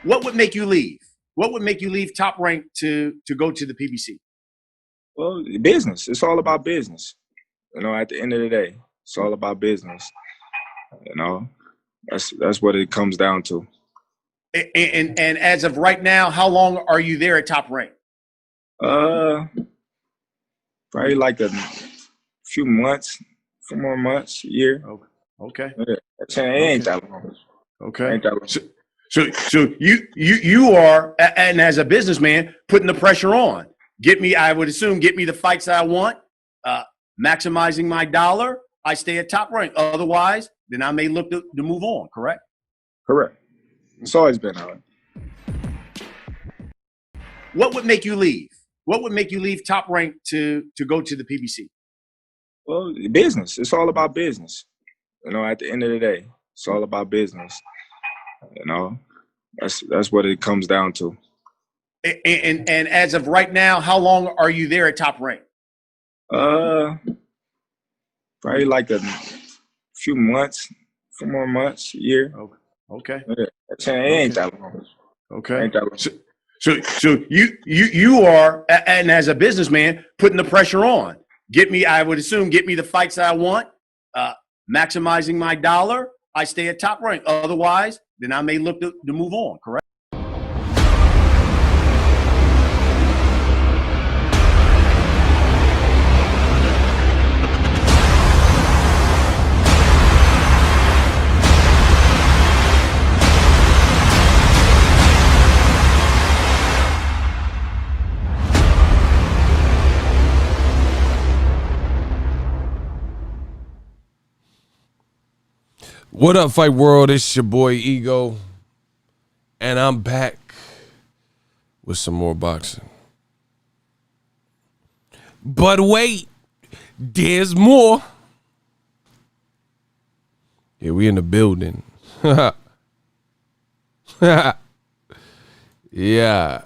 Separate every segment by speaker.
Speaker 1: What would make you leave? What would make you leave Top Rank to go to the PBC?
Speaker 2: Well, business. It's all about business. At the end of the day, it's all about business. That's what it comes down to.
Speaker 1: And as of right now, how long are you there at Top Rank?
Speaker 2: Probably like a few months, 4 more months, a year.
Speaker 1: Okay.
Speaker 2: It ain't that long.
Speaker 1: Okay.
Speaker 2: Ain't that long.
Speaker 1: So you are, and as a businessman, putting the pressure on. I would assume, get me the fights that I want, maximizing my dollar. I stay at Top Rank. Otherwise, then I may look to move on. Correct?
Speaker 2: Correct. It's always been that way.
Speaker 1: What would make you leave? What would make you leave Top Rank to go to the PBC?
Speaker 2: Well, business. It's all about business. At the end of the day, it's all about business. That's what it comes down to.
Speaker 1: And as of right now, how long are you there at Top Rank?
Speaker 2: Probably like a few months, 4 more months, a year.
Speaker 1: Okay.
Speaker 2: It ain't that long.
Speaker 1: Okay.
Speaker 2: Ain't that long.
Speaker 1: So you are, and as a businessman, putting the pressure on. I would assume, get me the fights that I want, maximizing my dollar. I stay at Top Rank. Otherwise, then I may look to move on. Correct?
Speaker 3: What up, Fight World? It's your boy Ego, and I'm back with some more boxing. But wait, there's more. Yeah, we in the building. Yeah.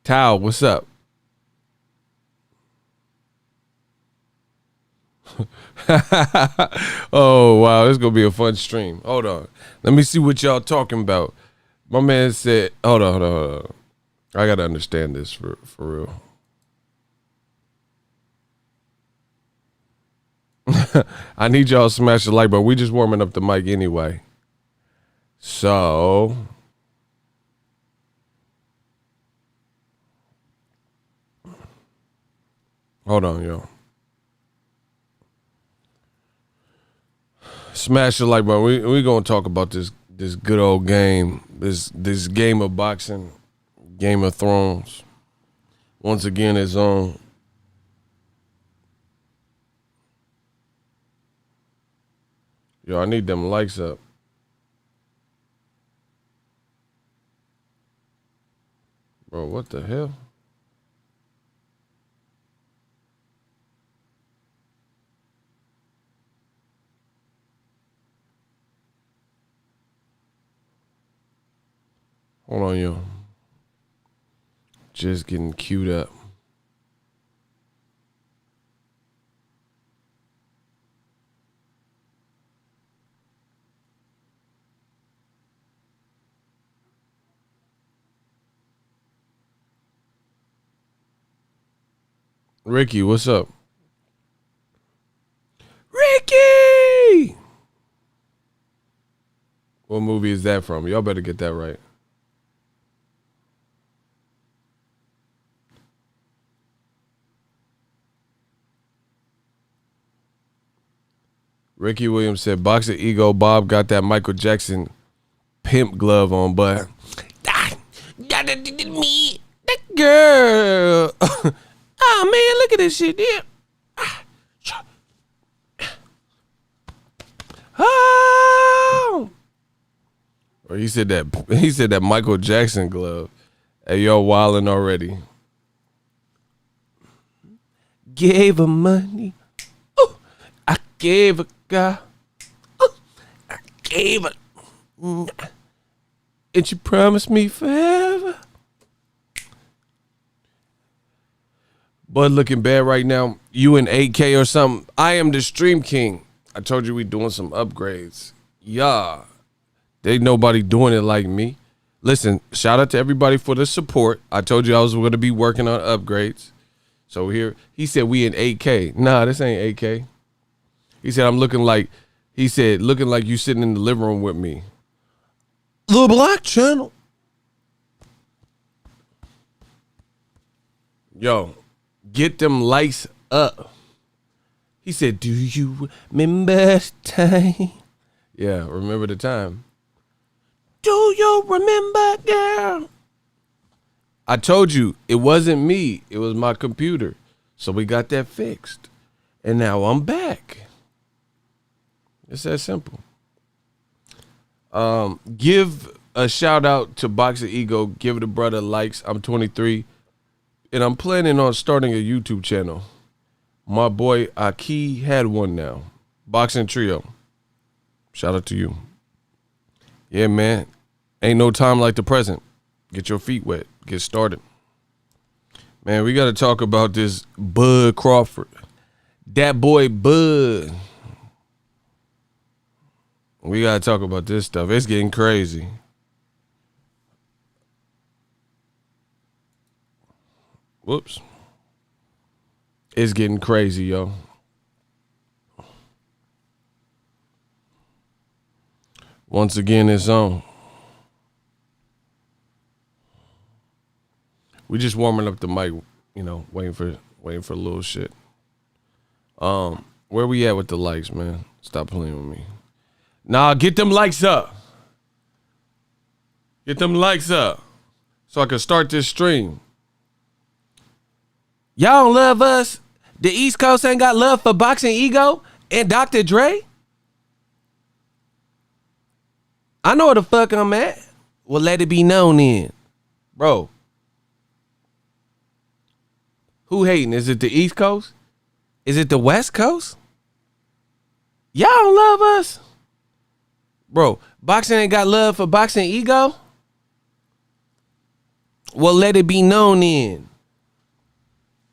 Speaker 3: Tao, what's up? Oh, wow. This is going to be a fun stream. Hold on. Let me see what y'all talking about. My man said, hold on. I got to understand this for real. I need y'all to smash the like button. We just warming up the mic anyway. So, hold on, yo. Smash the like button. We gonna talk about this good old game, this game of boxing, Game of Thrones. Once again, it's on. Yo, I need them likes up. Bro, what the hell? Hold on, yo. Just getting queued up. Ricky, what's up? Ricky! What movie is that from? Y'all better get that right. Ricky Williams said, Boxer Ego Bob got that Michael Jackson pimp glove on, but me, that girl. Oh man, look at this shit. Yeah. Oh. Or he said that Michael Jackson glove. Hey, yo, wildin' already. Gave her money. Ooh, I gave her God. Ooh, I gave her. And she promised me forever. Bud looking bad right now. You in 8K or something. I am the Stream King. I told you we doing some upgrades. Yeah. There ain't nobody doing it like me. Listen, shout out to everybody for the support. I told you I was going to be working on upgrades. So here, he said we in 8K. Nah, this ain't 8K. He said looking like you sitting in the living room with me. The Black Channel. Yo, get them lights up. He said, do you remember the time? Yeah, remember the time. Do you remember, girl? I told you, it wasn't me. It was my computer. So we got that fixed. And now I'm back. It's that simple. Give a shout out to Boxing Ego. Give the brother likes. I'm 23. And I'm planning on starting a YouTube channel. My boy Aki had one now. Boxing Trio. Shout out to you. Yeah, man. Ain't no time like the present. Get your feet wet. Get started. Man, we got to talk about this Bud Crawford. That boy Bud. We got to talk about this stuff. It's getting crazy. Whoops. It's getting crazy, yo. Once again, it's on. We just warming up the mic, waiting for a little shit. Where we at with the likes, man? Stop playing with me. Nah, get them likes up. Get them likes up so I can start this stream. Y'all don't love us? The East Coast ain't got love for Boxing Ego and Dr. Dre? I know where the fuck I'm at. Well, let it be known then. Bro. Who hating? Is it the East Coast? Is it the West Coast? Y'all don't love us? Bro, Boxing ain't got love for Boxing Ego? Well, let it be known then.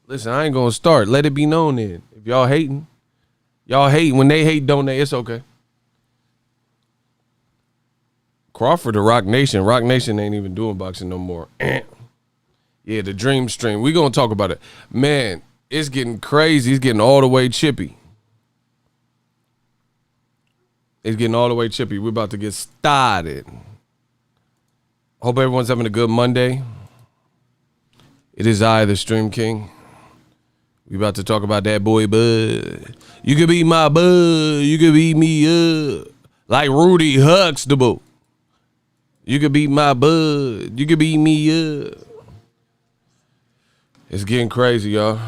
Speaker 3: Listen, I ain't gonna start. Let it be known then. If y'all hating, when they hate, don't they? It's okay. Crawford to Rock Nation. Rock Nation ain't even doing boxing no more. Yeah, the Dream Stream. We gonna talk about it. Man, it's getting crazy. It's getting all the way chippy. It's getting all the way chippy. We're about to get started. Hope everyone's having a good Monday. It is I, the Stream King. We about to talk about that boy Bud. You could be my Bud. You could beat me up. Like Rudy Huxtable. You could be my Bud. You could beat me up. It's getting crazy, y'all.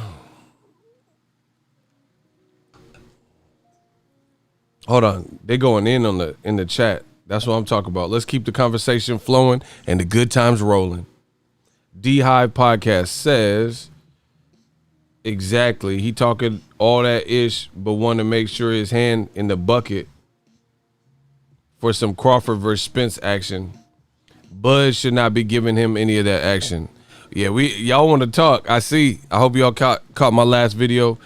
Speaker 3: Hold on. They going in the chat. That's what I'm talking about. Let's keep the conversation flowing and the good times rolling. D-Hive Podcast says, exactly. He talking all that ish, but want to make sure his hand in the bucket for some Crawford versus Spence action. Bud should not be giving him any of that action. Yeah, y'all want to talk. I see. I hope y'all caught my last video.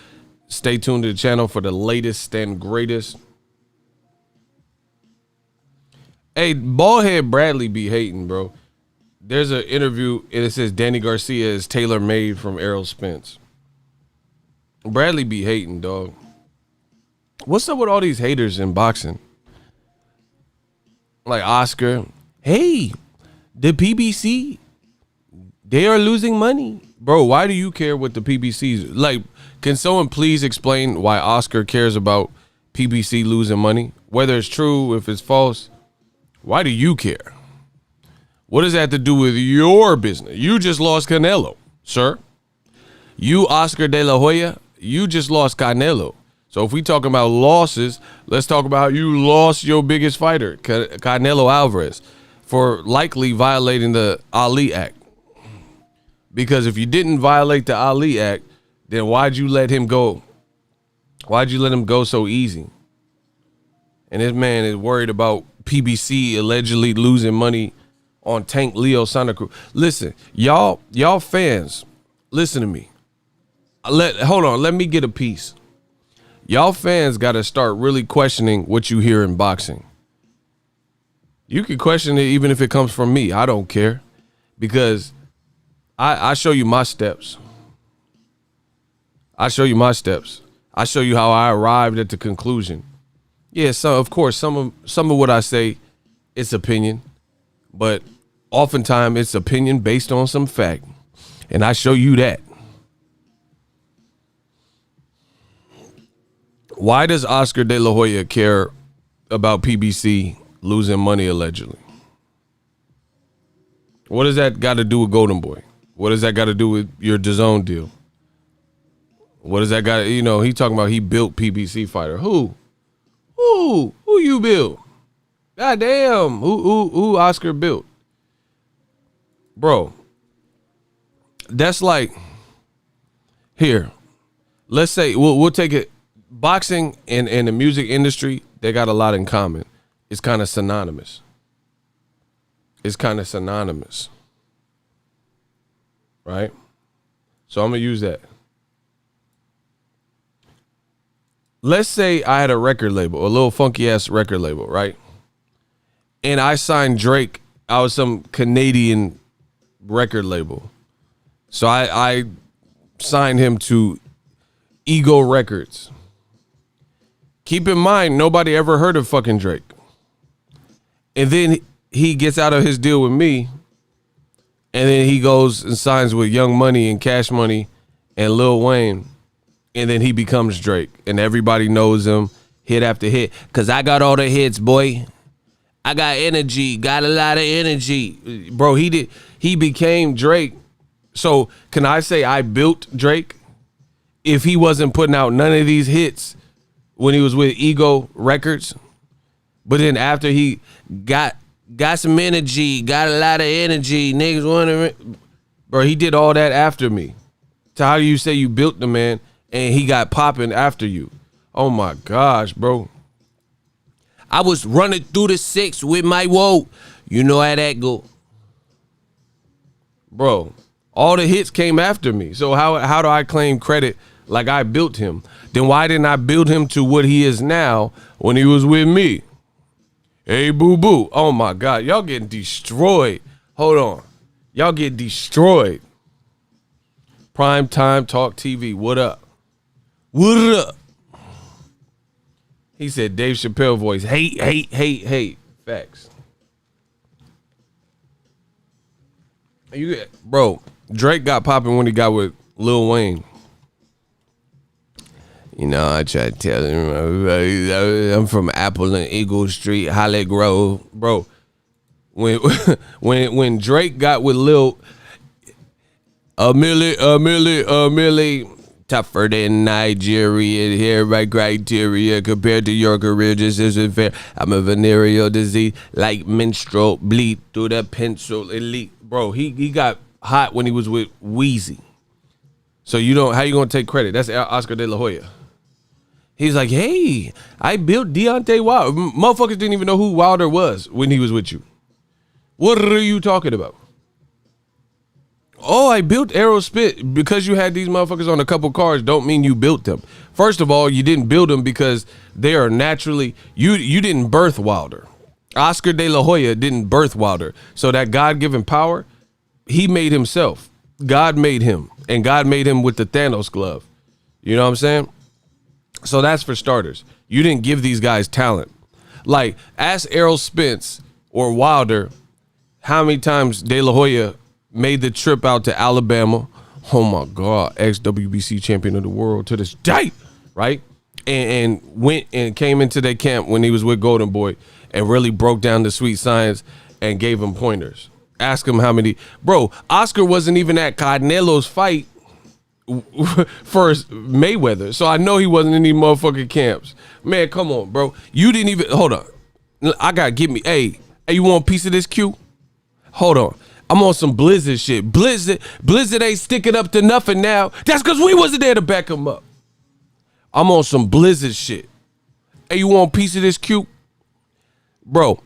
Speaker 3: Stay tuned to the channel for the latest and greatest. Hey, Ballhead Bradley be hating, bro. There's an interview, and it says Danny Garcia is tailor-made from Errol Spence. Bradley be hating, dog. What's up with all these haters in boxing? Like Oscar. Hey, the PBC, they are losing money. Bro, why do you care what the PBC's? Like, can someone please explain why Oscar cares about PBC losing money? Whether it's true, if it's false. Why do you care? What does that have to do with your business? You just lost Canelo, sir. You, Oscar De La Hoya, you just lost Canelo. So if we talking about losses, let's talk about how you lost your biggest fighter, Canelo Alvarez, for likely violating the Ali Act. Because if you didn't violate the Ali Act, then why'd you let him go? Why'd you let him go so easy? And this man is worried about PBC allegedly losing money on Tank Leo Santa Cruz. Listen, y'all fans, listen to me. Hold on, let me get a piece. Y'all fans got to start really questioning what you hear in boxing. You can question it even if it comes from me. I don't care because I show you my steps. I show you my steps. I show you how I arrived at the conclusion. Yeah, so of course some of what I say, it's opinion, but oftentimes it's opinion based on some fact, and I show you that. Why does Oscar De La Hoya care about PBC losing money allegedly? What does that got to do with Golden Boy? What does that got to do with your DAZN deal? What does that got? He talking about he built PBC fighter. Who you built? God damn, who Oscar built? Bro, that's like, here, let's say we'll take it. Boxing and the music industry, they got a lot in common. It's kind of synonymous. Right? So I'm going to use that. Let's say I had a record label, a little funky ass record label, right? And I signed Drake. I was some Canadian record label. So I signed him to Ego Records. Keep in mind, nobody ever heard of fucking Drake. And then he gets out of his deal with me, and then he goes and signs with Young Money and Cash Money and Lil Wayne, and then he becomes Drake, and everybody knows him hit after hit. Cause I got all the hits, boy. I got energy, got a lot of energy. Bro, he became Drake. So can I say I built Drake if he wasn't putting out none of these hits when he was with Ego Records? But then after he got some energy, got a lot of energy, niggas want to, bro, he did all that after me. So how do you say you built the man and he got popping after you? Oh my gosh, bro. I was running through the 6 with my whoa. You know how that go. Bro, all the hits came after me. So how do I claim credit like I built him? Then why didn't I build him to what he is now when he was with me? Hey, boo-boo. Oh, my God. Y'all getting destroyed. Hold on. Y'all get destroyed. Prime Time Talk TV. What up? What up? He said Dave Chappelle voice. Hate. Facts. Bro, Drake got popping when he got with Lil Wayne. You know, I try to tell him I'm from Apple and Eagle Street, Holly Grove, bro. When Drake got with Lil a milli tougher than Nigeria, here by criteria compared to your career just isn't fair. I'm a venereal disease like menstrual bleed through the pencil elite, bro. He got hot when he was with Weezy. So how you gonna take credit? That's Oscar De La Hoya. He's like, hey, I built Deontay Wilder. Motherfuckers didn't even know who Wilder was when he was with you. What are you talking about? Oh, I built Arrow Spit. Because you had these motherfuckers on a couple cars don't mean you built them. First of all, you didn't build them because they are naturally, you didn't birth Wilder. Oscar De La Hoya didn't birth Wilder. So that God-given power, he made himself. God made him. And God made him with the Thanos glove. You know what I'm saying? So that's for starters. You didn't give these guys talent. Like, ask Errol Spence or Wilder how many times De La Hoya made the trip out to Alabama. Oh my God, ex-WBC champion of the world to this day, right? And went and came into their camp when he was with Golden Boy and really broke down the sweet science and gave him pointers. Ask him how many. Bro, Oscar wasn't even at Canelo's fight first Mayweather, so I know he wasn't in any motherfucking camps. Man, come on, bro. You didn't even hold on. I gotta get me. Hey, you want a piece of this Q? Hold on. I'm on some Blizzard shit. Blizzard ain't sticking up to nothing now. That's because we wasn't there to back him up. I'm on some Blizzard shit. Hey, you want a piece of this Q? Bro,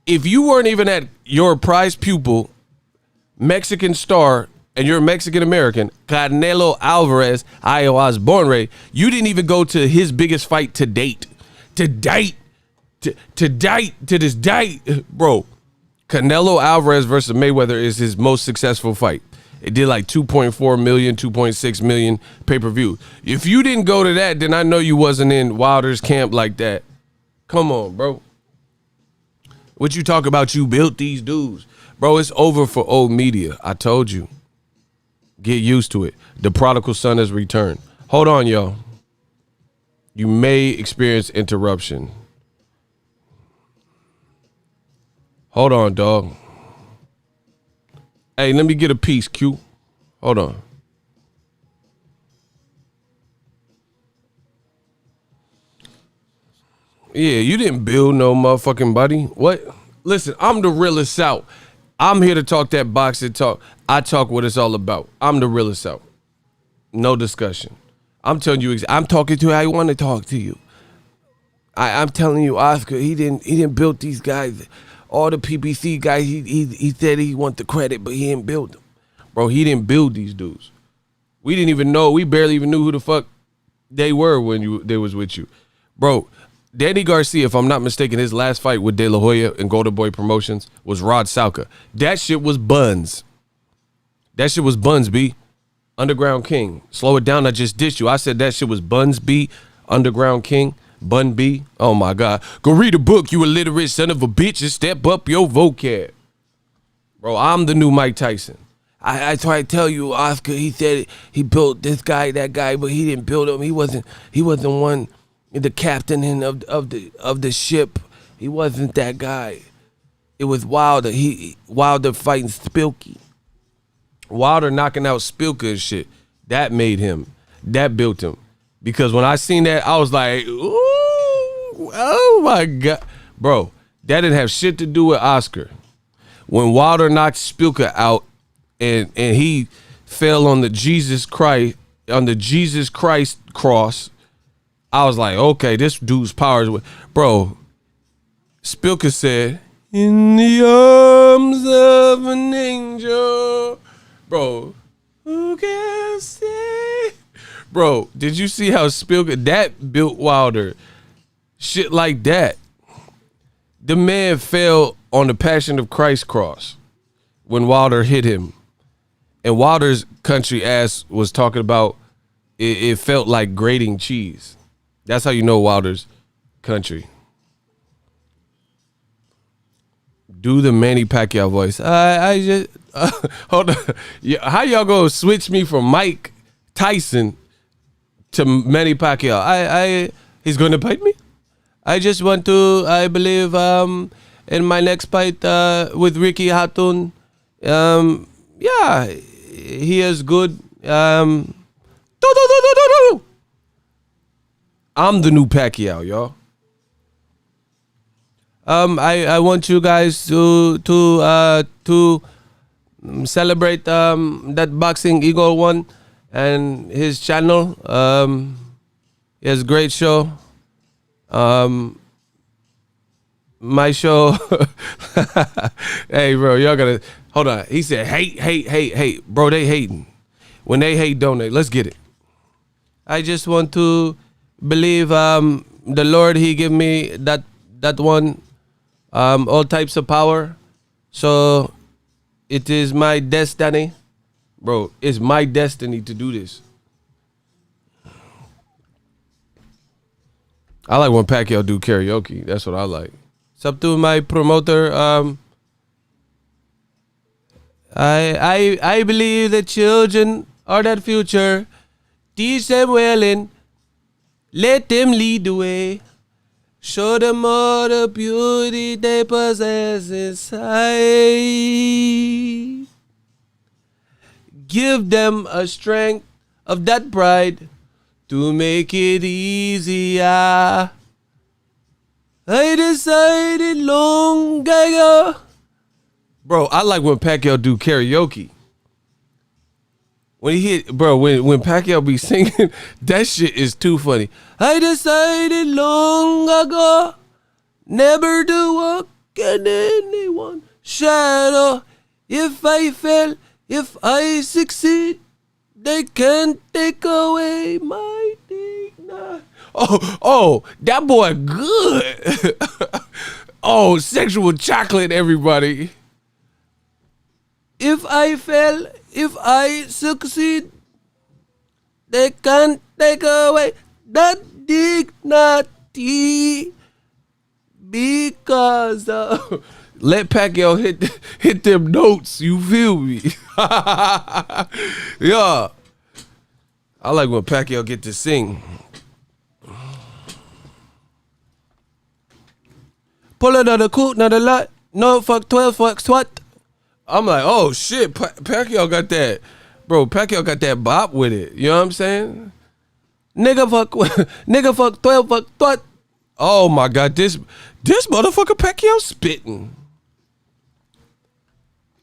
Speaker 3: if you weren't even at your prize pupil, Mexican star, and you're Mexican American, Canelo Alvarez, Iowa's born Ray, you didn't even go to his biggest fight to date. to this day, bro. Canelo Alvarez versus Mayweather is his most successful fight. It did like 2.4 million, 2.6 million pay-per-view. If you didn't go to that, then I know you wasn't in Wilder's camp like that. Come on, bro. What you talk about, you built these dudes. Bro, it's over for old media. I told you. Get used to it. The prodigal son has returned. Hold on, y'all. You may experience interruption. Hold on, dog. Hey, let me get a piece, Q. Hold on. Yeah, you didn't build no motherfucking buddy. What? Listen, I'm the realest out. I'm here to talk that boxing talk. I talk what it's all about. I'm the realest out. No discussion. I'm telling you, I'm talking to how I want to talk to you. I'm telling you, Oscar, he didn't build these guys. All the PBC guys, he said he want the credit, but he didn't build them. Bro, he didn't build these dudes. We didn't even know. We barely even knew who the fuck they were when they was with you. Bro, Danny Garcia, if I'm not mistaken, his last fight with De La Hoya and Golden Boy Promotions was Rod Salka. That shit was buns. That shit was buns, B. Underground King. Slow it down, I just dissed you. I said that shit was buns, B. Underground King. Bun B. Oh my God. Go read a book, you illiterate son of a bitch, and step up your vocab. Bro, I'm the new Mike Tyson. I try to tell you, Oscar, he said he built this guy, that guy, but he didn't build him. He wasn't one, the captain of the ship. He wasn't that guy. It was Wilder. Wilder fighting Spilky. Wilder knocking out Spilka and shit. That made him. That built him. Because when I seen that, I was like, ooh, oh my God. Bro, that didn't have shit to do with Oscar. When Wilder knocked Spilka out and he fell on the Jesus Christ cross, I was like, okay, this dude's powers. Bro, Spilka said, in the arms of an angel. Bro, who can say? Bro, did you see how Spilka, that built Wilder? Shit like that. The man fell on the Passion of Christ cross when Wilder hit him. And Wilder's country ass was talking about it felt like grating cheese. That's how you know Wilder's country. Do the Manny Pacquiao voice. I just hold on. How y'all gonna switch me from Mike Tyson to Manny Pacquiao? He's gonna fight me. I just want to. I believe in my next fight with Ricky Hatton. Yeah, he is good. I'm the new Pacquiao, y'all. I want you guys to celebrate that Boxing Eagle one and his channel. He has a great show. My show. Hey, bro, y'all gotta hold on. He said, hate. Bro, they hating. When they hate, donate. Let's get it. I just want to believe the Lord, he give me that one, all types of power. So it is my destiny. Bro, it's my destiny to do this. I like when Pacquiao do karaoke. That's what I like. It's up to my promoter. I believe the children are that future. Teach them well and let them lead the way. Show them all the beauty they possess inside. Give them a strength of that pride to make it easier. I decided long ago. Bro, I like when Pacquiao do karaoke. When when Pacquiao be singing, that shit is too funny. I decided long ago never to walk in anyone shadow. If I fail, if I succeed, they can't take away my dignity. Oh, that boy good. Oh, sexual chocolate, everybody. If I fail, if I succeed, they can't take away that dignity because let Pacquiao hit them notes. You feel me? Yeah, I like when Pacquiao get to sing. Pull another cool, another lot. No fuck 12, fuck SWAT. I'm like, oh shit, Pacquiao got that, bro. Pacquiao got that bop with it. You know what I'm saying? Nigga fuck 12, fuck SWAT. Oh my god, this motherfucker Pacquiao spitting.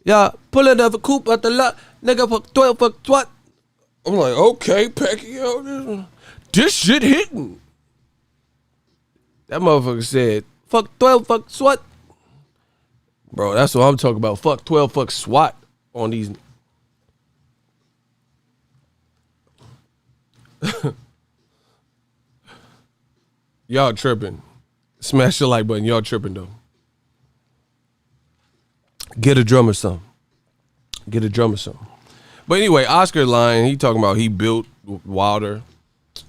Speaker 3: Yeah, pull another coupe out the lot. Nigga fuck 12, fuck SWAT. I'm like, okay, Pacquiao, this shit hitting. That motherfucker said, fuck 12, fuck SWAT. Bro, that's what I'm talking about. Fuck 12, fuck SWAT on these. Y'all tripping. Smash the like button. Y'all tripping, though. Get a drum or something. Get a drum or something. But anyway, Oscar lying. He talking about he built Wilder.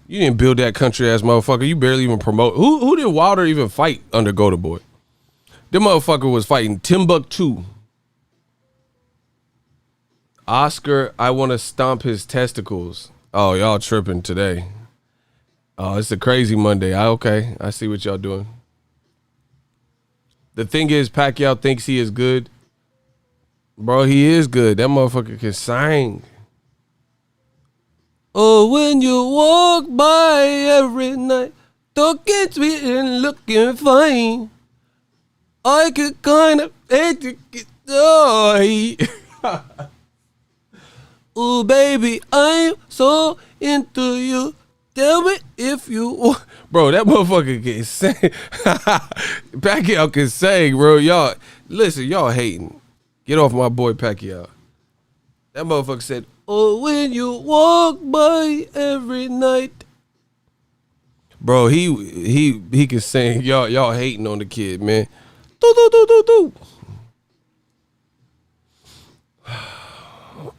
Speaker 3: You didn't build that country ass motherfucker. You barely even promote. Who did Wilder even fight under Golden Boy? That motherfucker was fighting Timbuktu. Oscar, I want to stomp his testicles. Oh, y'all tripping today. Oh, it's a crazy Monday. Okay, I see what y'all doing. The thing is, Pacquiao thinks he is good. Bro, he is good. That motherfucker can sing. Oh, when you walk by every night, talking sweet and looking fine, I could kind of hate to get joy. Oh, baby, I'm so into you. Tell me if you want. Bro, that motherfucker can sing. Pacquiao can sing, bro. Y'all, listen, y'all hating. Get off my boy Pacquiao. That motherfucker said, oh, when you walk by every night. Bro, he can sing. Y'all hating on the kid, man. Do.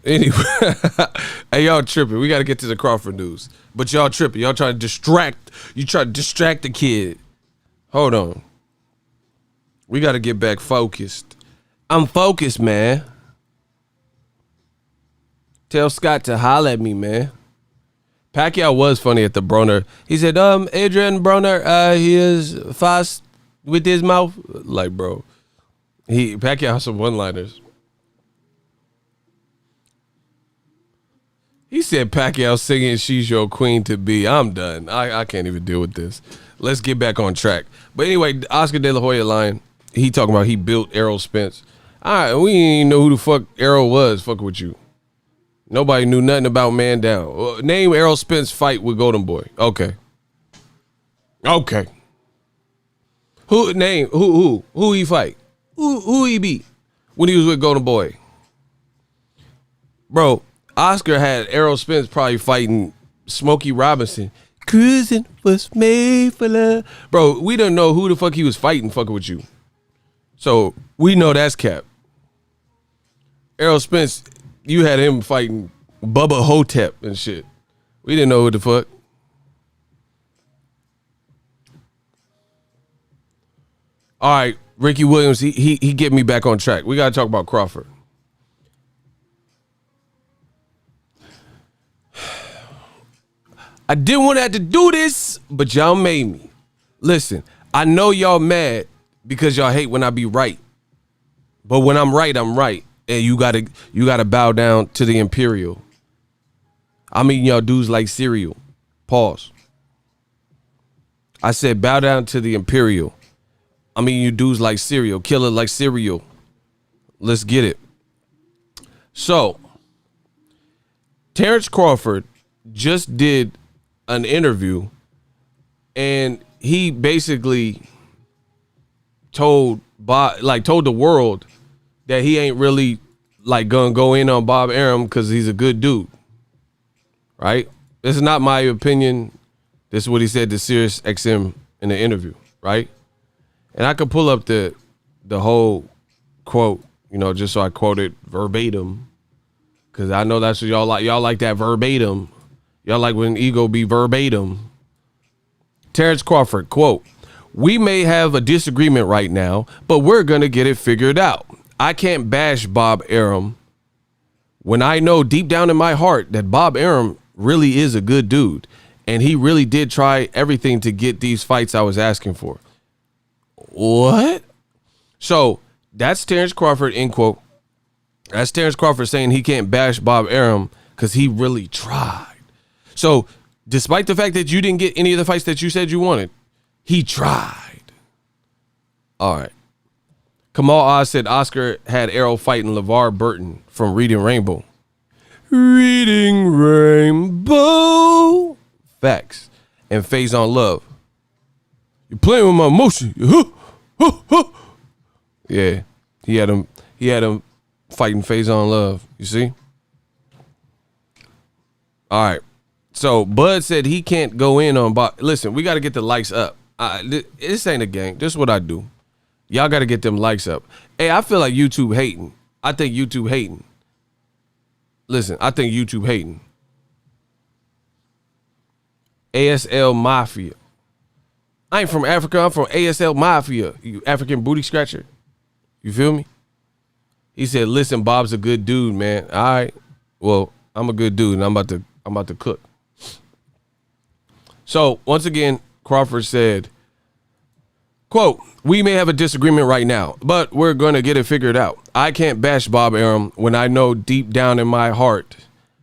Speaker 3: Anyway, hey, y'all tripping. We got to get to the Crawford news. But y'all tripping. Y'all trying to distract. You try to distract the kid. Hold on. We got to get back focused. I'm focused, man. Tell Scott to holler at me, man. Pacquiao was funny at the Broner. He said, Adrian Broner, he is fast with his mouth. Like, bro. Pacquiao has some one-liners. He said Pacquiao singing She's Your Queen to Be. I'm done. I can't even deal with this. Let's get back on track. But anyway, Oscar De La Hoya lying. He talking about he built Errol Spence. All right, we didn't even know who the fuck Errol was. Fuck with you. Nobody knew nothing about Man Down. Name Errol Spence fight with Golden Boy. Okay. Who he fight? Who he beat when he was with Golden Boy? Bro, Oscar had Errol Spence probably fighting Smokey Robinson. Cruising was made for love. Bro, we don't know who the fuck he was fighting fucking with you. So we know that's cap. Errol Spence, you had him fighting Bubba Hotep and shit. We didn't know who the fuck. All right, Ricky Williams, he get me back on track. We got to talk about Crawford. I didn't want to have to do this, but y'all made me. Listen, I know y'all mad because y'all hate when I be right. But when I'm right, I'm right. And you gotta bow down to the Imperial. I'm eating y'all dudes like cereal. Pause. I said bow down to the Imperial. I'm eating you dudes like cereal. Kill it like cereal. Let's get it. So, Terence Crawford just did an interview and he basically told the world that he ain't really like gonna go in on Bob Arum because he's a good dude. Right? This is not my opinion. This is what he said to Sirius XM in the interview, right? And I could pull up the whole quote, you know, just so I quote it verbatim, because I know that's what y'all like. Y'all like that verbatim. Y'all like when ego be verbatim. Terence Crawford, quote, "We may have a disagreement right now, but we're going to get it figured out. I can't bash Bob Arum when I know deep down in my heart that Bob Arum really is a good dude. And he really did try everything to get these fights I was asking for." What? So that's Terence Crawford, end quote. That's Terence Crawford saying he can't bash Bob Arum because he really tried. So despite the fact that you didn't get any of the fights that you said you wanted, he tried. All right. Kamal Oz said Oscar had Errol fighting LeVar Burton from Reading Rainbow. Reading Rainbow. Facts. And Faison Love. You're playing with my emotion. Yeah. He had him fighting Faison Love. You see? All right. So Bud said he can't go in on Bob. Listen, we got to get the likes up. This ain't a game. This is what I do. Y'all got to get them likes up. Hey, I feel like YouTube hating. I think YouTube hating. Listen, I think YouTube hating. ASL Mafia. I ain't from Africa. I'm from ASL Mafia. You African booty scratcher. You feel me? He said, "Listen, Bob's a good dude, man." All right. Well, I'm a good dude, and I'm about to cook. So once again, Crawford said, quote, "We may have a disagreement right now, but we're going to get it figured out. I can't bash Bob Arum when I know deep down in my heart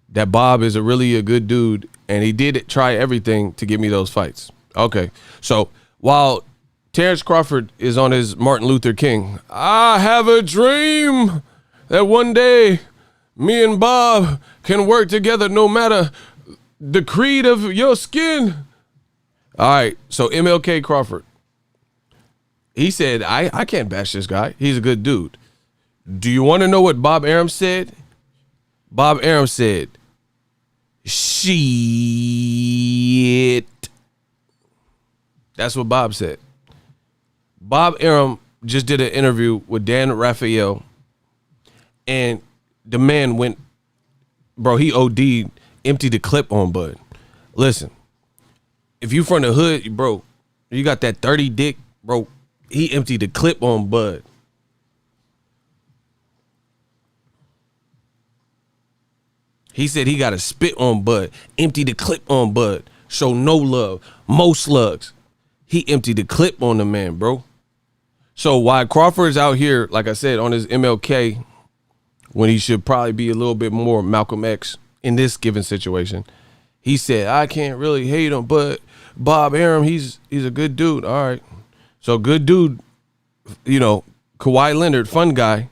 Speaker 3: that Bob is really a good dude, and he did try everything to get me those fights." Okay, so while Terence Crawford is on his Martin Luther King, I have a dream that one day me and Bob can work together no matter the creed of your skin. All right, so MLK Crawford, he said, I can't bash this guy. He's a good dude. Do you want to know what Bob Arum said? Bob Arum said, "Shit." That's what Bob said. Bob Arum just did an interview with Dan Raphael, and the man went, bro, he OD'd, emptied the clip on Bud. Listen, if you from the hood, bro, you got that 30 dick, bro, he emptied the clip on Bud. He said he got to spit on Bud, empty the clip on Bud, show no love, more slugs. He emptied the clip on the man, bro. So while Crawford's out here, like I said, on his MLK, when he should probably be a little bit more Malcolm X in this given situation, he said, I can't really hate him, but Bob Arum, he's a good dude. All right. So good dude, you know, Kawhi Leonard, fun guy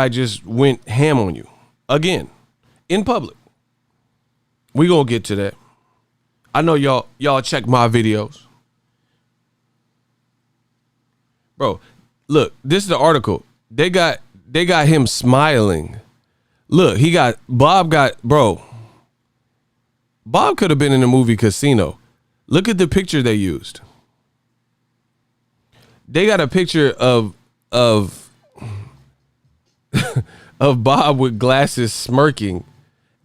Speaker 3: just went ham on you again in public. We gonna get to that. I know y'all check my videos. Bro, look, this is the article. They got him smiling. Look, Bob could have been in the movie Casino. Look at the picture they used. They got a picture of Bob with glasses smirking,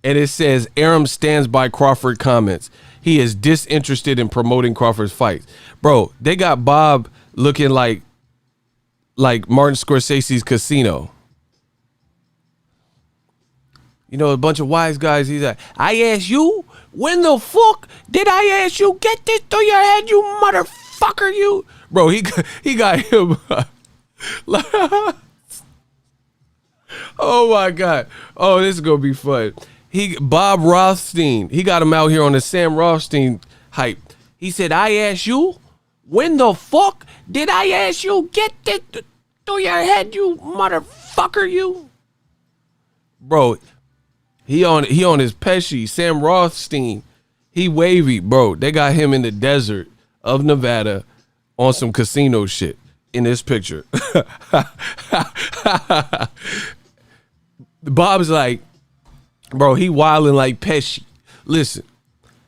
Speaker 3: and it says Arum stands by Crawford comments. He is disinterested in promoting Crawford's fights. Bro, they got Bob looking like Martin Scorsese's Casino. You know, a bunch of wise guys. He's like, I asked you, when the fuck did I ask you? Get this through your head, you motherfucker, you. Bro, he got him. Oh my God. Oh, this is gonna be fun. Bob Rothstein, he got him out here on the Sam Rothstein hype. He said, I asked you, when the fuck did I ask you? Get this through your head, you motherfucker, you. Bro, he on his Pesci, Sam Rothstein. He wavy, bro. They got him in the desert of Nevada on some casino shit in this picture. Bob's like, bro, he wilding like Pesci. Listen,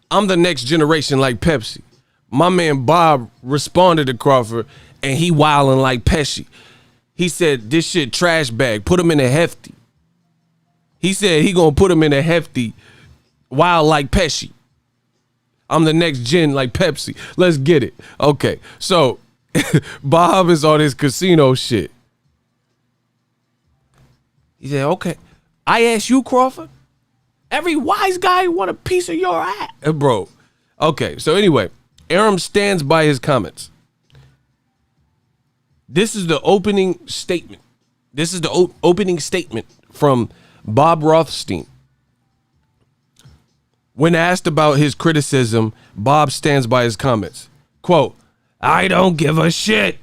Speaker 3: I'm the next generation like Pepsi. My man Bob responded to Crawford, and he wilding like Pesci. He said, this shit trash bag. Put him in a hefty. He said he gonna put him in a hefty, wild like Pesci. I'm the next gen like Pepsi. Let's get it. Okay, so Bob is on his casino shit. He said, okay, I asked you, Crawford. Every wise guy want a piece of your ass. Bro. Okay, so anyway, ARUM stands by his comments. This is the opening statement. This is the opening statement from Bob Rothstein. When asked about his criticism, Bob stands by his comments. Quote, I don't give a shit.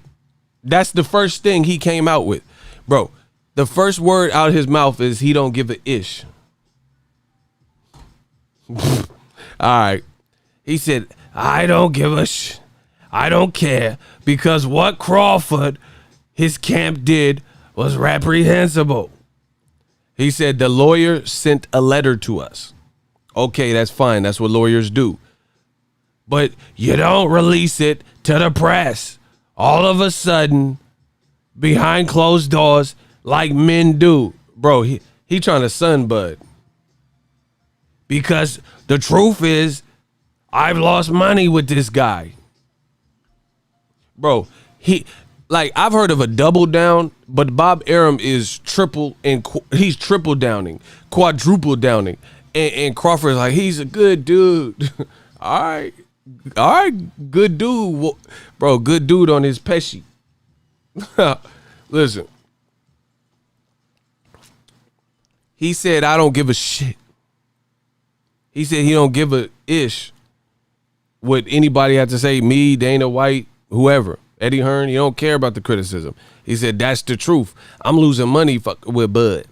Speaker 3: That's the first thing he came out with. Bro, the first word out of his mouth is he don't give a ish. All right. He said, I don't give a sh. I don't care because what Crawford, his camp did was reprehensible. He said the lawyer sent a letter to us. Okay, that's fine. That's what lawyers do. But you don't release it to the press all of a sudden behind closed doors like men do. Bro, he trying to sunbud. Because the truth is, I've lost money with this guy. Bro, I've heard of a double down, but Bob ARUM is he's triple downing, quadruple downing. And Crawford's like, he's a good dude. All right, good dude. Bro, good dude on his Pesci. Listen. He said, I don't give a shit. He said he don't give a ish what anybody had to say, me, Dana White, whoever, Eddie Hearn. He don't care about the criticism. He said, that's the truth. I'm losing money with Bud.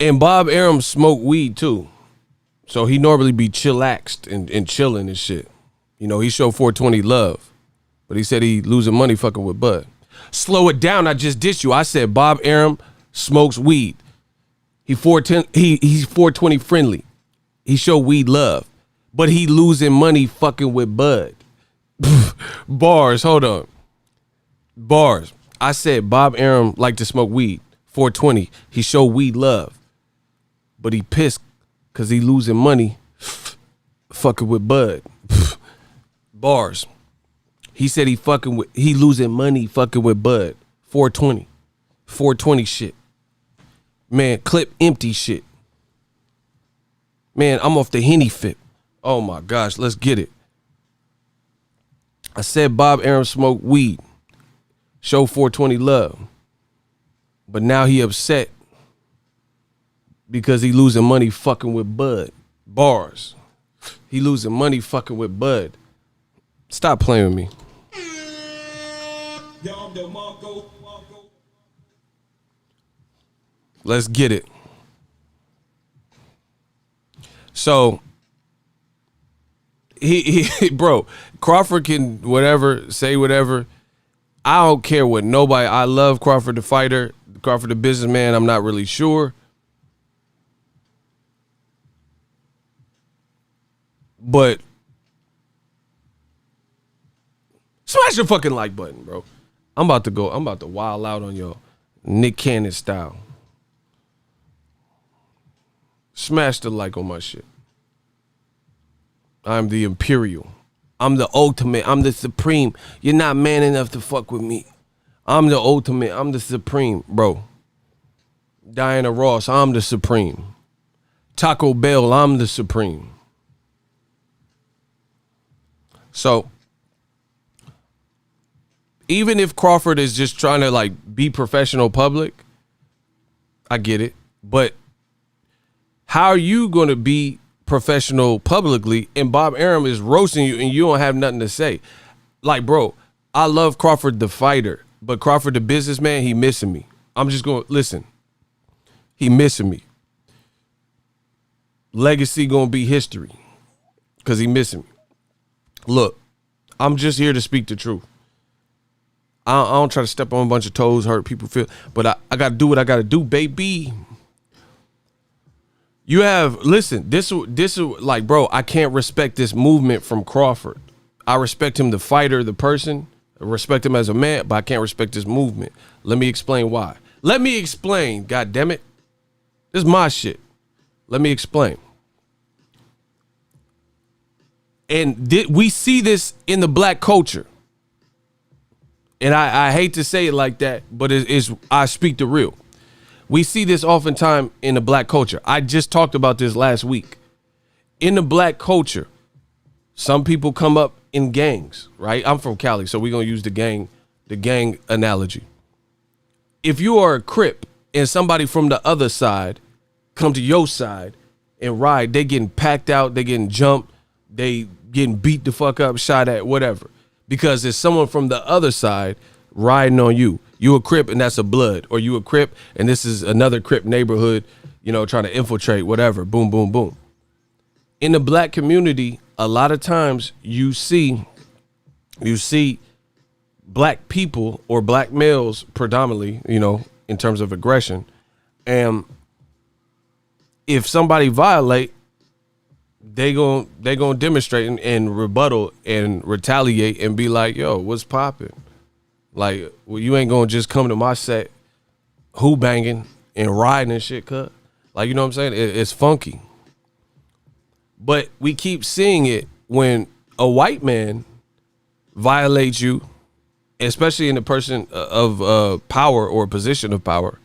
Speaker 3: And Bob ARUM smoked weed too. So he normally be chillaxed and chilling and shit. You know, he showed 420 love. But he said he losing money fucking with Bud. Slow it down, I just dissed you. I said Bob ARUM smokes weed. He's 420 friendly. He show weed love. But he losing money fucking with Bud. Bars, hold on. Bars. I said Bob ARUM like to smoke weed. 420. He show weed love. But he pissed because he losing money fucking with Bud. Bars. He said he losing money fucking with Bud. 420. 420 shit. Man, clip empty shit. Man, I'm off the Henny fit. Oh my gosh, let's get it. I said Bob ARUM smoked weed. Show 420 love. But now he upset because he losing money fucking with Bud. Bars. He losing money fucking with Bud. Stop playing with me. Let's get it. So bro, Crawford can whatever, say whatever. I don't care what nobody. I love Crawford the fighter, Crawford the businessman. I'm not really sure. But smash the fucking like button, bro. I'm about to wild out on y'all. Nick Cannon style. Smash the like on my shit. I'm the Imperial. I'm the ultimate. I'm the supreme. You're not man enough to fuck with me. I'm the ultimate. I'm the supreme, bro. Diana Ross, I'm the supreme. Taco Bell, I'm the supreme. So, even if Crawford is just trying to like be professional public, I get it. But how are you going to be professional publicly and Bob ARUM is roasting you and you don't have nothing to say? Like, bro, I love Crawford the fighter, but Crawford the businessman, he missing me. I'm just going to listen. He missing me. legacy gonna be history because he missing me. Look, I'm just here to speak the truth. I don't try to step on a bunch of toes, hurt people feel, but I got to do what I got to do, baby. You have, listen, this is like, bro, I can't respect this movement from Crawford. I respect him, the fighter, the person. I respect him as a man, but I can't respect this movement. Let me explain why. Let me explain, God damn it. This is my shit. Let me explain. And we see this in the black culture. And I hate to say it like that, but I speak the real. We see this oftentimes in the black culture. I just talked about this last week. In the black culture, some people come up in gangs, right? I'm from Cali, so we're going to use the gang analogy. If you are a Crip and somebody from the other side come to your side and ride, they getting packed out, they getting jumped, they getting beat the fuck up, shot at, whatever. Because there's someone from the other side riding on you. You a Crip and that's a blood. Or you a Crip and this is another Crip neighborhood, trying to infiltrate, whatever. Boom, boom, boom. In the black community, a lot of times you see black people or black males predominantly, in terms of aggression. And if somebody violate, they gonna demonstrate and rebuttal and retaliate and be like, yo, what's popping? Like, well, you ain't gonna just come to my set who banging and riding and shit, cut. Like, you know what I'm saying? It's funky. But we keep seeing it when a white man violates you, especially in the person of power or position of power.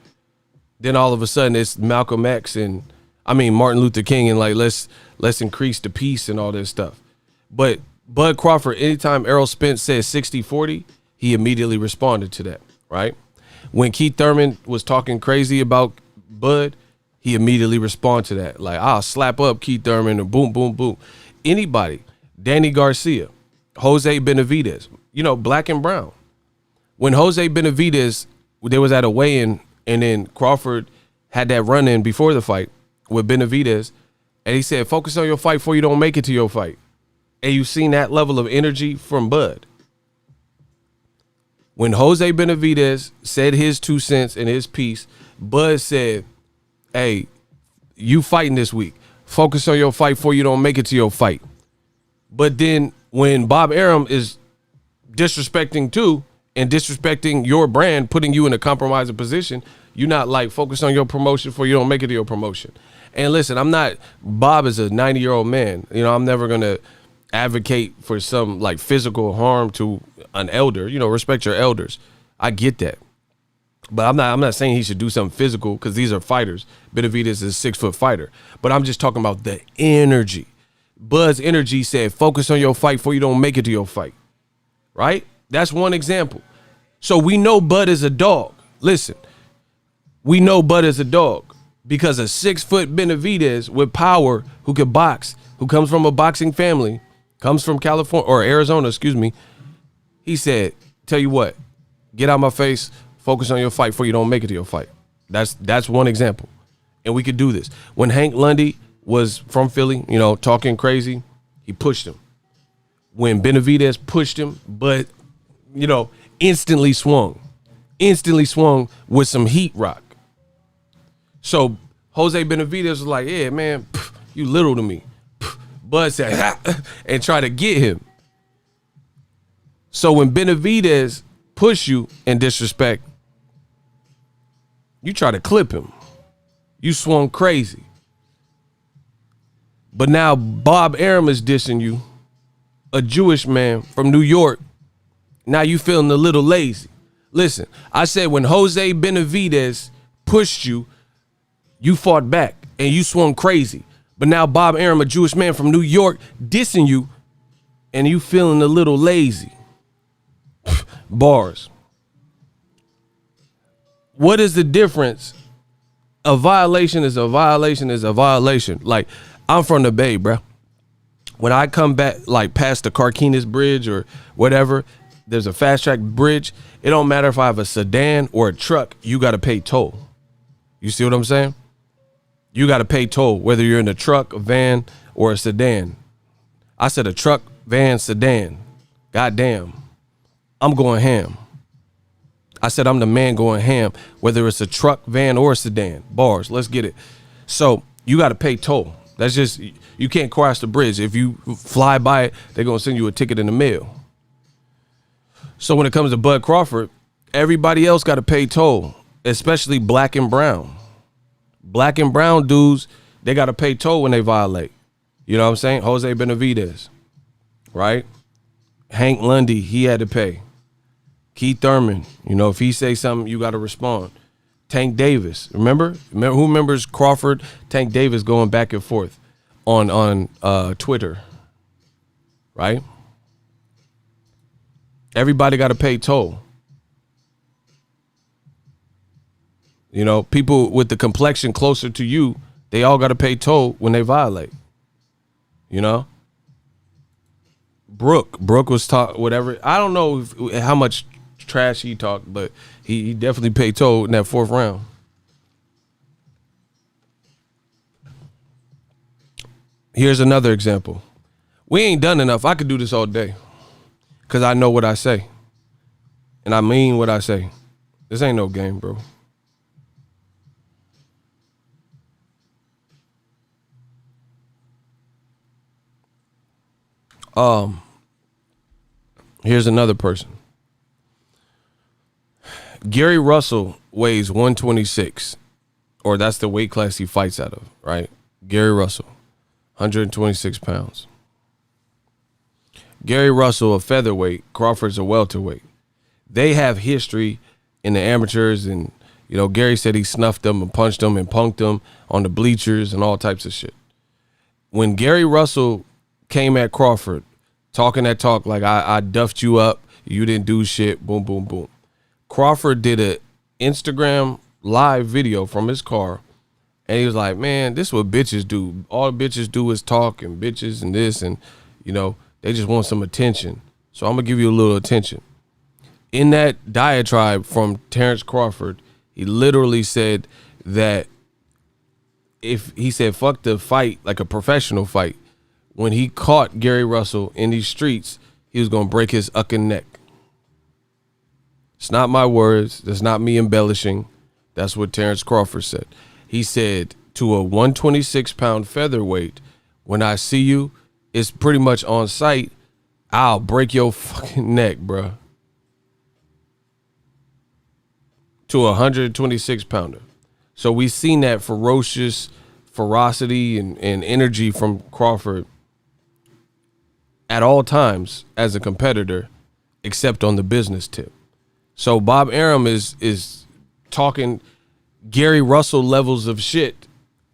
Speaker 3: Then all of a sudden it's Malcolm X and Martin Luther King and like let's increase the peace and all this stuff. But Bud Crawford, anytime Errol Spence said 60-40, he immediately responded to that, right? When Keith Thurman was talking crazy about Bud, he immediately responded to that. Like, I'll slap up Keith Thurman and boom, boom, boom. Anybody, Danny Garcia, Jose Benavidez, black and brown. When Jose Benavidez, they was at a weigh-in and then Crawford had that run-in before the fight with Benavidez, and he said, focus on your fight before you don't make it to your fight. And you've seen that level of energy from Bud. When Jose Benavidez said his 2 cents and his piece, Bud said, hey, you fighting this week. Focus on your fight before you don't make it to your fight. But then when Bob Arum is disrespecting too and disrespecting your brand, putting you in a compromising position, you're not like focus on your promotion before you don't make it to your promotion. And listen, Bob is a 90-year-old man. I'm never going to advocate for some like physical harm to an elder. Respect your elders. I get that. But I'm not saying he should do something physical because these are fighters. Benavidez is a 6-foot fighter. But I'm just talking about the energy. Bud's energy said, focus on your fight before you don't make it to your fight. Right? That's one example. So we know Bud is a dog. Listen, we know Bud is a dog because a 6-foot Benavidez with power who could box, who comes from a boxing family, comes from California or Arizona, excuse me. He said, tell you what, get out my face, focus on your fight before you don't make it to your fight. That's one example. And we could do this. When Hank Lundy was from Philly, talking crazy, he pushed him. When Benavidez pushed him, but, instantly swung with some heat rock. So Jose Benavidez was like, yeah, man, you little to me. Bud said, ha, and try to get him. So when Benavidez push you in disrespect, you try to clip him. You swung crazy. But now Bob Arum is dissing you, a Jewish man from New York. Now you feeling a little lazy. Listen, I said when Jose Benavidez pushed you, you fought back and you swung crazy. But now Bob Arum, a Jewish man from New York, dissing you, and you feeling a little lazy. Bars. What is the difference? A violation is a violation is a violation. Like, I'm from the Bay, bro. When I come back, like past the Carquinez Bridge or whatever, there's a fast track bridge. It don't matter if I have a sedan or a truck, you got to pay toll. You see what I'm saying? You got to pay toll, whether you're in a truck, a van, or a sedan. I said a truck, van, sedan. Goddamn. I'm going ham. I said I'm the man going ham, whether it's a truck, van, or a sedan. Bars, let's get it. So you got to pay toll. That's just, you can't cross the bridge. If you fly by it, they're going to send you a ticket in the mail. So when it comes to Bud Crawford, everybody else got to pay toll, especially black and brown. Black and brown dudes, they got to pay toll when they violate. You know what I'm saying? Jose Benavidez, right? Hank Lundy, he had to pay. Keith Thurman, you know, if he say something, you got to respond. Tank Davis, remember who remembers Crawford, Tank Davis going back and forth on Twitter, right? Everybody got to pay toll. You know, people with the complexion closer to you, they all got to pay toll when they violate. You know? Brooke was talk whatever. I don't know how much trash he talked, but he definitely paid toll in that 4th round. Here's another example. We ain't done enough. I could do this all day because I know what I say. And I mean what I say. This ain't no game, bro. Here's another person. Gary Russell weighs 126, or that's the weight class he fights out of, right? Gary Russell, 126 pounds. Gary Russell, a featherweight. Crawford's a welterweight. They have history in the amateurs, and, you know, Gary said he snuffed them and punched them and punked them on the bleachers and all types of shit. When Gary Russell came at Crawford, talking that talk like I duffed you up, you didn't do shit, boom, boom, boom. Crawford did a Instagram live video from his car, and he was like, man, this is what bitches do. All bitches do is talk and bitches and this, and, you know, they just want some attention. So I'm going to give you a little attention. In that diatribe from Terence Crawford, he literally said that he said, fuck the fight, like a professional fight. When he caught Gary Russell in these streets, he was going to break his ucking neck. It's not my words. That's not me embellishing. That's what Terence Crawford said. He said to a 126-pound featherweight, when I see you, it's pretty much on sight, I'll break your fucking neck, bro. To a 126-pounder. So we seen that ferocity and energy from Crawford at all times as a competitor, except on the business tip. So Bob Arum is talking Gary Russell levels of shit,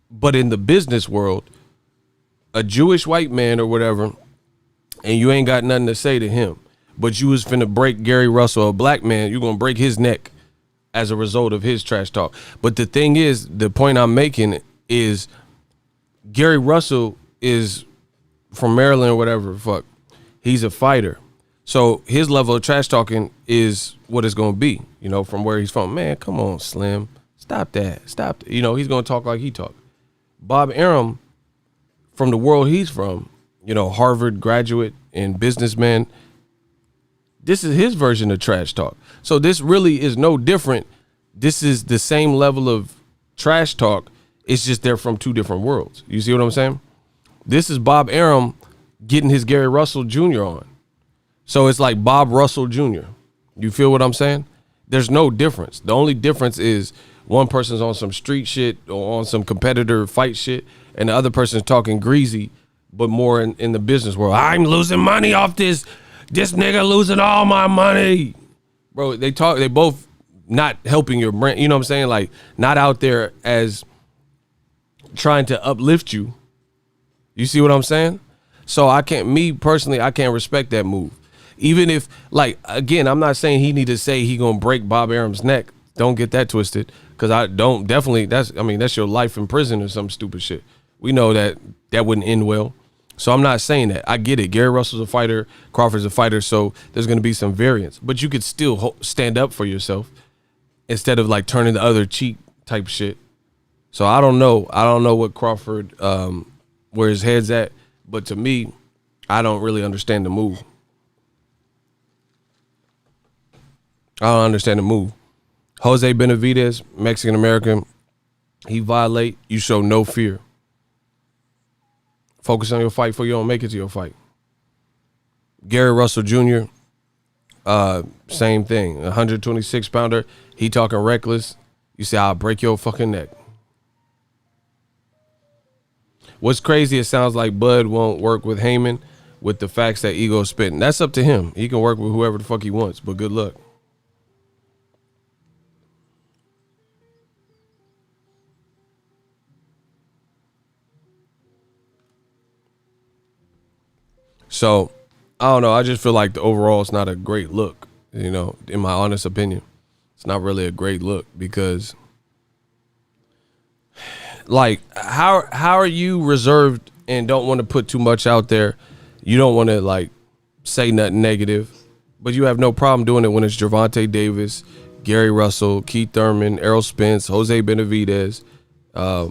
Speaker 3: but in the business world, a Jewish white man or whatever, and you ain't got nothing to say to him, but you was finna break Gary Russell, a black man, you're gonna break his neck as a result of his trash talk. But the thing is, the point I'm making is Gary Russell is from Maryland or whatever, fuck. He's a fighter. So his level of trash talking is what it's going to be, you know, from where he's from. Man, come on, Slim. Stop that. Stop that. You know, he's going to talk like he talk. Bob Arum, from the world he's from, you know, Harvard graduate and businessman, this is his version of trash talk. So this really is no different. This is the same level of trash talk. It's just they're from two different worlds. You see what I'm saying? This is Bob Arum getting his Gary Russell Jr. on. So it's like Bob Russell Jr. You feel what I'm saying? There's no difference. The only difference is one person's on some street shit or on some competitor fight shit, and the other person's talking greasy, but more in the business world. I'm losing money off this. This nigga losing all my money. Bro, they both not helping your brand. You know what I'm saying? Like, not out there as trying to uplift you. You see what I'm saying? So I can't respect that move. Even if, like, again, I'm not saying he need to say he gonna break Bob Arum's neck. Don't get that twisted. Cause that's your life in prison or some stupid shit. We know that wouldn't end well. So I'm not saying that. I get it. Gary Russell's a fighter. Crawford's a fighter. So there's going to be some variance. But you could still stand up for yourself instead of like turning the other cheek type shit. So I don't know. I don't know what Crawford, where his head's at. But to me, I don't really understand the move. I don't understand the move. Jose Benavidez, Mexican American, he violate. You show no fear. Focus on your fight before you don't make it to your fight. Gary Russell Jr., same thing. 126 pounder. He talking reckless. You say, I'll break your fucking neck. What's crazy, it sounds like Bud won't work with Heyman with the facts that Ego's spitting. That's up to him. He can work with whoever the fuck he wants, but good luck. So, I don't know. I just feel like the overall it's not a great look, you know, in my honest opinion. It's not really a great look because, like, how are you reserved and don't want to put too much out there? You don't want to, like, say nothing negative, but you have no problem doing it when it's Gervonta Davis, Gary Russell, Keith Thurman, Errol Spence, Jose Benavidez,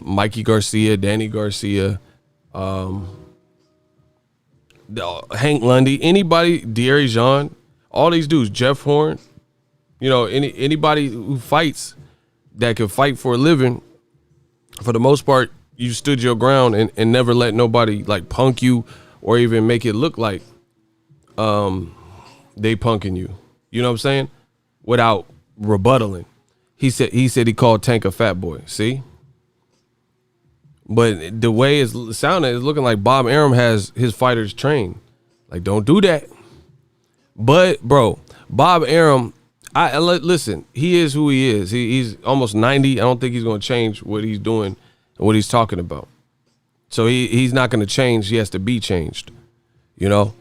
Speaker 3: Mikey Garcia, Danny Garcia, Hank Lundy, anybody, De'Aaron Jean, all these dudes, Jeff Horn, you know, anybody who fights that can fight for a living, for the most part, you stood your ground and never let nobody like punk you or even make it look like they punking you. You know what I'm saying? Without rebuttaling. He said he called Tank a fat boy. See? But the way it's sounding, it's looking like Bob Arum has his fighters trained. Like, don't do that. But, bro, Bob Arum, listen, he is who he is. He's almost 90. I don't think he's going to change what he's doing and what he's talking about. So he's not going to change. He has to be changed, you know?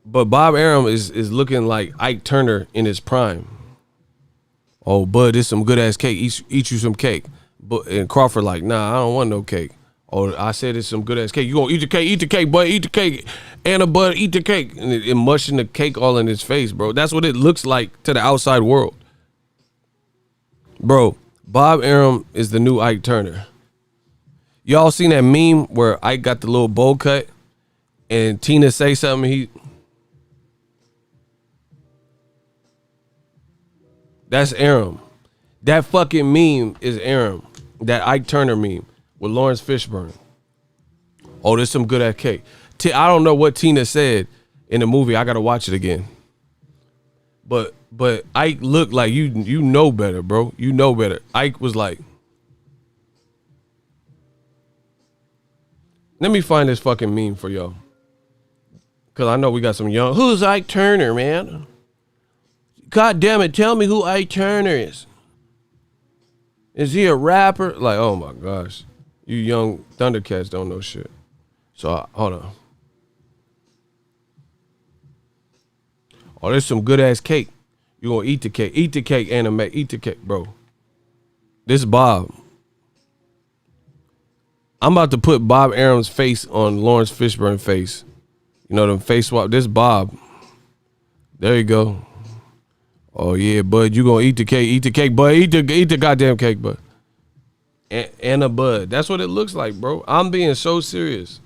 Speaker 3: But Bob Arum is looking like Ike Turner in his prime. Oh, bud, this some good-ass cake. Eat you some cake. And Crawford like, nah, I don't want no cake. Oh, I said it's some good ass cake. You gonna eat the cake, bud, eat the cake. Anna, bud, eat the cake. And it mushing the cake all in his face, bro. That's what it looks like to the outside world. Bro, Bob Arum is the new Ike Turner. Y'all seen that meme where Ike got the little bowl cut and Tina say something, that's Arum. That fucking meme is Arum. That Ike Turner meme with Lawrence Fishburne. Oh, there's some good ass cake. I don't know what Tina said in the movie. I gotta watch it again. But Ike looked like you know better, bro. You know better. Ike was like, let me find this fucking meme for y'all. Cause I know we got some young. Who's Ike Turner, man? God damn it, tell me who Ike Turner is. Is he a rapper? Like, oh my gosh. You young Thundercats don't know shit. So, hold on. Oh, there's some good ass cake. You gonna eat the cake. Eat the cake, anime. Eat the cake, bro. This is Bob. I'm about to put Bob Arum's face on Lawrence Fishburne's face. You know them face swap. This Bob. There you go. Oh yeah, bud, you gonna eat the cake, bud. Eat the goddamn cake, bud. And a bud. That's what it looks like, bro. I'm being so serious.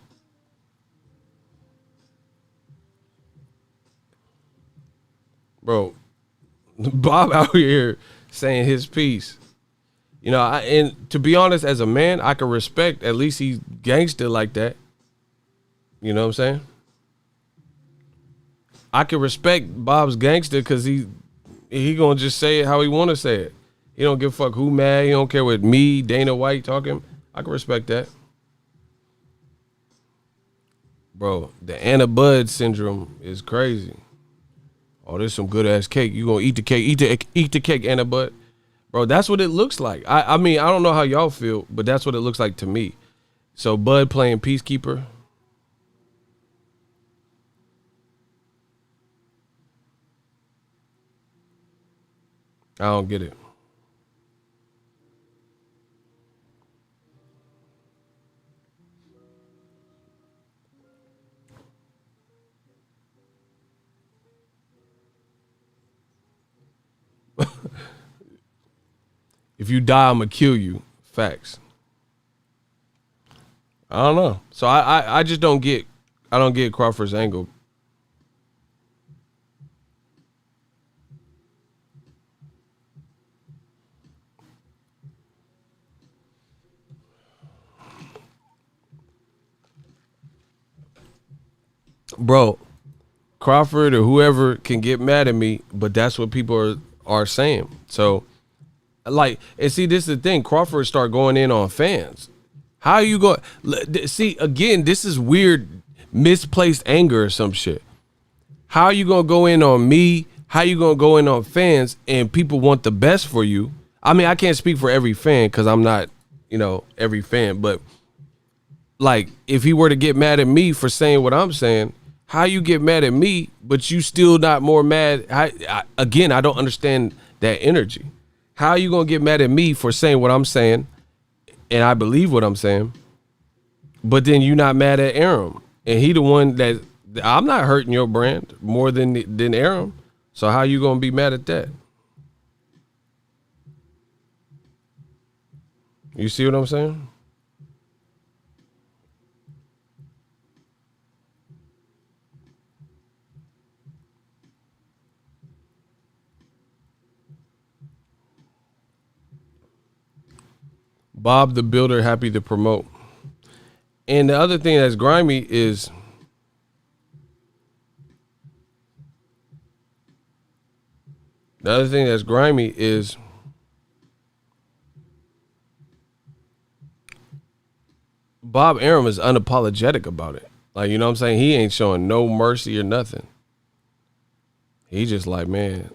Speaker 3: Bro, Bob out here saying his piece. You know, and to be honest, as a man, I can respect at least he's gangster like that. You know what I'm saying? I can respect Bob's gangster because he gonna just say it how he want to say it. He don't give a fuck who mad. He don't care what me, Dana White talking. I can respect that. Bro, the Anna Bud syndrome is crazy. Oh, there's some good ass cake. You gonna eat the cake? Eat the cake, Anna Bud. Bro, that's what it looks like. I mean, I don't know how y'all feel, but that's what it looks like to me. So Bud playing peacekeeper. I don't get it. If you die, I'm gonna kill you. Facts. I don't know. So I just don't get Crawford's angle. Bro, Crawford or whoever can get mad at me, but that's what people are saying. So, like, and see, this is the thing. Crawford start going in on fans. How you go? See, again, this is weird, misplaced anger or some shit. How you gonna go in on me? How you gonna go in on fans? And people want the best for you. I mean, I can't speak for every fan because I'm not, every fan. But like, if he were to get mad at me for saying what I'm saying, how you get mad at me, but you still not more mad? Again, I don't understand that energy. How you gonna get mad at me for saying what I'm saying, and I believe what I'm saying, but then you not mad at ARUM, and he the one that I'm not hurting your brand more than ARUM. So how you gonna be mad at that? You see what I'm saying? Bob the Builder happy to promote. And the other thing that's grimy is Bob ARUM is unapologetic about it. Like, you know what I'm saying? He ain't showing no mercy or nothing. He just like, man,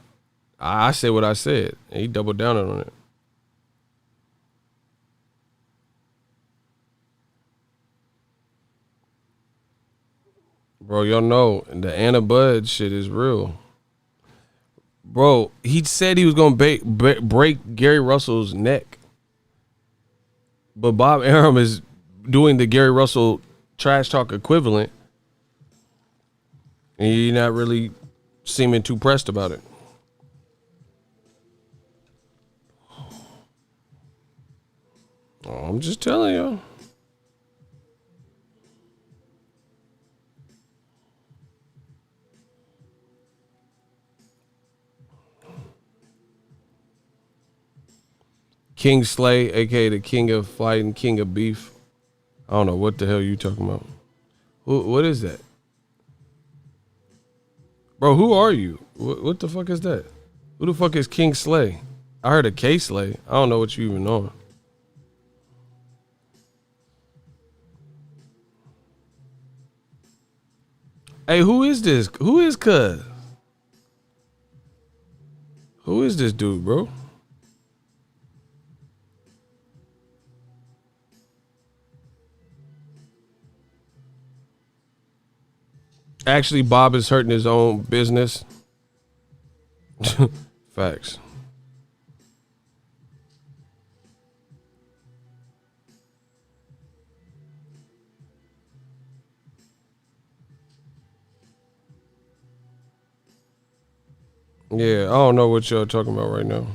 Speaker 3: I said what I said. And he doubled down on it. Bro, y'all know the Anna Bud shit is real. Bro, he said he was going to break Gary Russell's neck. But Bob ARUM is doing the Gary Russell trash talk equivalent. And you're not really seeming too pressed about it. Oh, I'm just telling you. King Slay, aka the king of fighting, king of beef. I don't know what the hell you talking about. What is that? Bro, who are you? What the fuck is that? Who the fuck is King Slay? I heard of K Slay. I don't know what you even know. Hey, who is this? Who is Cuz? Who is this dude, bro? Actually, Bob is hurting his own business. Facts. Yeah, I don't know what y'all talking about right now.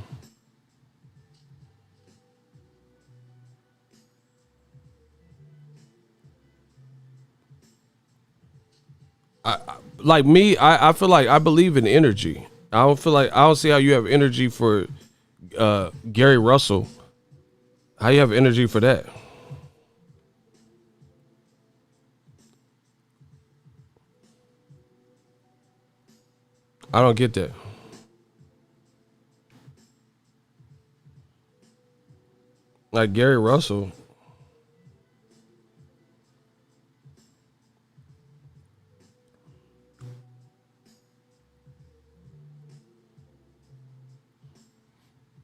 Speaker 3: Like me, I feel like I believe in energy. I don't see how you have energy for Gary Russell. How you have energy for that? I don't get that. Like Gary Russell.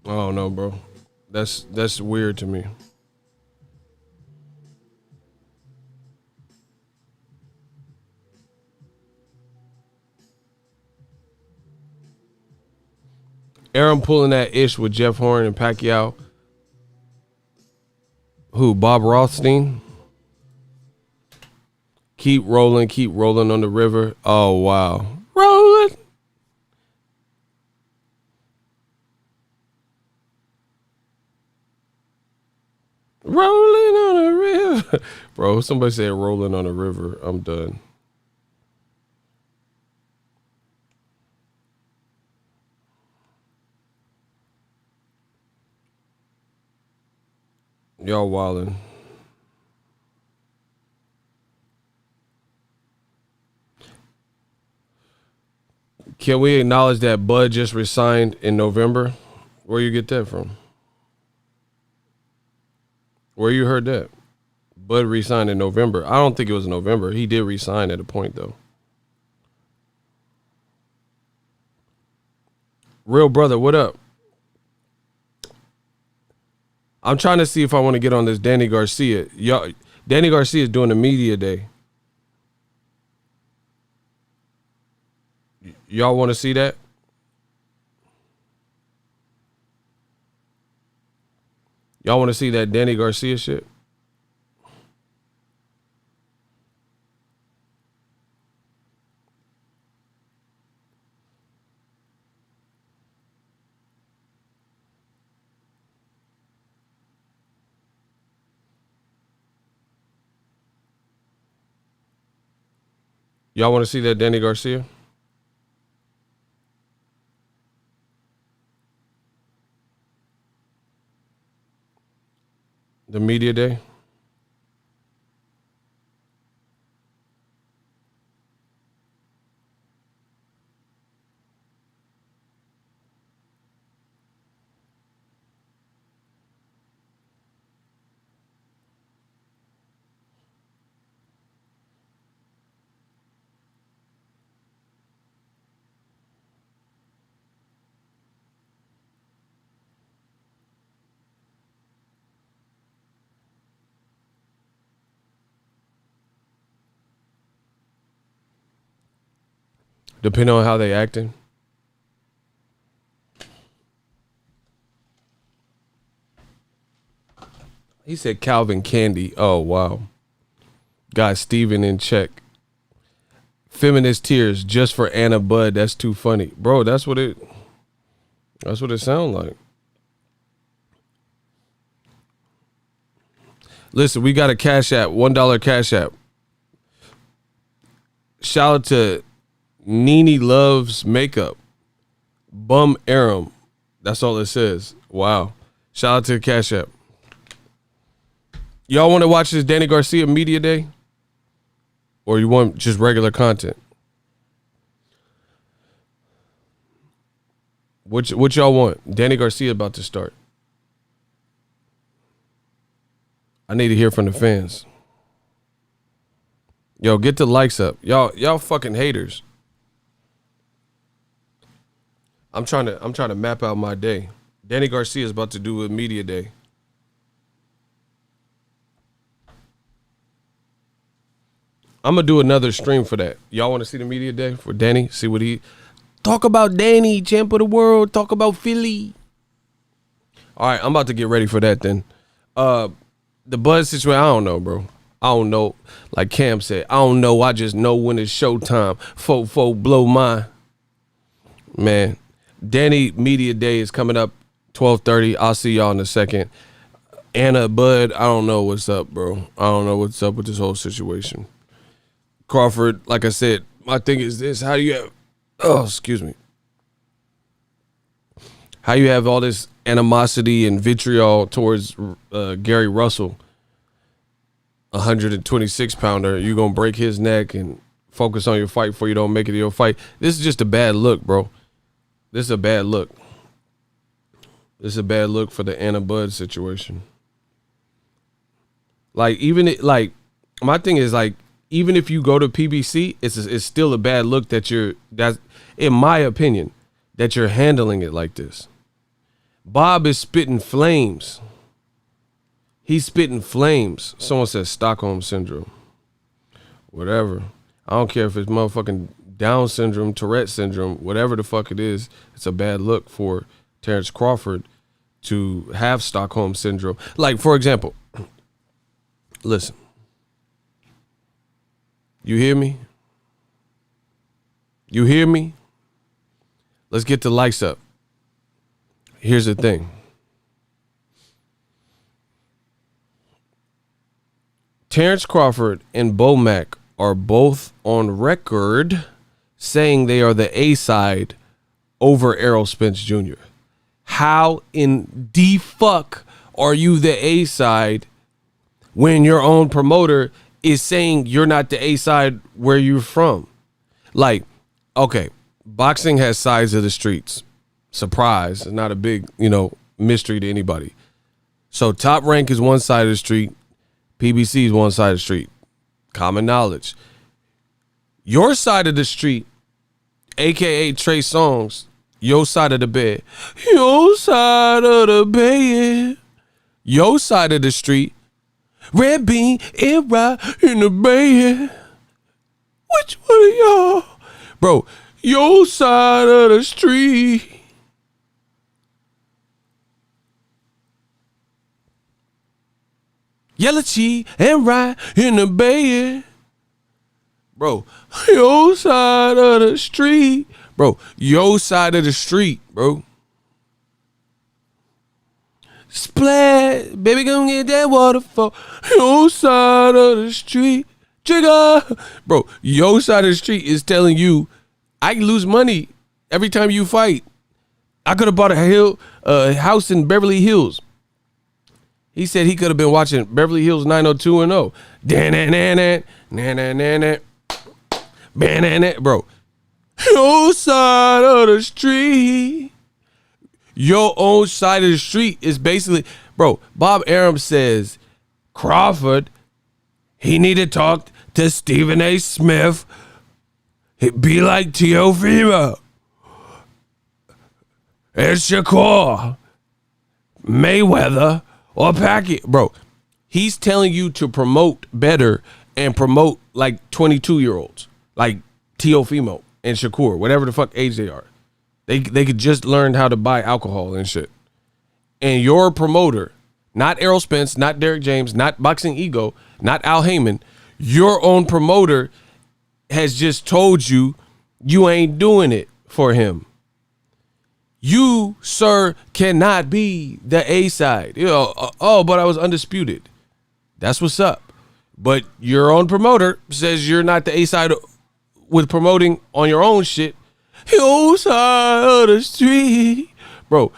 Speaker 3: I don't know, bro. That's weird to me. ARUM pulling that ish with Jeff Horn and Pacquiao. Who? Bob Rothstein? Keep rolling on the river. Oh, wow. Rolling. Rolling on a river. Bro, somebody said rolling on a river. I'm done. Y'all wildin'. Can we acknowledge that Bud just resigned in November? Where you get that from? Where you heard that? Bud resigned in November. I don't think it was November. He did resign at a point, though. Real brother, what up? I'm trying to see if I want to get on this Danny Garcia. Y'all, Danny Garcia is doing a media day. Y'all want to see that? Y'all want to see that Danny Garcia shit? Y'all want to see that Danny Garcia? The media day? Depending on how they acting. He said Calvin Candy. Oh, wow. Got Steven in check. Feminist tears just for Anna Bud. That's too funny. Bro, that's what it sounds like. Listen, we got a Cash App, $1 Cash App. Shout out to Nene Loves Makeup. Bum ARUM. That's all it says. Wow. Shout out to the Cash App. Y'all want to watch this Danny Garcia media day? Or you want just regular content? What y'all want? Danny Garcia about to start. I need to hear from the fans. Yo, get the likes up. Y'all fucking haters. I'm trying to map out my day. Danny Garcia is about to do a media day. I'm gonna do another stream for that. Y'all want to see the media day for Danny? See what he talk about. Danny, champ of the world. Talk about Philly. All right, I'm about to get ready for that then. The Buzz situation, I don't know, bro. I don't know. Like Cam said, I don't know. I just know when it's showtime. Fo blow mine. Man, Danny media day is coming up 12:30. I'll see y'all in a second. Anna, Bud, I don't know what's up, bro. I don't know what's up with this whole situation. Crawford, like I said, my thing is this. How do you have, excuse me. How you have all this animosity and vitriol towards Gary Russell, 126 pounder. You going to break his neck and focus on your fight before you don't make it to your fight. This is just a bad look, bro. This is a bad look. This is a bad look for the Anna Bud situation. Like, my thing is, like, even if you go to PBC, it's still a bad look that's in my opinion, that you're handling it like this. Bob is spitting flames. He's spitting flames. Someone says Stockholm Syndrome. Whatever. I don't care if it's motherfucking Down syndrome, Tourette syndrome, whatever the fuck it is. It's a bad look for Terence Crawford to have Stockholm Syndrome. Like, for example, listen. You hear me? You hear me? Let's get the likes up. Here's the thing. Terence Crawford and Bo Mack are both on record saying they are the A side over Errol Spence Jr. How in the fuck are you the A side when your own promoter is saying you're not the A side where you're from? Like, okay, boxing has sides of the streets. Surprise, it's not a big, mystery to anybody. So Top Rank is one side of the street, PBC is one side of the street. Common knowledge. Your side of the street, aka Trey Songz, your side of the bed. Your side of the bed. Your side of the street, Red Bean and Ride in the bed. Which one of y'all? Bro, your side of the street. Yellow cheese and Ride in the bed. Bro, your side of the street. Bro, your side of the street, bro. Splash, baby, gonna get that waterfall. Your side of the street. Jigger. Bro, your side of the street is telling you, I can lose money every time you fight. I could have bought a house in Beverly Hills. He said he could have been watching Beverly Hills 90210. Bro, your side of the street. Your own side of the street is basically, bro, Bob Arum says, Crawford, he need to talk to Stephen A. Smith. He'd be like Teofimo and Shakur, Mayweather, or Packett. Bro, he's telling you to promote better and promote like 22-year-olds, like Teofimo and Shakur, whatever the fuck age they are. They could just learn how to buy alcohol and shit. And your promoter, not Errol Spence, not Derek James, not Boxing Ego, not Al Heyman, your own promoter has just told you you ain't doing it for him. You, sir, cannot be the A side. But I was undisputed. That's what's up. But your own promoter says you're not the A side with promoting on your own shit. Your side of the street. Bro,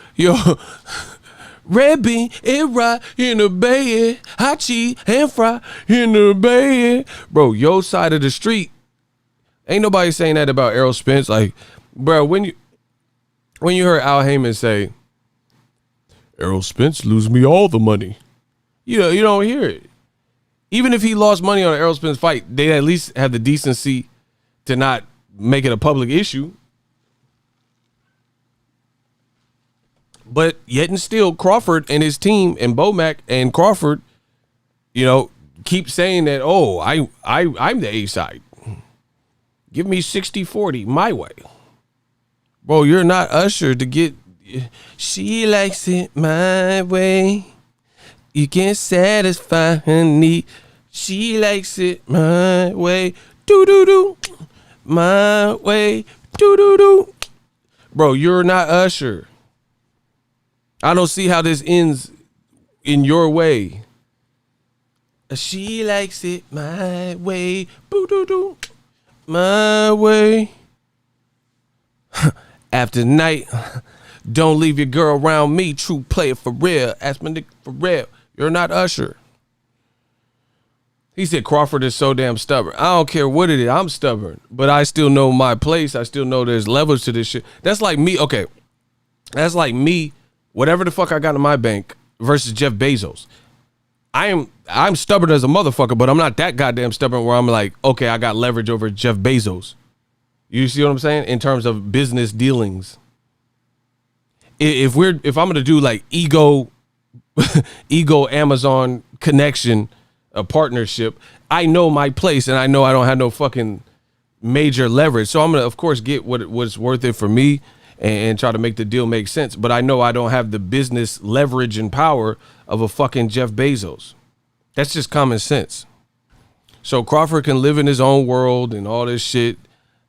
Speaker 3: Red Bean and Ride in the bed. Hot cheese and fry in the bed. Bro, your side of the street. Ain't nobody saying that about Errol Spence. Like, bro, when you heard Al Heyman say, Errol Spence lose me all the money, you don't hear it. Even if he lost money on an Errol Spence fight, they at least have the decency to not make it a public issue. But yet and still, Crawford and his team and Bo Mack and Crawford, keep saying that, I'm the A side. Give me 60-40 my way. Bro, you're not Usher to get, she likes it my way. You can't satisfy her need. She likes it my way. Do-do-do. My way. Do-do-do. Bro, you're not Usher. I don't see how this ends in your way. She likes it my way. Boo-doo-doo. My way. After night, don't leave your girl around me. True player for real. Ask my nigga for real. You're not Usher. He said Crawford is so damn stubborn. I don't care what it is. I'm stubborn. But I still know my place. I still know there's levels to this shit. That's like me. Okay. That's like me. Whatever the fuck I got in my bank versus Jeff Bezos. I'm stubborn as a motherfucker, but I'm not that goddamn stubborn where I'm like, okay, I got leverage over Jeff Bezos. You see what I'm saying? In terms of business dealings. If I'm gonna do like ego Amazon connection, a partnership, I know my place and I know I don't have no fucking major leverage. So I'm gonna of course get what's worth it for me and try to make the deal make sense. But I know I don't have the business leverage and power of a fucking Jeff Bezos. That's just common sense. So Crawford can live in his own world and all this shit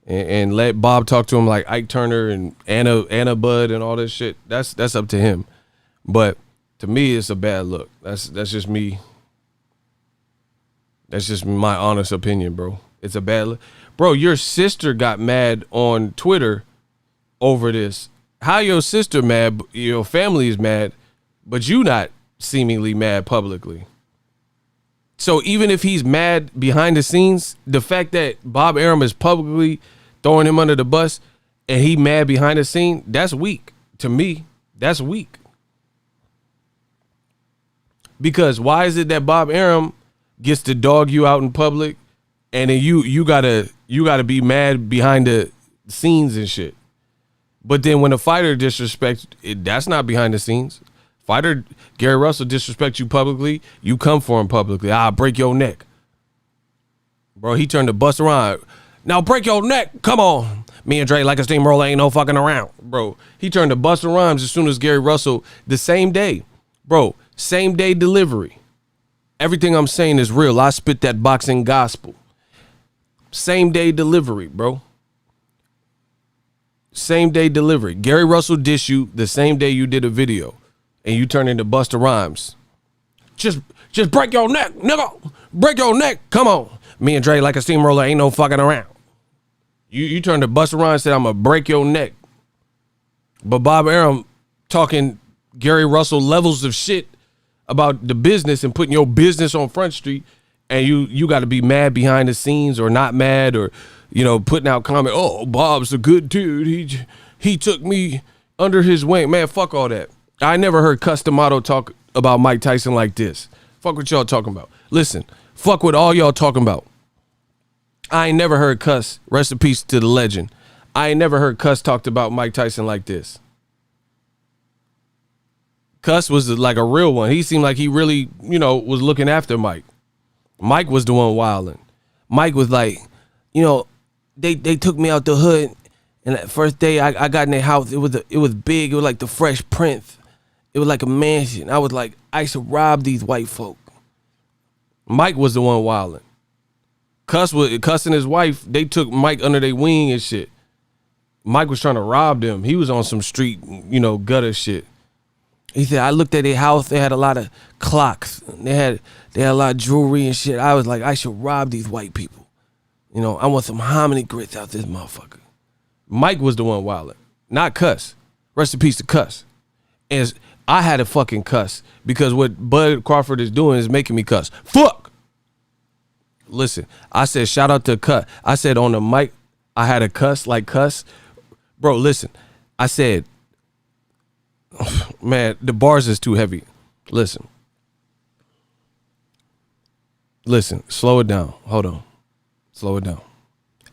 Speaker 3: and let Bob talk to him like Ike Turner and Anna Bud and all this shit. That's up to him. But to me, it's a bad look. That's just me. That's just my honest opinion, bro. It's a bad look. Bro, your sister got mad on Twitter over this. How your sister mad, your family is mad, but you not seemingly mad publicly. So even if he's mad behind the scenes, the fact that Bob Arum is publicly throwing him under the bus and he mad behind the scene, that's weak. To me, that's weak. Because why is it that Bob Arum gets to dog you out in public, and then you gotta be mad behind the scenes and shit? But then when a fighter disrespects, that's not behind the scenes. Fighter Gary Russell disrespects you publicly, you come for him publicly. I'll break your neck. Bro, he turned the bus around. Now break your neck. Come on. Me and Dre like a steamroller, ain't no fucking around. Bro, he turned the Busta Rhymes as soon as Gary Russell, the same day. Bro, same day delivery. Everything I'm saying is real. I spit that boxing gospel. Same day delivery, bro. Same day delivery. Gary Russell dish you the same day you did a video, and you turn into Busta Rhymes. Just break your neck, nigga. Break your neck. Come on. Me and Dre like a steamroller, ain't no fucking around. You turned to Busta Rhymes and said, I'm gonna break your neck. But Bob Arum talking Gary Russell levels of shit about the business and putting your business on Front Street, and you got to be mad behind the scenes or not mad, or putting out comment, oh, Bob's a good dude, he took me under his wing. Man, fuck all that. I never heard Customato talk about Mike Tyson like this. Fuck what y'all talking about. Listen, fuck what all y'all talking about. I ain't never heard Cuss, rest in peace to the legend, I ain't never heard Cuss talked about Mike Tyson like this. Cuss was like a real one. He seemed like he really, was looking after Mike. Mike was the one wilding. Mike was like, they took me out the hood, and that first day I got in their house, it was big. It was like the Fresh Prince. It was like a mansion. I was like, I should rob these white folk. Mike was the one wilding. Cuss and his wife, they took Mike under their wing and shit. Mike was trying to rob them. He was on some street, gutter shit. He said, I looked at their house. They had a lot of clocks. They had a lot of jewelry and shit. I was like, I should rob these white people. I want some hominy grits out this motherfucker. Mike was the one wilding, not Cuss. Rest in peace to Cuss. And I had to fucking cuss because what Bud Crawford is doing is making me cuss. Fuck. Listen, I said, shout out to Cuss. I said on the mic, I had a cuss like Cuss. Bro, listen, I said, man, the bars is too heavy. Listen, slow it down. Hold on. Slow it down.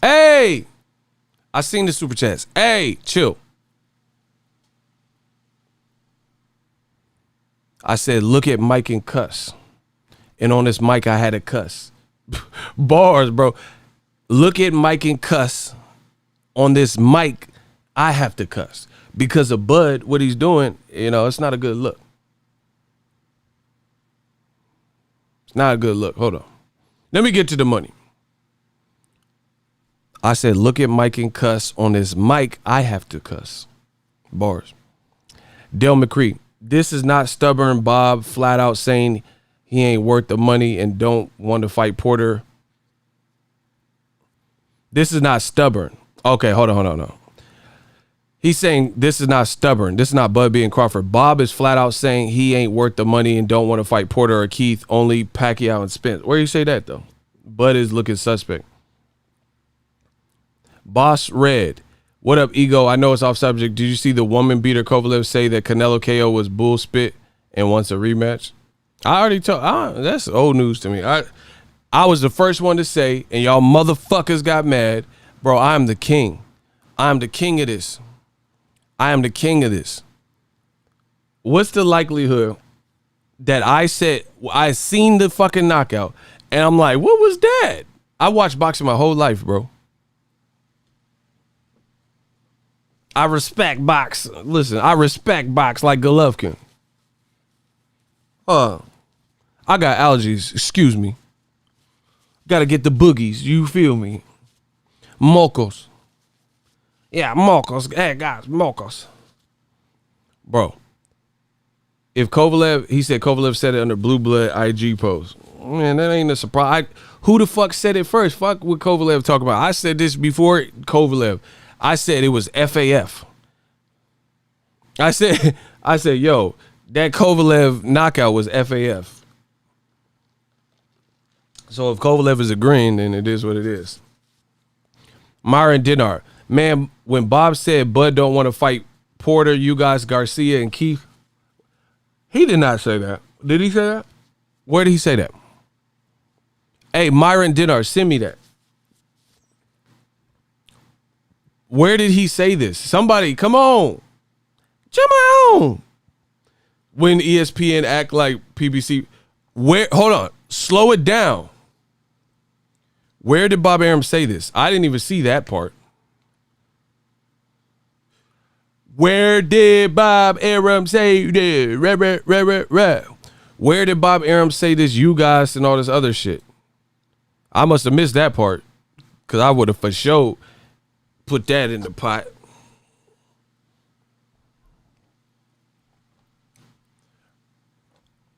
Speaker 3: Hey, I seen the super chats. Hey, chill. I said, look at Mike and Cuss. And on this mic, I had a cuss. Bars, bro. Look at Mike and Cuss. On this mic, I have to cuss. Because of Bud, what he's doing, it's not a good look. It's not a good look. Hold on. Let me get to the money. I said, look at Mike and Cuss. On this mic, I have to cuss. Bars. Dale McCree. This is not stubborn Bob flat out saying he ain't worth the money and don't want to fight Porter. This is not stubborn. Okay, hold on. He's saying this is not stubborn. This is not Bud being Crawford. Bob is flat out saying he ain't worth the money and don't want to fight Porter or Keith, only Pacquiao and Spence. Where do you say that, though? Bud is looking suspect. Boss Red. What up, Ego? I know it's off subject. Did you see the woman beater Kovalev say that Canelo KO was bull spit and wants a rematch? I already told. That's old news to me. I was the first one to say, and y'all motherfuckers got mad. Bro, I'm the king. I'm the king of this. I am the king of this. What's the likelihood that I seen the fucking knockout and I'm like, what was that? I watched boxing my whole life, bro. I respect box. Listen, I respect box like Golovkin. I got allergies. Excuse me. Got to get the boogies. You feel me? Mocos. Yeah, mocos. Hey, guys, mocos. Bro, if Kovalev, he said Kovalev said it under Blue Blood IG post. Man, that ain't a surprise. Who the fuck said it first? Fuck what Kovalev talking about. I said this before Kovalev. I said it was FAF. I said, yo, that Kovalev knockout was FAF. So if Kovalev is agreeing, then it is what it is. Myron Dinar. Man, when Bob said Bud don't want to fight Porter, you guys, Garcia, and Keith, he did not say that. Did he say that? Where did he say that? Hey, Myron Dinar, send me that. Where did he say this? Somebody, come on. Come on. When ESPN act like PBC, hold on, slow it down. Where did Bob Arum say this? I didn't even see that part. Where did Bob Arum say this? Where did Bob Arum say this, you guys, and all this other shit? I must have missed that part, because I would have for sure put that in the pot.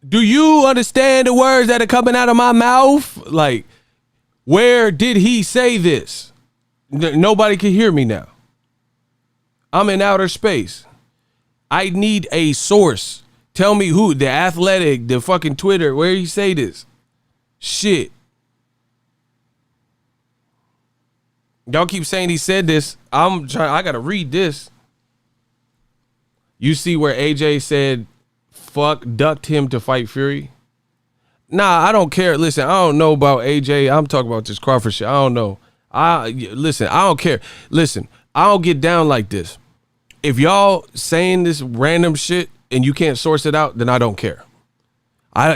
Speaker 3: Do you understand the words that are coming out of my mouth? Like, where did he say this? Nobody can hear me now. I'm in outer space. I need a source. Tell me who, the Athletic, the fucking Twitter, where he say this? Shit. Y'all keep saying he said this. I gotta read this. You see where AJ said, fuck, ducked him to fight Fury? Nah, I don't care. Listen, I don't know about AJ. I'm talking about this Crawford shit. I don't know. Listen, I don't care. Listen, I don't get down like this. If y'all saying this random shit and you can't source it out, then I don't care.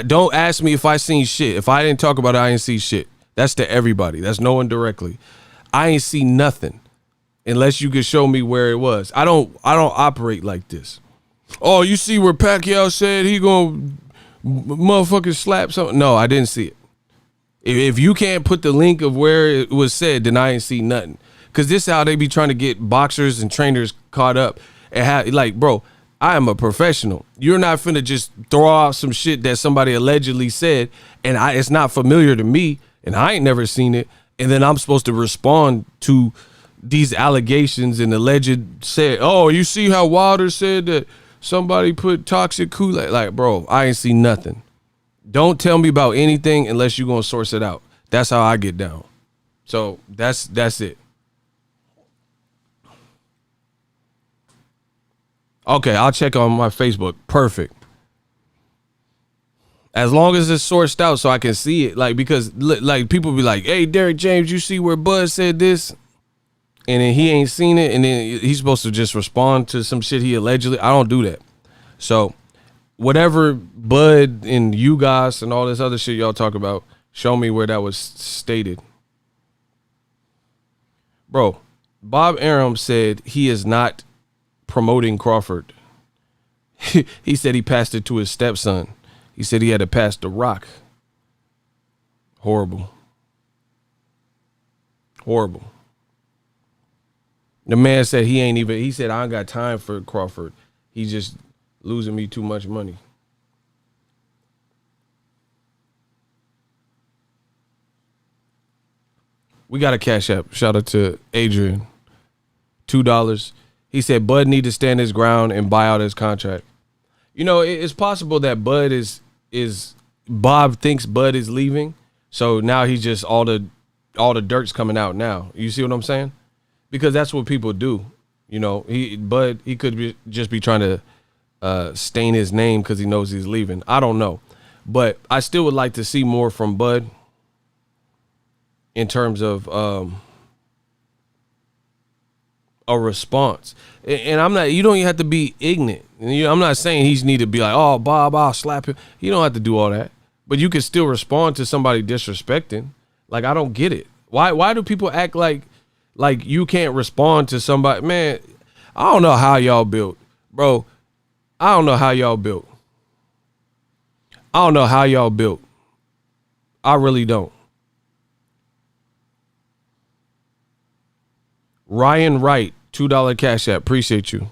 Speaker 3: Don't ask me if I seen shit. If I didn't talk about it, I ain't see shit. That's to everybody. That's no one directly. I ain't see nothing unless you could show me where it was. I don't operate like this. Oh, you see where Pacquiao said he gonna motherfucking slap something? No, I didn't see it. If you can't put the link of where it was said, then I ain't see nothing. Cause this is how they be trying to get boxers and trainers caught up and have, like, bro, I am a professional. You're not finna just throw out some shit that somebody allegedly said and it's not familiar to me and I ain't never seen it. And then I'm supposed to respond to these allegations and alleged said, oh, you see how Wilder said that somebody put toxic Kool-Aid? Like, bro, I ain't seen nothing. Don't tell me about anything unless you're gonna source it out. That's how I get down. So that's it. Okay, I'll check on my Facebook. Perfect. As long as it's sourced out so I can see it. Like, because like people be like, hey, Derek James, you see where Bud said this? And then he ain't seen it. And then he's supposed to just respond to some shit he allegedly. I don't do that. So whatever Bud and you guys and all this other shit y'all talk about, show me where that was stated. Bro, Bob Arum said he is not promoting Crawford. He said he passed it to his stepson. He said he had to pass the rock. Horrible. Horrible. The man said he said, I ain't got time for Crawford. He's just losing me too much money. We got a cash app. Shout out to Adrian. $2. He said Bud need to stand his ground and buy out his contract. You know, it's possible that Bud is Bob thinks Bud is leaving, so now he's just all the dirt's coming out now. You see what I'm saying? Because that's what people do. You know, Bud could just be trying to stain his name because he knows he's leaving. I don't know, but I still would like to see more from Bud in terms of a response. And I'm not, you don't even have to be ignorant. I'm not saying he's need to be like, oh, Bob, I'll slap him. You don't have to do all that. But you can still respond to somebody disrespecting. Like, I don't get it. Why do people act like you can't respond to somebody? Man, I don't know how y'all built. Bro, I don't know how y'all built. I don't know how y'all built. I really don't. Ryan Wright, $2 cash app. Appreciate you.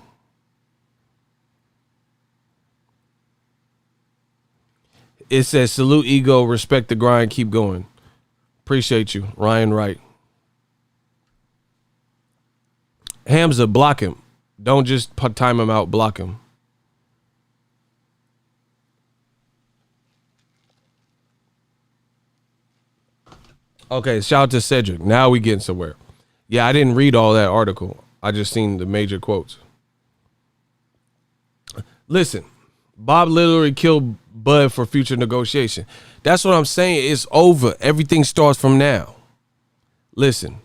Speaker 3: It says salute ego, respect the grind, keep going. Appreciate you, Ryan Wright. Hamza, block him. Don't just time him out, block him. Okay, shout out to Cedric. Now we getting somewhere. Yeah, I didn't read all that article. I just seen the major quotes. Listen, Bob literally killed Bud for future negotiation. That's what I'm saying. It's over. Everything starts from now. Listen,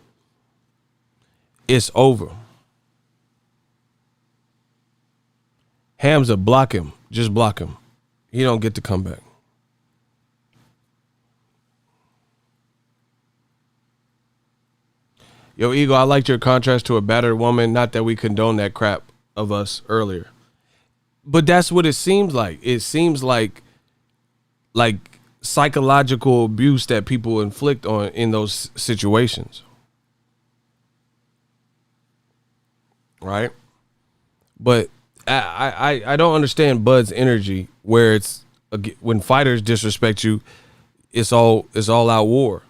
Speaker 3: it's over. Hamza, block him. Just block him. He don't get to come back. Yo, Ego, I liked your contrast to a battered woman. Not that we condone that crap of us earlier. But that's what it seems like. It seems like psychological abuse that people inflict on in those situations. Right? But I don't understand Bud's energy where it's when fighters disrespect you, it's all out war.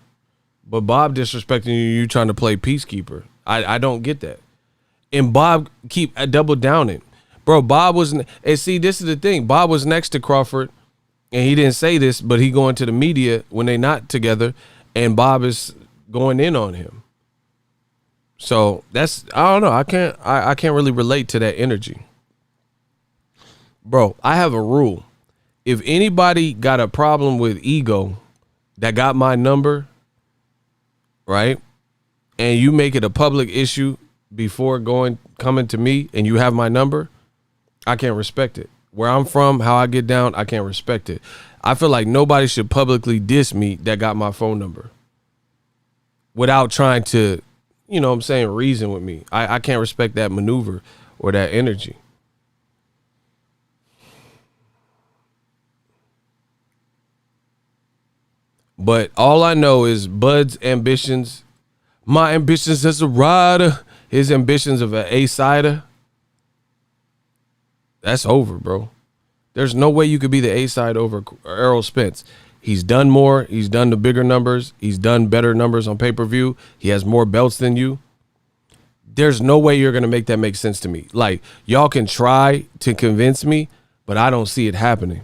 Speaker 3: But Bob disrespecting you trying to play peacekeeper. I don't get that. And Bob keep double downing. Bro, Bob was, and see, this is the thing. Bob was next to Crawford, and he didn't say this, but he going to the media when they not together, and Bob is going in on him. So that's, I don't know. I can't really relate to that energy. Bro, I have a rule. If anybody got a problem with ego that got my number, right, and you make it a public issue before coming to me and you have my number, I can't respect it. Where I'm from, how I get down, I can't respect it. I feel like nobody should publicly diss me that got my phone number without trying to, you know what I'm saying, reason with me. I can't respect that maneuver or that energy. But all I know is Bud's ambitions, my ambitions as a rider, his ambitions of an A-sider, that's over, bro. There's no way you could be the A-side over Errol Spence. He's done more. He's done the bigger numbers. He's done better numbers on pay-per-view. He has more belts than you. There's no way you're going to make that make sense to me. Like, y'all can try to convince me, but I don't see it happening.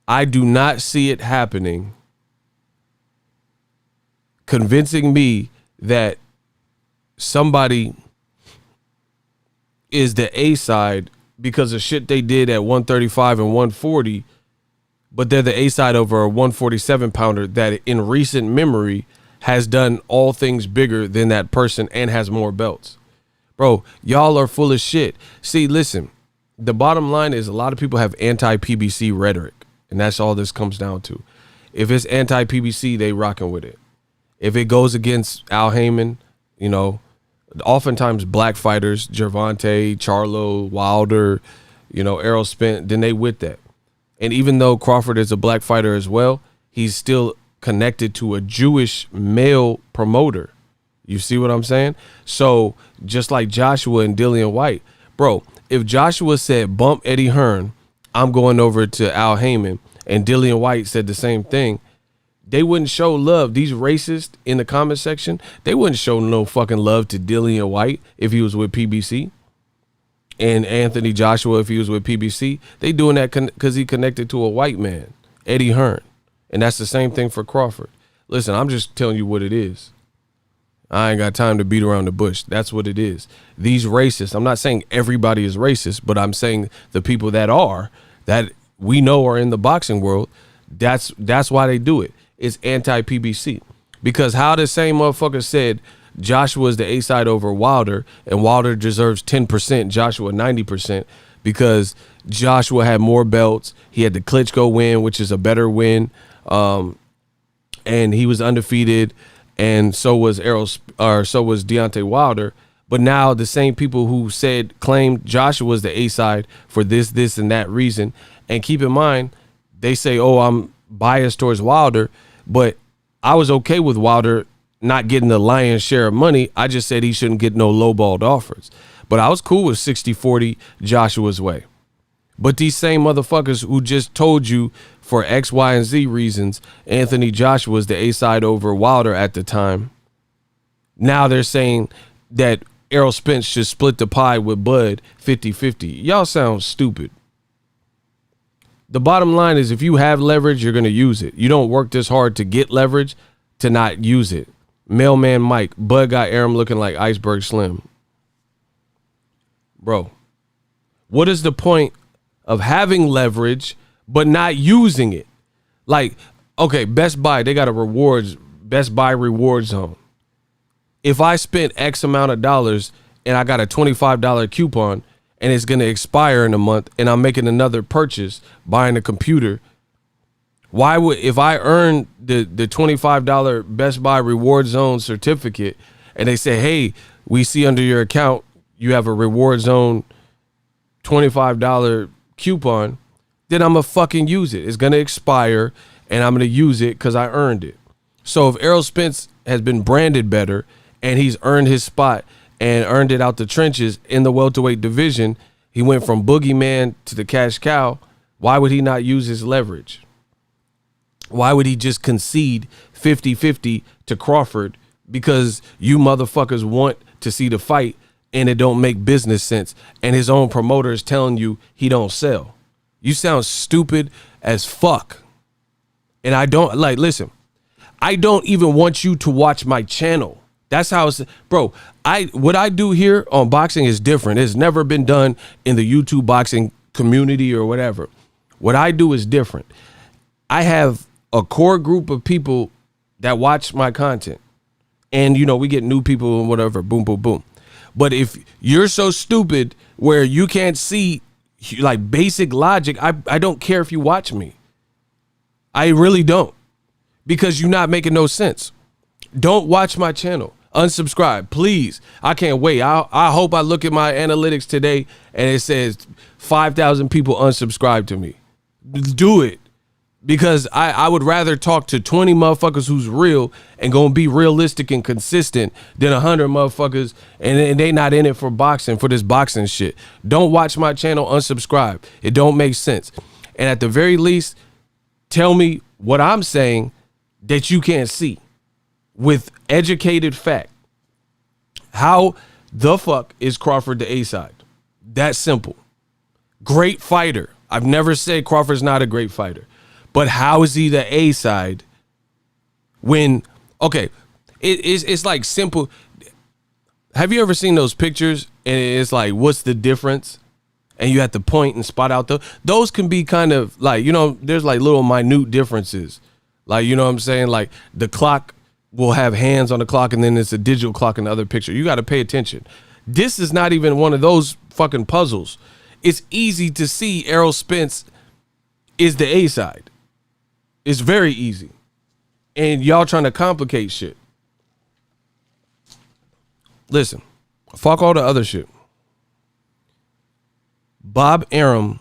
Speaker 3: I do not see it happening. Convincing me that somebody is the A side because of shit they did at 135 and 140, but they're the A side over a 147 pounder that in recent memory has done all things bigger than that person and has more belts. Bro, y'all are full of shit. See, listen, the bottom line is a lot of people have anti-PBC rhetoric. And that's all this comes down to. If it's anti-PBC, they rocking with it. If it goes against Al Heyman, you know, oftentimes black fighters, Gervonta, Charlo, Wilder, you know, Errol Spence, then they with that. And even though Crawford is a black fighter as well, he's still connected to a Jewish male promoter. You see what I'm saying? So just like Joshua and Dillian White, bro, if Joshua said bump Eddie Hearn, I'm going over to Al Heyman, and Dillian White said the same thing, they wouldn't show love. These racists in the comment section, they wouldn't show no fucking love to Dillian White if he was with PBC, and Anthony Joshua if he was with PBC. They doing that because he connected to a white man, Eddie Hearn, and that's the same thing for Crawford. Listen, I'm just telling you what it is. I ain't got time to beat around the bush. That's what it is. These racists, I'm not saying everybody is racist, but I'm saying the people that we know are in the boxing world, that's why they do it. It's anti-PBC. Because how the same motherfucker said Joshua is the A-side over Wilder, and Wilder deserves 10%, Joshua 90%, because Joshua had more belts. He had the Klitschko win, which is a better win, and he was undefeated. And so was Deontay Wilder. But now the same people who claimed Joshua was the A-side for this, and that reason. And keep in mind, they say, oh, I'm biased towards Wilder, but I was okay with Wilder not getting the lion's share of money. I just said he shouldn't get no lowballed offers. But I was cool with 60-40 Joshua's way. But these same motherfuckers who just told you for X, Y, and Z reasons, Anthony Joshua was the A-side over Wilder at the time. Now they're saying that Errol Spence should split the pie with Bud 50-50. Y'all sound stupid. The bottom line is if you have leverage, you're going to use it. You don't work this hard to get leverage to not use it. Mailman Mike, Bud got ARUM looking like Iceberg Slim. Bro, what is the point of having leverage but not using it? Like, okay, Best Buy, they got a Best Buy reward zone. If I spent X amount of dollars and I got a $25 coupon and it's going to expire in a month and I'm making another purchase, buying a computer, why would, if I earn the $25 Best Buy reward zone certificate and they say, hey, we see under your account you have a reward zone $25 coupon, then I'm going to fucking use it. It's going to expire and I'm going to use it because I earned it. So if Errol Spence has been branded better and he's earned his spot and earned it out the trenches in the welterweight division, he went from boogeyman to the cash cow, why would he not use his leverage? Why would he just concede 50-50 to Crawford because you motherfuckers want to see the fight and it don't make business sense and his own promoter is telling you he don't sell? You sound stupid as fuck. And I don't, like, listen, I don't even want you to watch my channel. That's how it's, bro, what I do here on boxing is different. It's never been done in the YouTube boxing community or whatever. What I do is different. I have a core group of people that watch my content. And, you know, we get new people and whatever, boom, boom, boom. But if you're so stupid where you can't see like basic logic, I don't care if you watch me. I really don't. Because you're not making no sense. Don't watch my channel. Unsubscribe, please. I can't wait. I hope I look at my analytics today and it says 5,000 people unsubscribe to me. Do it. Because I would rather talk to 20 motherfuckers who's real and gonna be realistic and consistent than 100 motherfuckers and they not in it for boxing, for this boxing shit. Don't watch my channel, unsubscribe. It don't make sense. And at the very least, tell me what I'm saying that you can't see with educated fact. How the fuck is Crawford the A-side? That simple. Great fighter. I've never said Crawford's not a great fighter. But how is he the A-side when, okay, it's like simple. Have you ever seen those pictures and it's like, what's the difference? And you have to point and spot out those can be kind of like, you know, there's like little minute differences. Like, you know what I'm saying? Like the clock will have hands on the clock and then it's a digital clock in the other picture. You got to pay attention. This is not even one of those fucking puzzles. It's easy to see Errol Spence is the A-side. It's very easy. And y'all trying to complicate shit. Listen, fuck all the other shit. Bob Arum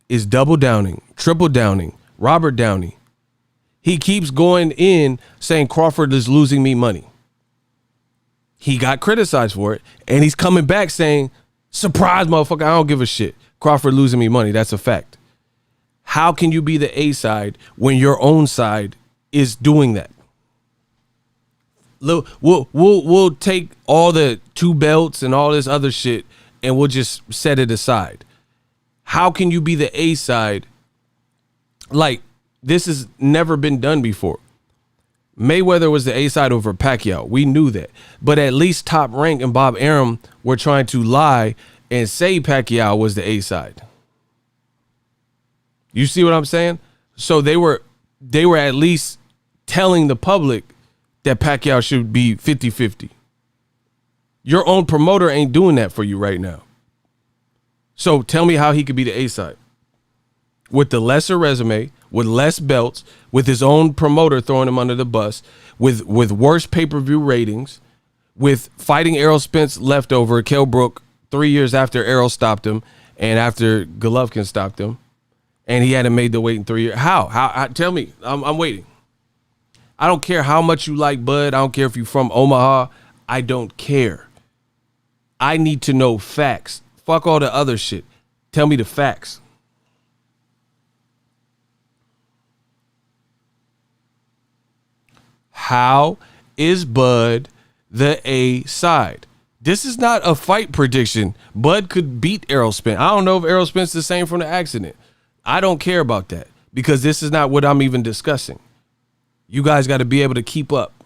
Speaker 3: is double downing, triple downing, Robert Downey. He keeps going in saying Crawford is losing me money. He got criticized for it. And he's coming back saying, surprise, motherfucker, I don't give a shit. Crawford losing me money. That's a fact. How can you be the A-side when your own side is doing that? We'll take all the 2 belts and all this other shit and we'll just set it aside. How can you be the A-side? Like, this has never been done before. Mayweather was the A-side over Pacquiao. We knew that. But at least Top Rank and Bob Arum were trying to lie and say Pacquiao was the A-side. You see what I'm saying? So they were at least telling the public that Pacquiao should be 50-50. Your own promoter ain't doing that for you right now. So tell me how he could be the A-side. With the lesser resume, with less belts, with his own promoter throwing him under the bus, with worse pay-per-view ratings, with fighting Errol Spence leftover, Kell Brook 3 years after Errol stopped him and after Golovkin stopped him. And he hadn't made the weight in 3 years. How? Tell me. I'm waiting. I don't care how much you like Bud. I don't care if you're from Omaha. I don't care. I need to know facts. Fuck all the other shit. Tell me the facts. How is Bud the A side? This is not a fight prediction. Bud could beat Errol Spence. I don't know if Errol Spence is the same from the accident. I don't care about that because this is not what I'm even discussing. You guys got to be able to keep up.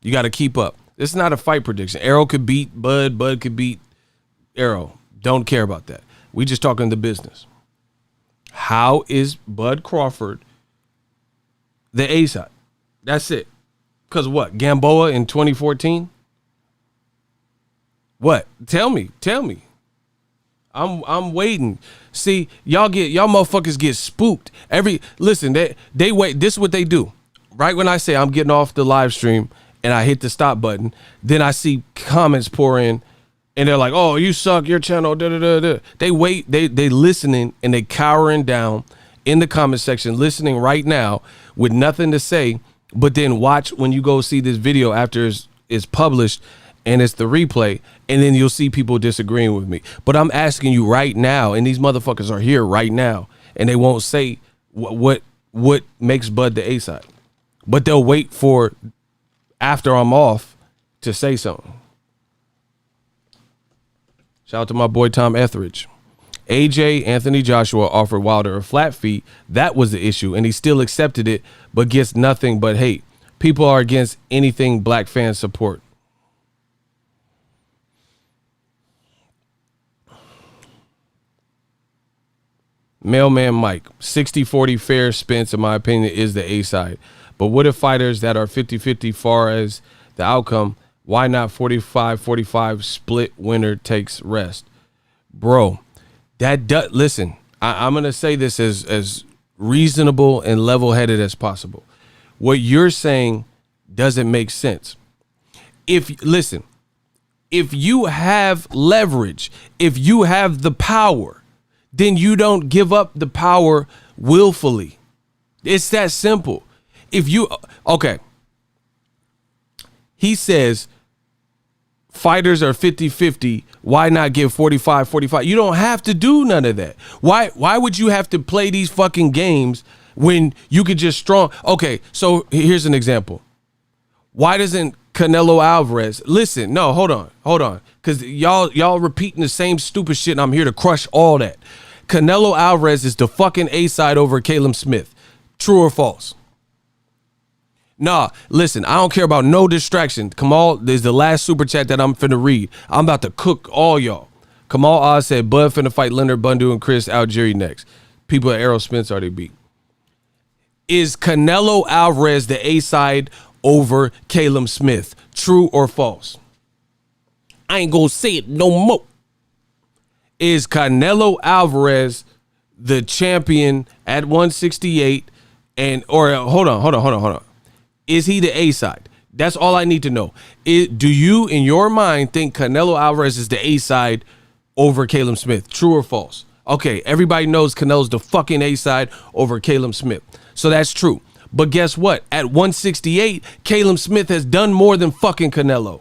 Speaker 3: You got to keep up. This is not a fight prediction. Errol could beat Bud. Bud could beat Errol. Don't care about that. We just talking the business. How is Bud Crawford the A side? That's it. Because what? Gamboa in 2014? What? Tell me. I'm waiting. See, y'all motherfuckers get spooked. Listen, they wait. This is what they do. Right when I say I'm getting off the live stream and I hit the stop button, then I see comments pour in and they're like, "Oh, you suck, your channel, da da da da." They wait, they listening and they cowering down in the comment section, listening right now with nothing to say, but then watch when you go see this video after it's published and it's the replay, and then you'll see people disagreeing with me. But I'm asking you right now, and these motherfuckers are here right now, and they won't say what makes Bud the A side. But they'll wait for after I'm off to say something. Shout out to my boy Tom Etheridge. AJ Anthony Joshua offered Wilder a flat fee. That was the issue, and he still accepted it, but gets nothing but hate. People are against anything black fans support. Mailman Mike, 60-40 fair Spence, in my opinion, is the A side. But what if fighters that are 50-50 far as the outcome, why not 45-45 split winner takes rest? Bro, listen, I'm going to say this as reasonable and level-headed as possible. What you're saying doesn't make sense. If you have leverage, if you have the power, then you don't give up the power willfully. It's that simple. Okay. He says fighters are 50-50. Why not give 45-45? You don't have to do none of that. Why would you have to play these fucking games when you could just Okay, so here's an example. Why doesn't Canelo Alvarez listen? No, hold on. Because y'all repeating the same stupid shit, and I'm here to crush all that. Canelo Alvarez is the fucking A side over Caleb Smith. True or false? Nah, listen, I don't care about no distraction. Kamal, there's the last super chat that I'm finna read. I'm about to cook all y'all. Kamal Oz said Bud finna fight Leonard Bundu and Chris Algieri next. People at Errol Spence are they beat. Is Canelo Alvarez the A side over Caleb Smith? True or false? I ain't gonna say it no more. Is Canelo Alvarez the champion at 168? Hold on. Is he the A side? That's all I need to know. Do you, in your mind, think Canelo Alvarez is the A side over Caleb Smith? True or false? Okay, everybody knows Canelo's the fucking A side over Caleb Smith. So that's true. But guess what? At 168, Caleb Smith has done more than fucking Canelo.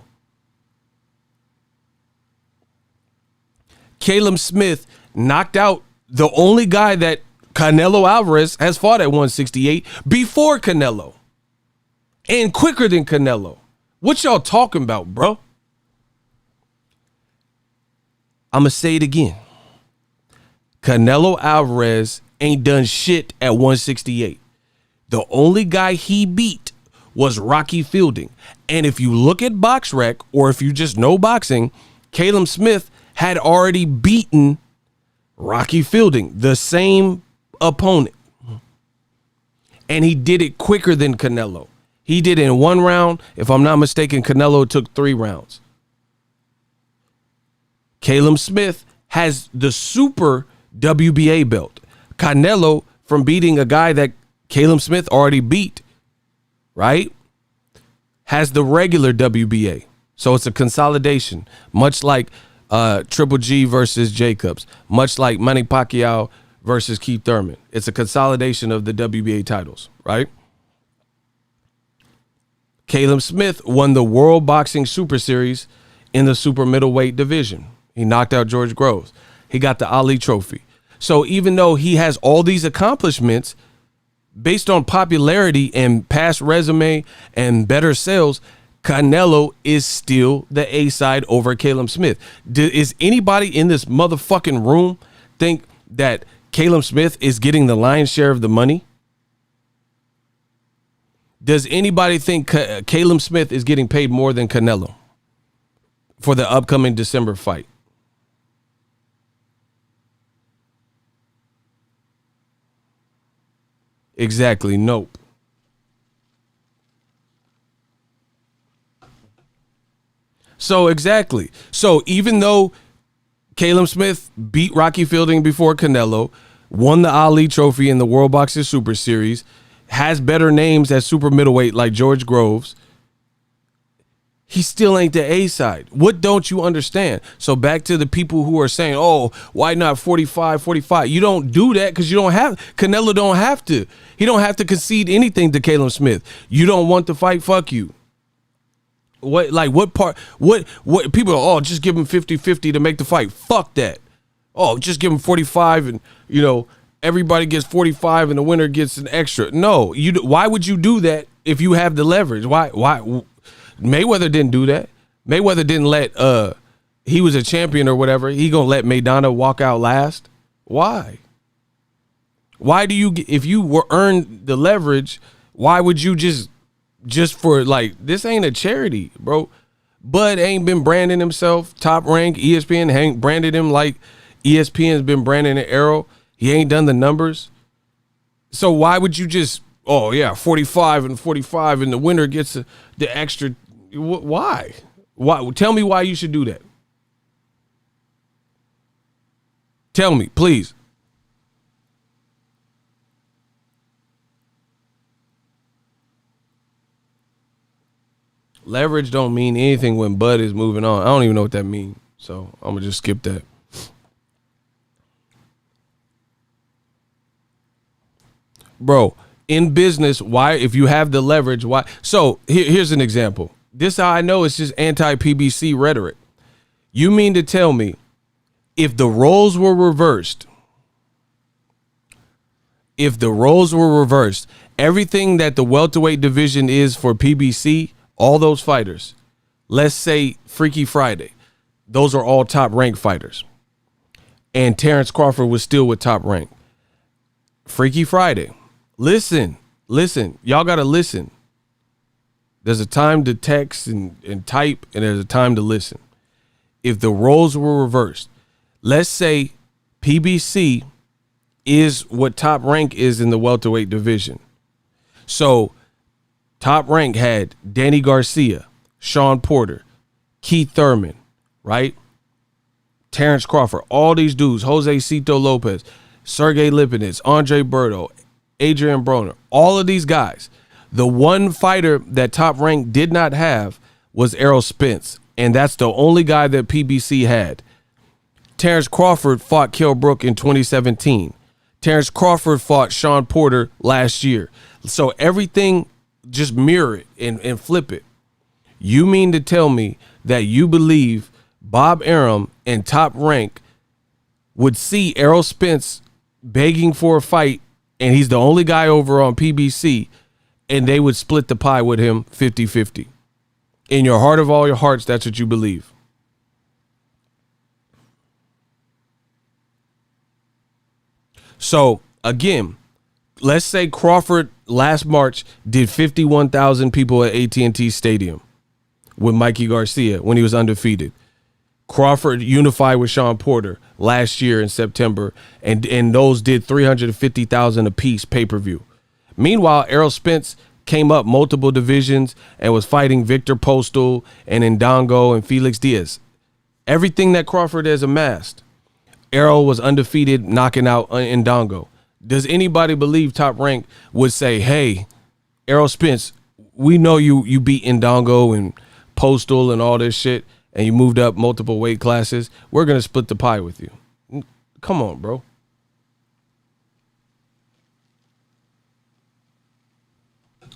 Speaker 3: Caleb Smith knocked out the only guy that Canelo Alvarez has fought at 168 before Canelo. And quicker than Canelo. What y'all talking about, bro? I'm going to say it again. Canelo Alvarez ain't done shit at 168. The only guy he beat was Rocky Fielding. And if you look at BoxRec, or if you just know boxing, Caleb Smith had already beaten Rocky Fielding, the same opponent. And he did it quicker than Canelo. He did it in 1 round. If I'm not mistaken, Canelo took 3 rounds. Caleb Smith has the super WBA belt. Canelo, from beating a guy that Caleb Smith already beat, right, has the regular WBA. So it's a consolidation, much like Triple G versus Jacobs, much like Manny Pacquiao versus Keith Thurman. It's a consolidation of the WBA titles, right? Caleb Smith won the World Boxing Super Series in the super middleweight division. He knocked out George Groves. He got the Ali Trophy. So even though he has all these accomplishments, based on popularity and past resume and better sales, Canelo is still the A side over Caleb Smith. Is anybody in this motherfucking room think that Caleb Smith is getting the lion's share of the money? Does anybody think Caleb Smith is getting paid more than Canelo for the upcoming December fight? Exactly. Nope. So exactly. So even though Caleb Smith beat Rocky Fielding before Canelo, won the Ali Trophy in the World Boxing Super Series, has better names at super middleweight like George Groves, he still ain't the A side. What don't you understand? So back to the people who are saying, oh, why not 45, 45? You don't do that because you don't have, Canelo don't have to. He don't have to concede anything to Caleb Smith. You don't want the fight, fuck you. What people are, oh, just give him 50-50 to make the fight. Fuck that. Oh, just give him 45 and, everybody gets 45 and the winner gets an extra. No, why would you do that if you have the leverage? Why? Mayweather didn't do that. Mayweather didn't let he was a champion or whatever. He gonna let Maidana walk out last. Why? Why do you, if you were earned the leverage, why would you just for like, this ain't a charity, bro. Bud ain't been branding himself Top Rank. ESPN ain't branded him like ESPN's been branding an Arrow. He ain't done the numbers. So why would you just, oh yeah, 45 and 45 and the winner gets the extra? Why? Tell me why you should do that. Tell me, please. Leverage don't mean anything when Bud is moving on. I don't even know what that means. So I'm going to just skip that. Bro, in business, why, if you have the leverage, why? So here's an example. This how I know it's just anti-PBC rhetoric. You mean to tell me if the roles were reversed, everything that the welterweight division is for PBC, all those fighters, let's say Freaky Friday, those are all Top Rank fighters. And Terence Crawford was still with Top Rank. Freaky Friday. Listen, y'all got to listen. There's a time to text and type, and there's a time to listen. If the roles were reversed, let's say PBC is what Top Rank is in the welterweight division. So Top Rank had Danny Garcia, Sean Porter, Keith Thurman, right? Terence Crawford, all these dudes, Jose Cito Lopez, Sergey Lipinets, Andre Berto, Adrian Broner, all of these guys. The one fighter that Top Rank did not have was Errol Spence, and that's the only guy that PBC had. Terence Crawford fought Kell Brook in 2017. Terence Crawford fought Sean Porter last year. So everything, just mirror it and flip it. You mean to tell me that you believe Bob Arum and Top Rank would see Errol Spence begging for a fight, and he's the only guy over on PBC, and they would split the pie with him 50-50? In your heart of all your hearts, that's what you believe. So, again, let's say Crawford last March did 51,000 people at AT&T Stadium with Mikey Garcia when he was undefeated. Crawford unified with Sean Porter last year in September, and those did 350,000 apiece pay-per-view. Meanwhile, Errol Spence came up multiple divisions and was fighting Victor Postal and Ndongo and Felix Diaz. Everything that Crawford has amassed, Errol was undefeated, knocking out Ndongo. Does anybody believe Top Rank would say, hey, Errol Spence, we know you beat Ndongo and Postal and all this shit, and you moved up multiple weight classes. We're going to split the pie with you. Come on, bro.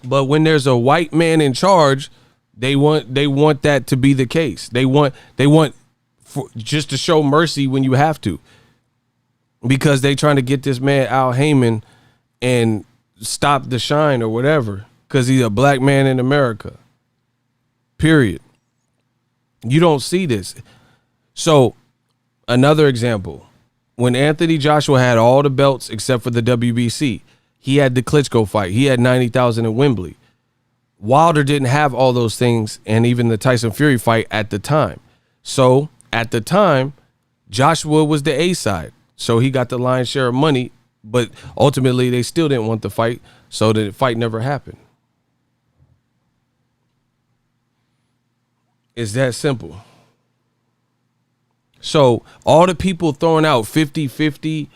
Speaker 3: But when there's a white man in charge, they want that to be the case. They want for, just to show mercy when you have to, because they trying to get this man Al Heyman and stop the shine or whatever because he's a black man in America. Period. You don't see this. So another example, when Anthony Joshua had all the belts except for the WBC, he had the Klitschko fight. He had 90,000 in Wembley. Wilder didn't have all those things and even the Tyson Fury fight at the time. So at the time, Joshua was the A side. So he got the lion's share of money, but ultimately they still didn't want the fight. So the fight never happened. It's that simple. So all the people throwing out 50-50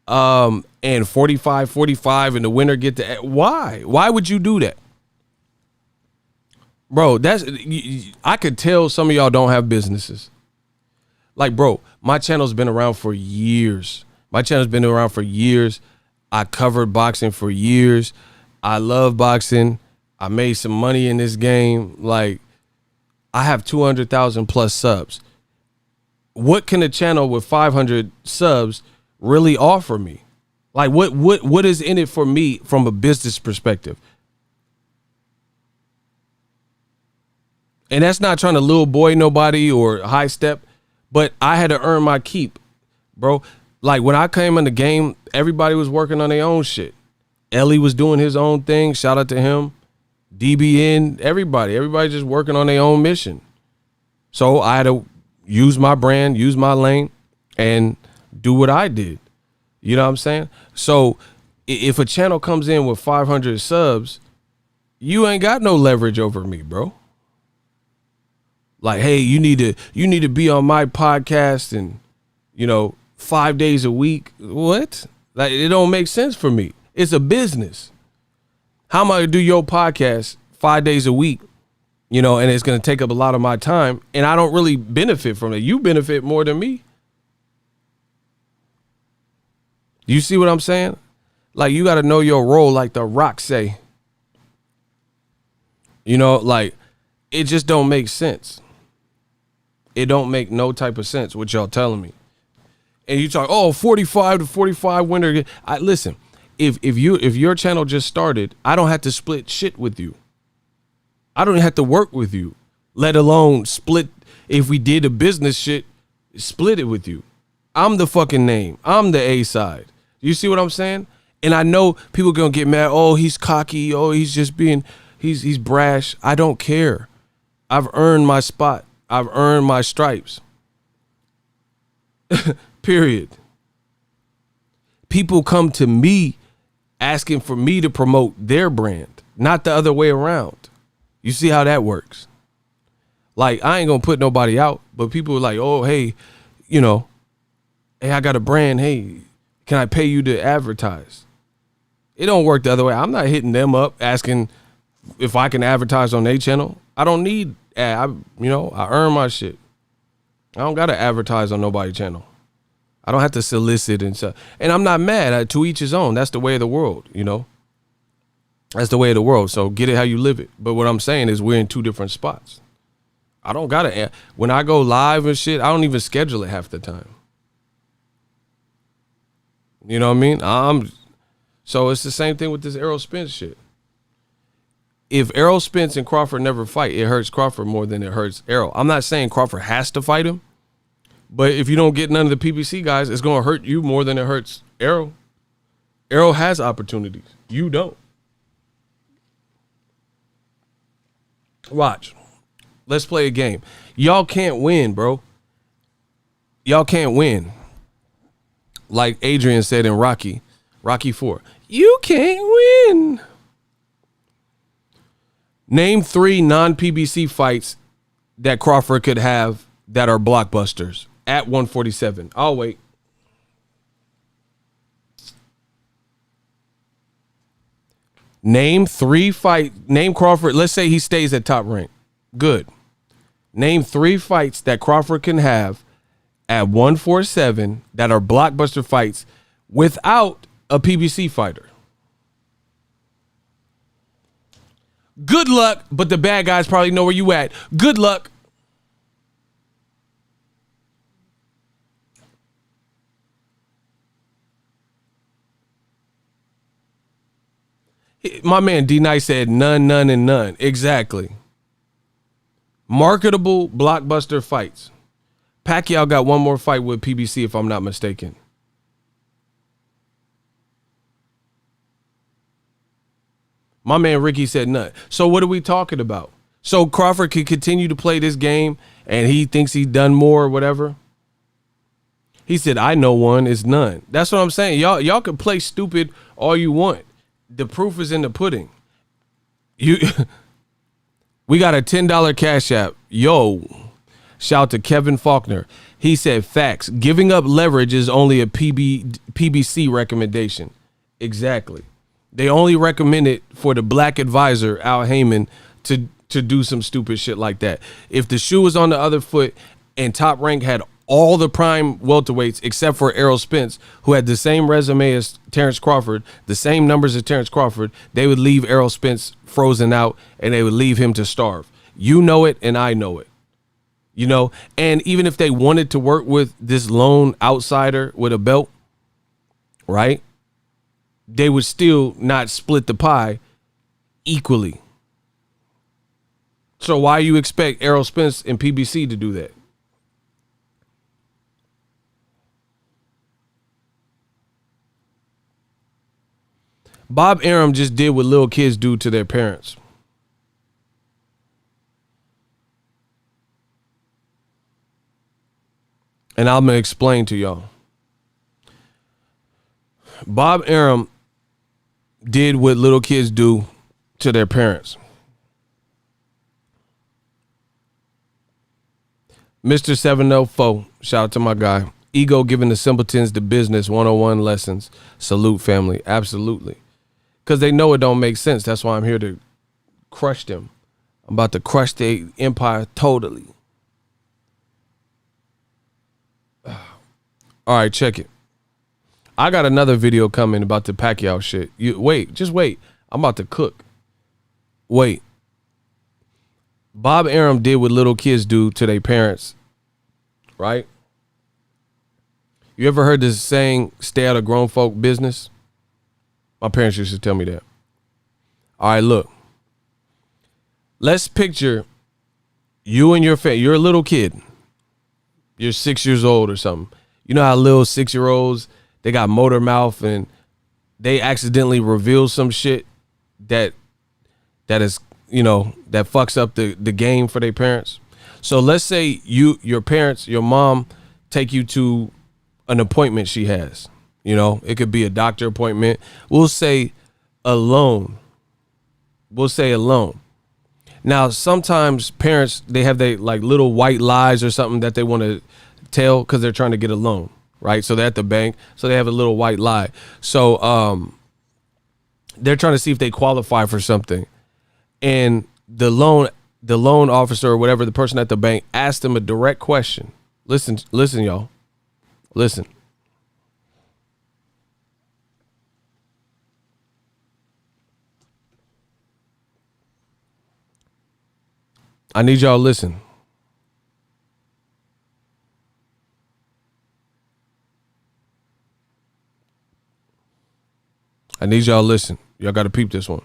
Speaker 3: and 45-45 and the winner get the, why? Why would you do that? Bro, I could tell some of y'all don't have businesses. Like, bro, my channel's been around for years. I covered boxing for years. I love boxing. I made some money in this game. Like, I have 200,000 plus subs. What can a channel with 500 subs really offer me? Like, what is in it for me from a business perspective? And that's not trying to little boy nobody or high step, but I had to earn my keep, bro. Like, when I came in the game, everybody was working on their own shit. Ellie was doing his own thing. Shout out to him. DBN, everybody just working on their own mission. So I had to use my brand, use my lane, and do what I did. You know what I'm saying? So if a channel comes in with 500 subs, you ain't got no leverage over me, bro. Like, hey, you need to be on my podcast and, 5 days a week. What? Like, it don't make sense for me. It's a business. How am I gonna do your podcast 5 days a week? And it's gonna take up a lot of my time, and I don't really benefit from it. You benefit more than me. You see what I'm saying? Like, you got to know your role, like The Rock say. Like, it just don't make sense. It don't make no type of sense what y'all telling me. And you talk, 45-45 winner. Listen, if your channel just started, I don't have to split shit with you. I don't have to work with you, let alone split. If we did a business shit, split it with you. I'm the fucking name. I'm the A side. You see what I'm saying? And I know people gonna get mad. Oh, he's cocky. Oh, he's just being, he's brash. I don't care. I've earned my spot. I've earned my stripes. Period. People come to me asking for me to promote their brand, not the other way around. You see how that works? Like, I ain't gonna put nobody out, but people are like, oh, hey, hey, I got a brand. Hey, can I pay you to advertise? It don't work the other way. I'm not hitting them up asking if I can advertise on their channel. I don't need I earn my shit. I don't gotta advertise on nobody's channel. I don't have to solicit and stuff. And I'm not mad. To each his own. That's the way of the world, That's the way of the world. So get it how you live it. But what I'm saying is we're in two different spots. I don't gotta, when I go live and shit, I don't even schedule it half the time. You know what I mean? So it's the same thing with this Errol Spence shit. If Errol Spence and Crawford never fight, it hurts Crawford more than it hurts Errol. I'm not saying Crawford has to fight him, but if you don't get none of the PBC guys, it's going to hurt you more than it hurts Errol. Errol has opportunities. You don't. Watch. Let's play a game. Y'all can't win, bro. Y'all can't win. Like Adrian said in Rocky 4. You can't win. Name 3 non-PBC fights that Crawford could have that are blockbusters at 147. I'll wait. Name 3 Name Crawford. Let's say he stays at top rank. Good. Name 3 fights that Crawford can have at 147 that are blockbuster fights without a PBC fighter. Good luck, but the bad guys probably know where you at. Good luck. My man D Nice said none, none, and none. Exactly. Marketable blockbuster fights. Pacquiao got one more fight with PBC, if I'm not mistaken. My man Ricky said none. So what are we talking about? So Crawford could continue to play this game and he thinks he's done more or whatever? He said, I know one is none. That's what I'm saying. Y'all can play stupid all you want. The proof is in the pudding. We got a $10 cash app. Yo, shout to Kevin Faulkner. He said, facts. Giving up leverage is only a PBC recommendation. Exactly. They only recommend it for the black advisor, Al Heyman, to do some stupid shit like that. If the shoe was on the other foot and Top Rank had all the prime welterweights except for Errol Spence, who had the same resume as Terence Crawford, the same numbers as Terence Crawford, they would leave Errol Spence frozen out and they would leave him to starve. You know it and I know it. You know, and even if they wanted to work with this lone outsider with a belt, right, they would still not split the pie equally. So why you expect Errol Spence and PBC to do that? Bob Arum just did what little kids do to their parents. And I'm going to explain to y'all. Bob Arum did what little kids do to their parents. Mr. 704, shout out to my guy. Ego giving the simpletons the business 101 lessons. Salute, family. Absolutely. Because they know it don't make sense. That's why I'm here to crush them. I'm about to crush the empire totally. All right, check it. I got another video coming about the Pacquiao shit. Just wait. I'm about to cook. Wait. Bob Arum did what little kids do to their parents, right? You ever heard this saying, stay out of grown folk business? My parents used to tell me that. All right, look. Let's picture you and your family. You're a little kid. You're 6 years old or something. You know how little 6-year-olds, they got motor mouth and they accidentally reveal some shit that is, you know, that fucks up the game for their parents. So let's say your parents, your mom take you to an appointment she has. You know, it could be a doctor appointment. We'll say alone. Now, sometimes parents, they have their like little white lies or something that they want to tell because they're trying to get a loan, right? So they're at the bank, so they have a little white lie. So they're trying to see if they qualify for something. And the loan officer or whatever, the person at the bank, asked them a direct question. Listen, y'all. Listen. I need y'all to listen. I need y'all to listen. Y'all got to peep this one.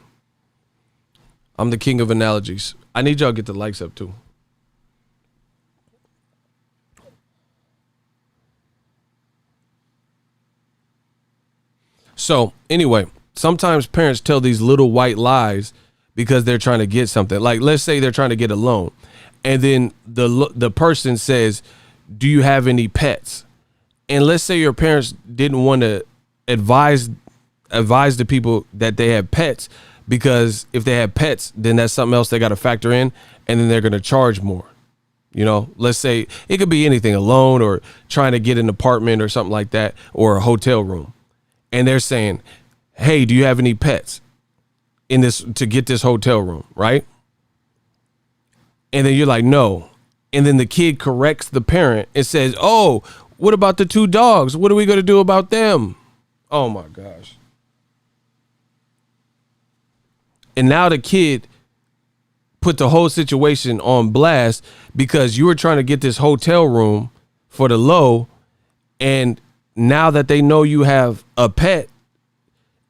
Speaker 3: I'm the king of analogies. I need y'all to get the likes up too. So anyway, sometimes parents tell these little white lies because they're trying to get something. Like, let's say they're trying to get a loan, and then the person says, do you have any pets? And let's say your parents didn't want to advise the people that they have pets, because if they have pets, then that's something else they got to factor in, and then they're going to charge more. You know, let's say it could be anything, a loan or trying to get an apartment or something like that, or a hotel room. And they're saying, hey, do you have any pets in this to get this hotel room, right? And then you're like, no. And then the kid corrects the parent and says, oh, what about the 2 dogs? What are we going to do about them? Oh my gosh. And now the kid put the whole situation on blast because you were trying to get this hotel room for the low, and now that they know you have a pet,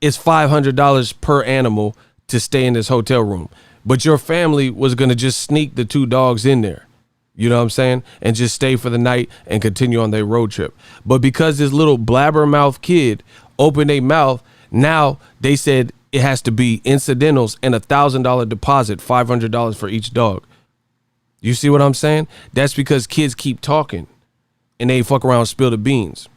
Speaker 3: it's $500 per animal to stay in this hotel room. But your family was going to just sneak the 2 dogs in there. You know what I'm saying? And just stay for the night and continue on their road trip. But because this little blabbermouth kid opened their mouth, now they said it has to be incidentals and $1,000 deposit, $500 for each dog. You see what I'm saying? That's because kids keep talking and they fuck around and spill the beans.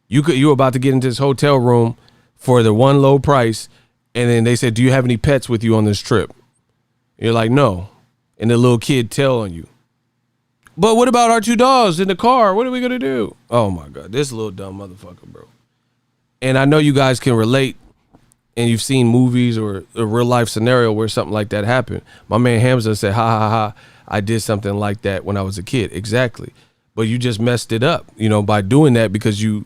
Speaker 3: You were about to get into this hotel room for the one low price, and then they said, do you have any pets with you on this trip? You're like, no. And the little kid tell on you. But what about our 2 dogs in the car? What are we going to do? Oh, my God. This little dumb motherfucker, bro. And I know you guys can relate, and you've seen movies or a real life scenario where something like that happened. My man Hamza said, ha, ha, ha, I did something like that when I was a kid. Exactly. But you just messed it up, by doing that because you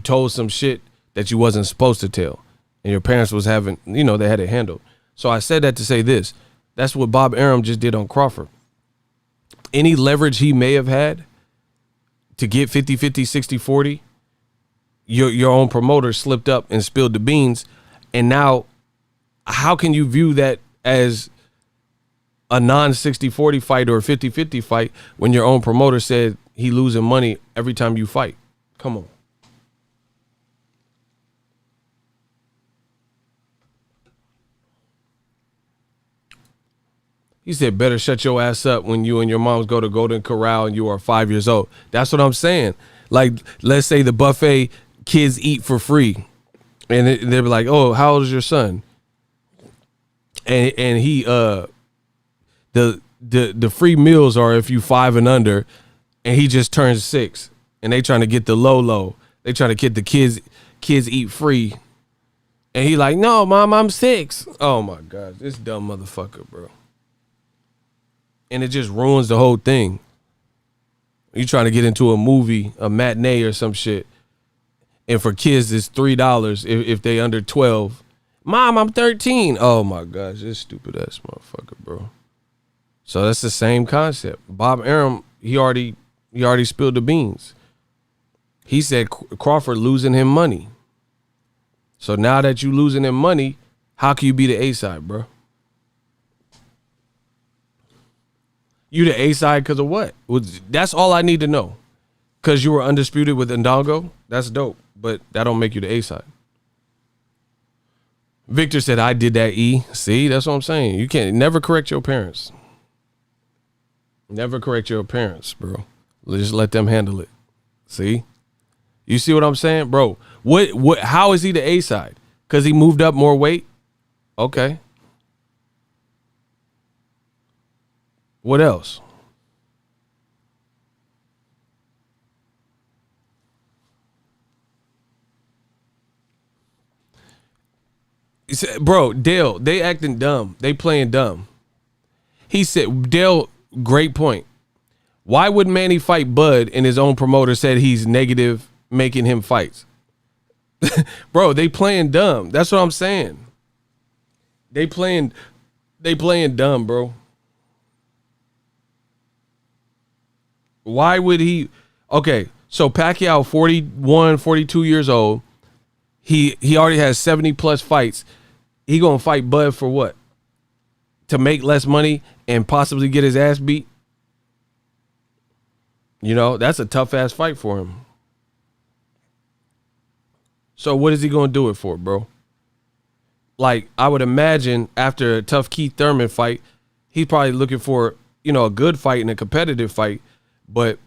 Speaker 3: told some shit that you wasn't supposed to tell. And your parents was having, they had it handled. So I said that to say this. That's what Bob Arum just did on Crawford. Any leverage he may have had to get 50-50, 60-40, your own promoter slipped up and spilled the beans. And now how can you view that as a non-60-40 fight or a 50-50 fight when your own promoter said he losing money every time you fight? Come on. He said, better shut your ass up when you and your moms go to Golden Corral and you are 5 years old. That's what I'm saying. Like, let's say the buffet kids eat for free. And they'll be like, oh, how old is your son? And he, the free meals are if you 5 and under, and he just turns 6. And they trying to get the low. They trying to get the kids eat free. And he like, no, mom, I'm 6. Oh, my God. This dumb motherfucker, bro. And it just ruins the whole thing. You trying to get into a movie, a matinee or some shit, and for kids it's $3 if they under 12. Mom, I'm 13. Oh my gosh, this stupid ass motherfucker, bro. So that's the same concept. Bob Arum, he already spilled the beans. He said Crawford losing him money. So now that you losing him money, how can you be the A side, bro? You the A side because of what? That's all I need to know. Because you were undisputed with Ndongo? That's dope. But that don't make you the A side. Victor said, I did that, E. See, that's what I'm saying. You can't never correct your parents. Never correct your parents, bro. Just let them handle it. See? You see what I'm saying? Bro, how is he the A side? Because he moved up more weight? Okay. What else? He said, bro, Dale, they acting dumb. They playing dumb. He said, Dale, great point. Why would Manny fight Bud and his own promoter said he's negative making him fights? Bro, they playing dumb. That's what I'm saying. They playing dumb, bro. Why would he? Okay, so Pacquiao, 41, 42 years old. He already has 70 plus fights. He gonna fight Bud for what? To make less money and possibly get his ass beat? That's a tough ass fight for him. So what is he gonna do it for, bro? Like, I would imagine after a tough Keith Thurman fight, he's probably looking for, a good fight and a competitive fight. But,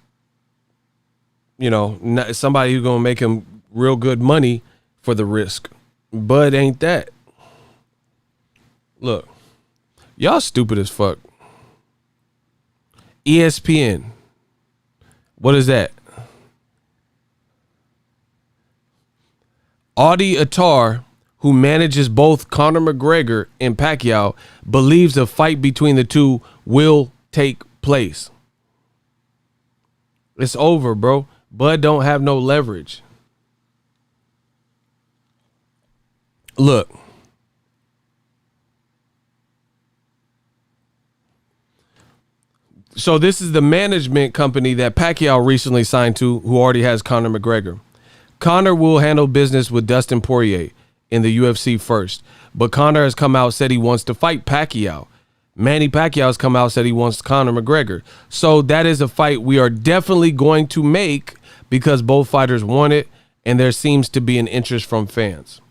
Speaker 3: somebody who's going to make him real good money for the risk. Bud ain't that. Look, y'all stupid as fuck. ESPN. What is that? Audie Attar, who manages both Conor McGregor and Pacquiao, believes a fight between the two will take place. It's over, bro. Bud don't have no leverage. Look. So this is the management company that Pacquiao recently signed to, who already has Conor McGregor. Conor will handle business with Dustin Poirier, in the UFC first. But Conor has come out, said he wants to fight Pacquiao. Manny Pacquiao has come out, said he wants Conor McGregor. So that is a fight we are definitely going to make because both fighters want it, and there seems to be an interest from fans.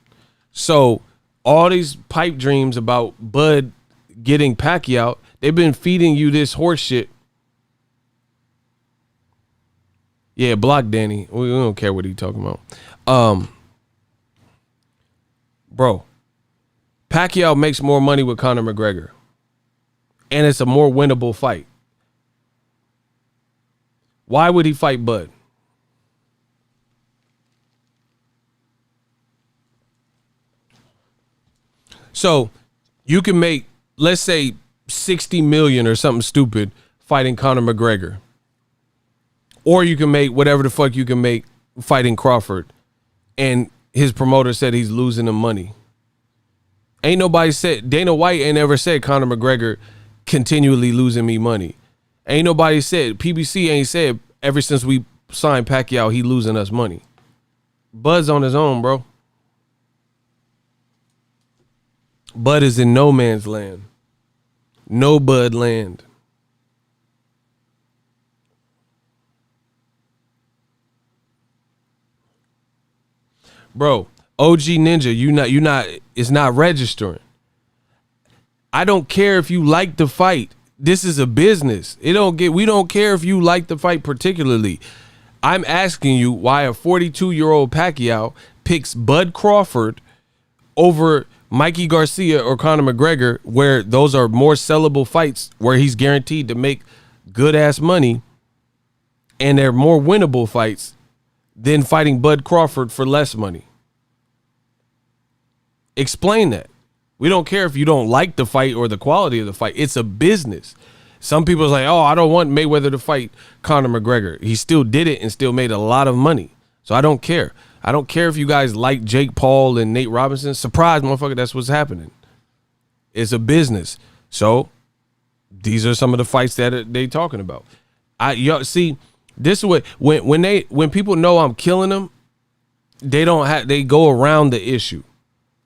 Speaker 3: So all these pipe dreams about Bud getting Pacquiao, they've been feeding you this horse shit. Yeah, block Danny. We don't care what he's talking about. Bro, Pacquiao makes more money with Conor McGregor. And it's a more winnable fight. Why would he fight Bud? So you can make, let's say, 60 million or something stupid fighting Conor McGregor. Or you can make whatever the fuck you can make fighting Crawford. And his promoter said he's losing him money. Ain't nobody said, Dana White ain't ever said Conor McGregor continually losing me money. Ain't nobody said, PBC ain't said ever since we signed Pacquiao, he losing us money. Bud's on his own, bro. Bud is in no man's land. No Bud land. Bro, OG Ninja, it's not registering. I don't care if you like the fight. This is a business. We don't care if you like the fight particularly. I'm asking you why a 42-year-old Pacquiao picks Bud Crawford over Mikey Garcia or Conor McGregor, where those are more sellable fights where he's guaranteed to make good ass money and they're more winnable fights than fighting Bud Crawford for less money. Explain that. We don't care if you don't like the fight or the quality of the fight. It's a business. Some people are like, oh, I don't want Mayweather to fight Conor McGregor. He still did it and still made a lot of money. So I don't care. I don't care if you guys like Jake Paul and Nate Robinson. Surprise, motherfucker, that's what's happening. It's a business. So these are some of the fights that they talking about. See, this is what when people know I'm killing them, they go around the issue.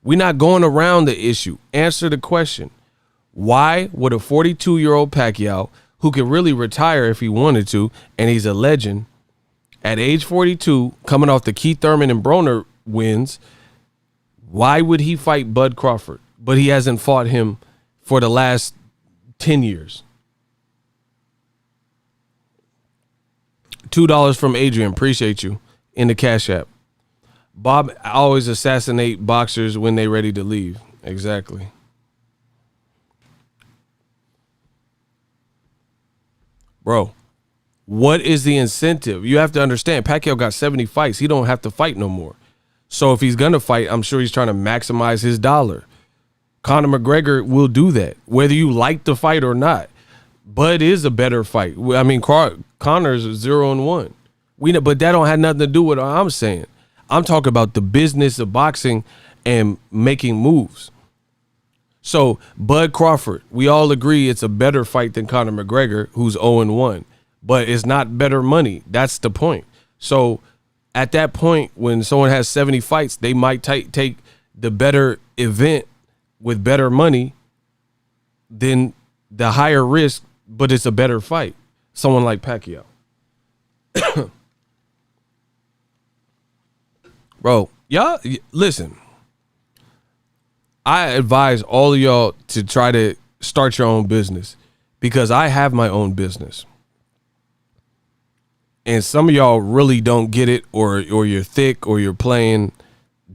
Speaker 3: We're not going around the issue. Answer the question. Why would a 42-year-old Pacquiao, who could really retire if he wanted to, and he's a legend, at age 42, coming off the Keith Thurman and Broner wins, why would he fight Bud Crawford? But he hasn't fought him for the last 10 years. $2 from Adrian. Appreciate you. In the Cash App. Bob always assassinate boxers when they ready to leave. Exactly. Bro, what is the incentive? You have to understand, Pacquiao got 70 fights. He don't have to fight no more. So if he's going to fight, I'm sure he's trying to maximize his dollar. Conor McGregor will do that, whether you like the fight or not. Bud is a better fight. I mean, Conor's 0-1. But that don't have nothing to do with what I'm saying. I'm talking about the business of boxing and making moves. So Bud Crawford, we all agree it's a better fight than Conor McGregor, who's 0-1, but it's not better money. That's the point. So at that point, when someone has 70 fights, they might take the better event with better money than the higher risk, but it's a better fight. Someone like Pacquiao. Bro, y'all, listen. I advise all of y'all to try to start your own business because I have my own business. And some of y'all really don't get it or you're thick or you're playing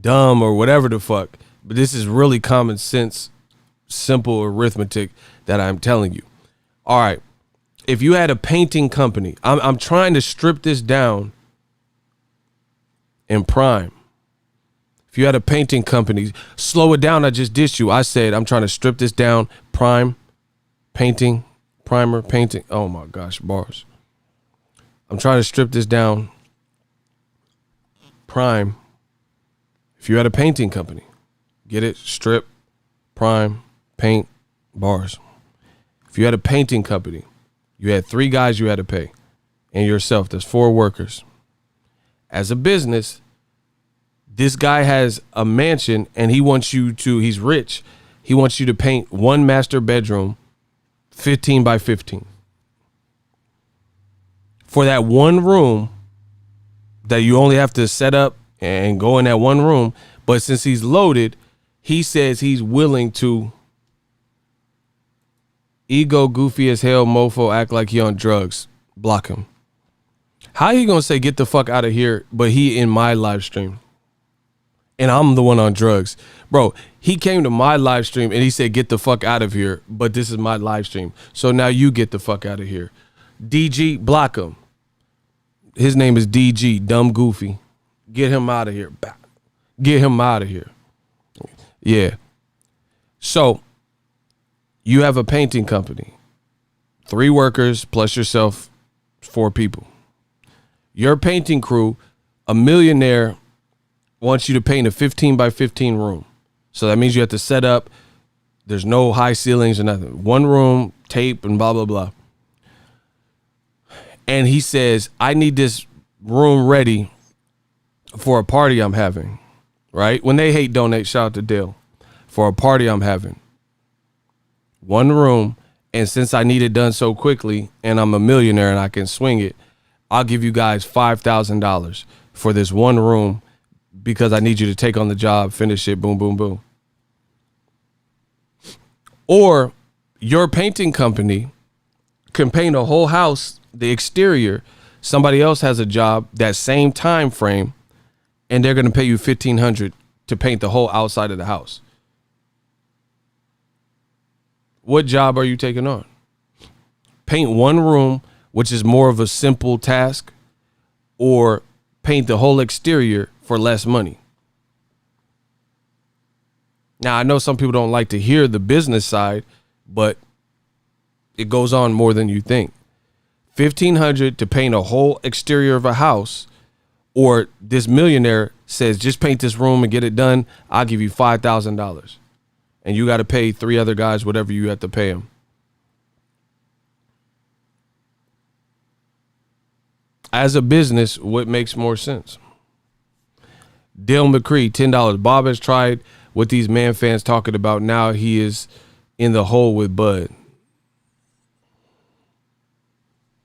Speaker 3: dumb or whatever the fuck. But this is really common sense, simple arithmetic that I'm telling you. All right. If you had a painting company, I'm trying to strip this down in prime. If you had a painting company, slow it down. I just dissed you. I said, I'm trying to strip this down. Prime, painting, primer, painting. Oh my gosh, bars. I'm trying to strip this down. Prime. If you had a painting company, get it? Strip, prime, paint, bars. If you had a painting company, you had 3 guys you had to pay and yourself. There's 4 workers. As a business, This guy has a mansion and he's rich. He wants you to paint one master bedroom 15 by 15. For that one room that you only have to set up and go in that one room. But since he's loaded, he says he's willing to ego goofy as hell mofo act like he on drugs. Block him. How you gonna say get the fuck out of here, but he in my live stream? And I'm the one on drugs. Bro, he came to my live stream and he said get the fuck out of here, but this is my live stream. So now you get the fuck out of here. DG, block him. His name is DG, dumb goofy. Get him out of here. Get him out of here. Yeah. So you have a painting company. 3 workers plus yourself, 4 people. Your painting crew, a millionaire wants you to paint a 15 by 15 room. So that means you have to set up. There's no high ceilings or nothing. One room, tape, and blah, blah, blah. And he says, I need this room ready for a party I'm having, right? When they hate donate, shout out to Dale. For a party I'm having. One room, and since I need it done so quickly, and I'm a millionaire and I can swing it, I'll give you guys $5,000 for this one room because I need you to take on the job, finish it, boom, boom, boom. Or your painting company can paint a whole house, the exterior. Somebody else has a job that same time frame, and they're going to pay you $1,500 to paint the whole outside of the house. What job are you taking on? Paint one room, which is more of a simple task, or paint the whole exterior for less money. Now, I know some people don't like to hear the business side, but it goes on more than you think. $1,500 to paint a whole exterior of a house, or this millionaire says, just paint this room and get it done. I'll give you $5,000. And you got to pay 3 other guys whatever you have to pay them. As a business, what makes more sense? Dale McCree, $10. Bob has tried what these man fans talking about. Now he is in the hole with Bud.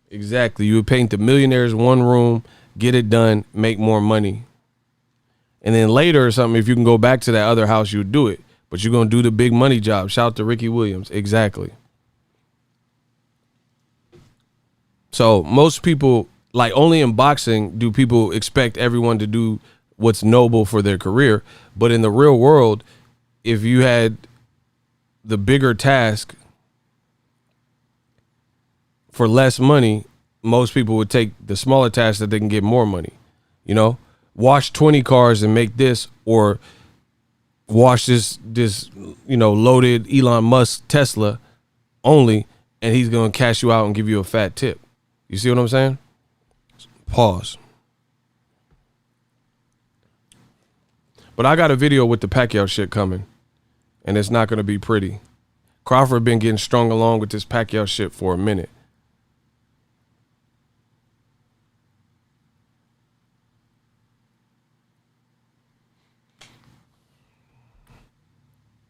Speaker 3: Exactly. You would paint the millionaires one room, get it done, make more money. And then later or something, if you can go back to that other house, you would do it. But you're going to do the big money job. Shout out to Ricky Williams. Exactly. So most people, like only in boxing do people expect everyone to do what's noble for their career. But in the real world, if you had the bigger task for less money, most people would take the smaller task that they can get more money. You know, wash 20 cars and make this, or wash this loaded Elon Musk Tesla only, and he's going to cash you out and give you a fat tip. You see what I'm saying? Pause. But I got a video with the Pacquiao shit coming, and it's not going to be pretty. Crawford been getting strung along with this Pacquiao shit for a minute.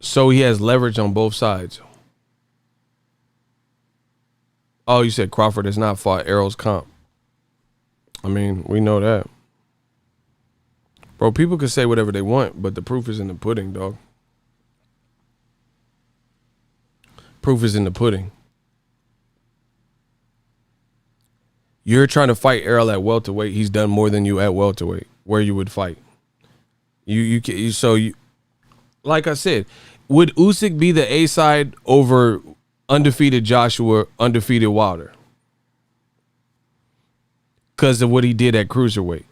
Speaker 3: So he has leverage on both sides. Oh, you said Crawford has not fought Errol's comp. I mean, we know that. Bro, people can say whatever they want, but the proof is in the pudding, dog. Proof is in the pudding. You're trying to fight Errol at welterweight. He's done more than you at welterweight, where you would fight. Like I said, would Usyk be the A side over undefeated Joshua, undefeated Wilder? Because of what he did at cruiserweight.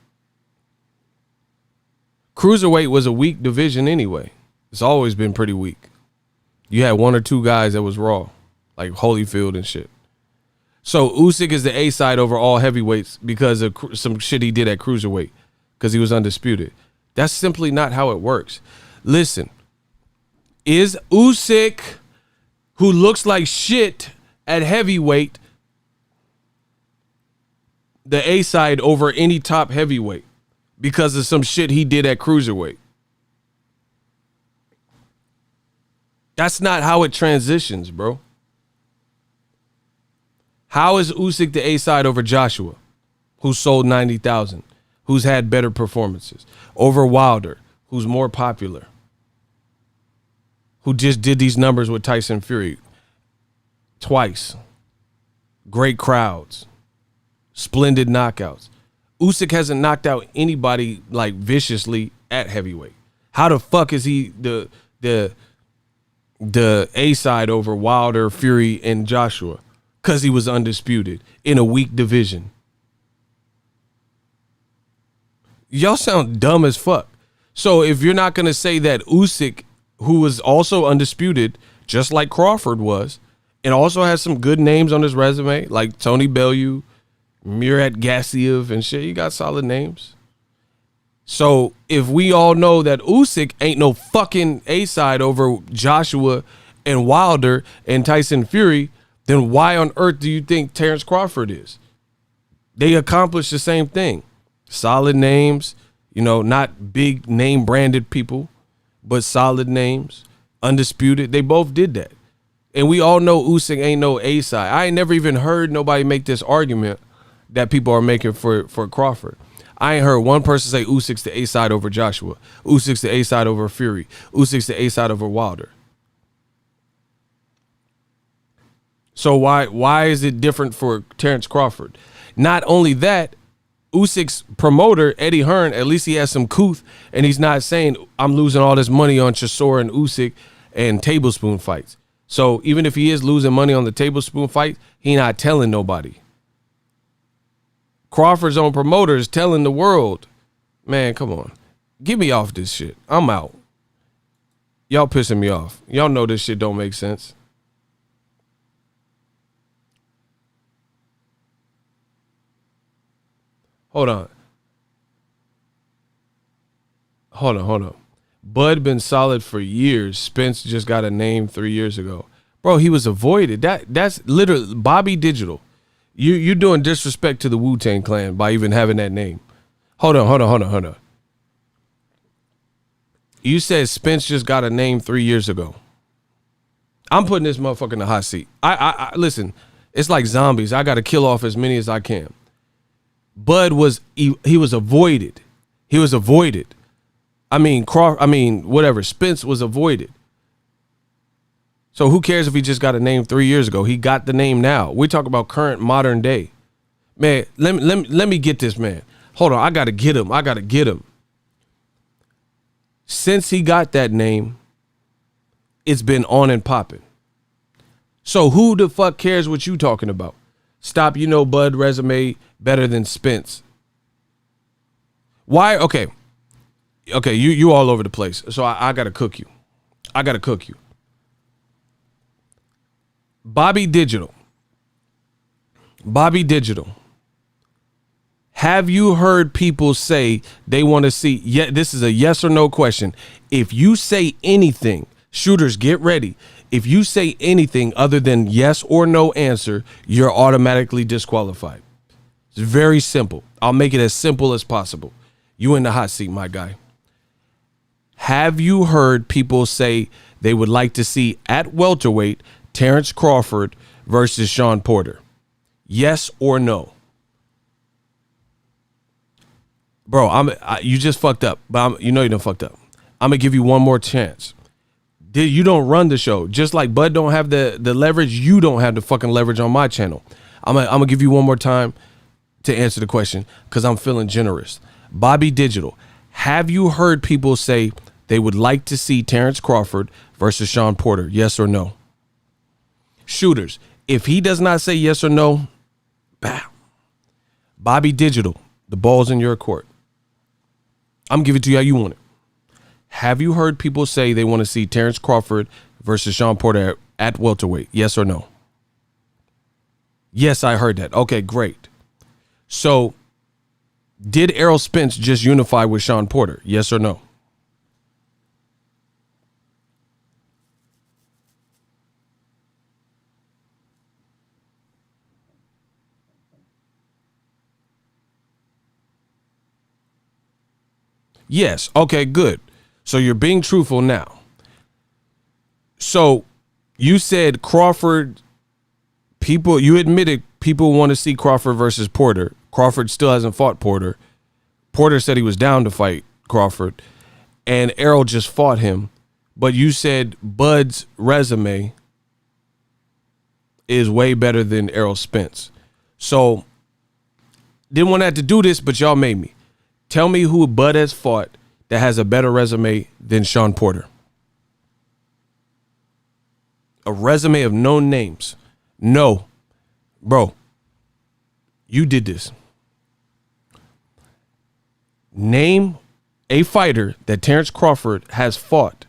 Speaker 3: Cruiserweight was a weak division anyway. It's always been pretty weak. You had 1 or 2 guys that was raw, like Holyfield and shit. So Usyk is the A side over all heavyweights because of some shit he did at cruiserweight, because he was undisputed. That's simply not how it works. Listen, is Usyk, who looks like shit at heavyweight, the A side over any top heavyweight? because of some shit he did at cruiserweight. That's not how it transitions, bro. How is Usyk the A side over Joshua, who sold 90,000, who's had better performances, over Wilder, who's more popular, who just did these numbers with Tyson Fury twice, great crowds, splendid knockouts. Usyk hasn't knocked out anybody like viciously at heavyweight. How the fuck is he the A side over Wilder, Fury, and Joshua? Because he was undisputed in a weak division. Y'all sound dumb as fuck. So if you're not going to say that Usyk, who was also undisputed, just like Crawford was, and also has some good names on his resume, like Tony Bellew, Murat Gassiev, and shit, you got solid names. So if we all know that Usyk ain't no fucking A-side over Joshua and Wilder and Tyson Fury, then why on earth do you think Terence Crawford is? They accomplished the same thing. Solid names, you know, not big name branded people, but solid names, undisputed. They both did that. And we all know Usyk ain't no A-side. I ain't never even heard nobody make this argument that people are making for Crawford. I ain't heard one person say Usyk's the A-side over Joshua. Usyk's the A-side over Fury. Usyk's the A-side over Wilder. So why is it different for Terence Crawford? Not only that, Usyk's promoter, Eddie Hearn, at least he has some couth, and he's not saying, I'm losing all this money on Chisora and Usyk and tablespoon fights. So even if he is losing money on the tablespoon fight, he not telling nobody. Crawford's own promoter is telling the world, man, come on. Get me off this shit. I'm out. Y'all pissing me off. Y'all know this shit don't make sense. Hold on. Bud been solid for years. Spence just got a name 3 years ago. Bro, he was avoided. That's literally Bobby Digital. You doing disrespect to the Wu-Tang Clan by even having that name. Hold on. You said Spence just got a name 3 years ago. I'm putting this motherfucker in the hot seat. I listen, it's like zombies. I got to kill off as many as I can. Bud was he was avoided. He was avoided. Whatever. Spence was avoided. So who cares if he just got a name 3 years ago? He got the name now. We talk about current modern day. Man, let me get this man. Hold on, I gotta get him. Since he got that name, it's been on and popping. So who the fuck cares what you talking about? Stop, Bud resume better than Spence. Why? Okay, you all over the place. So I gotta cook you. Bobby Digital. Have you heard people say they want to see? Yeah, this is a yes or no question. If you say anything, shooters, get ready. If you say anything other than yes or no answer, you're automatically disqualified. It's very simple. I'll make it as simple as possible. You in the hot seat, my guy. Have you heard people say they would like to see at welterweight Terence Crawford versus Sean Porter? Yes or no? Bro, you just fucked up, but you done fucked up. I'm gonna give you one more chance. You don't run the show. Just like Bud don't have the leverage, you don't have the fucking leverage on my channel. I'm gonna give you one more time to answer the question because I'm feeling generous. Bobby Digital, have you heard people say they would like to see Terence Crawford versus Sean Porter? Yes or no? Shooters, if he does not say yes or no, bow. Bobby Digital, the ball's in your court. I'm giving it to you how you want it. Have you heard people say they want to see Terence Crawford versus Sean Porter at welterweight? Yes or no? Yes, I heard that. Okay, great. So, did Errol Spence just unify with Sean Porter? Yes or no? Yes. Okay, good. So you're being truthful now. So you said Crawford, you admitted people want to see Crawford versus Porter. Crawford still hasn't fought Porter. Porter said he was down to fight Crawford, and Errol just fought him. But you said Bud's resume is way better than Errol Spence. So didn't want to have to do this, but y'all made me. Tell me who Bud has fought that has a better resume than Sean Porter. A resume of known names. No. Bro, you did this. Name a fighter that Terence Crawford has fought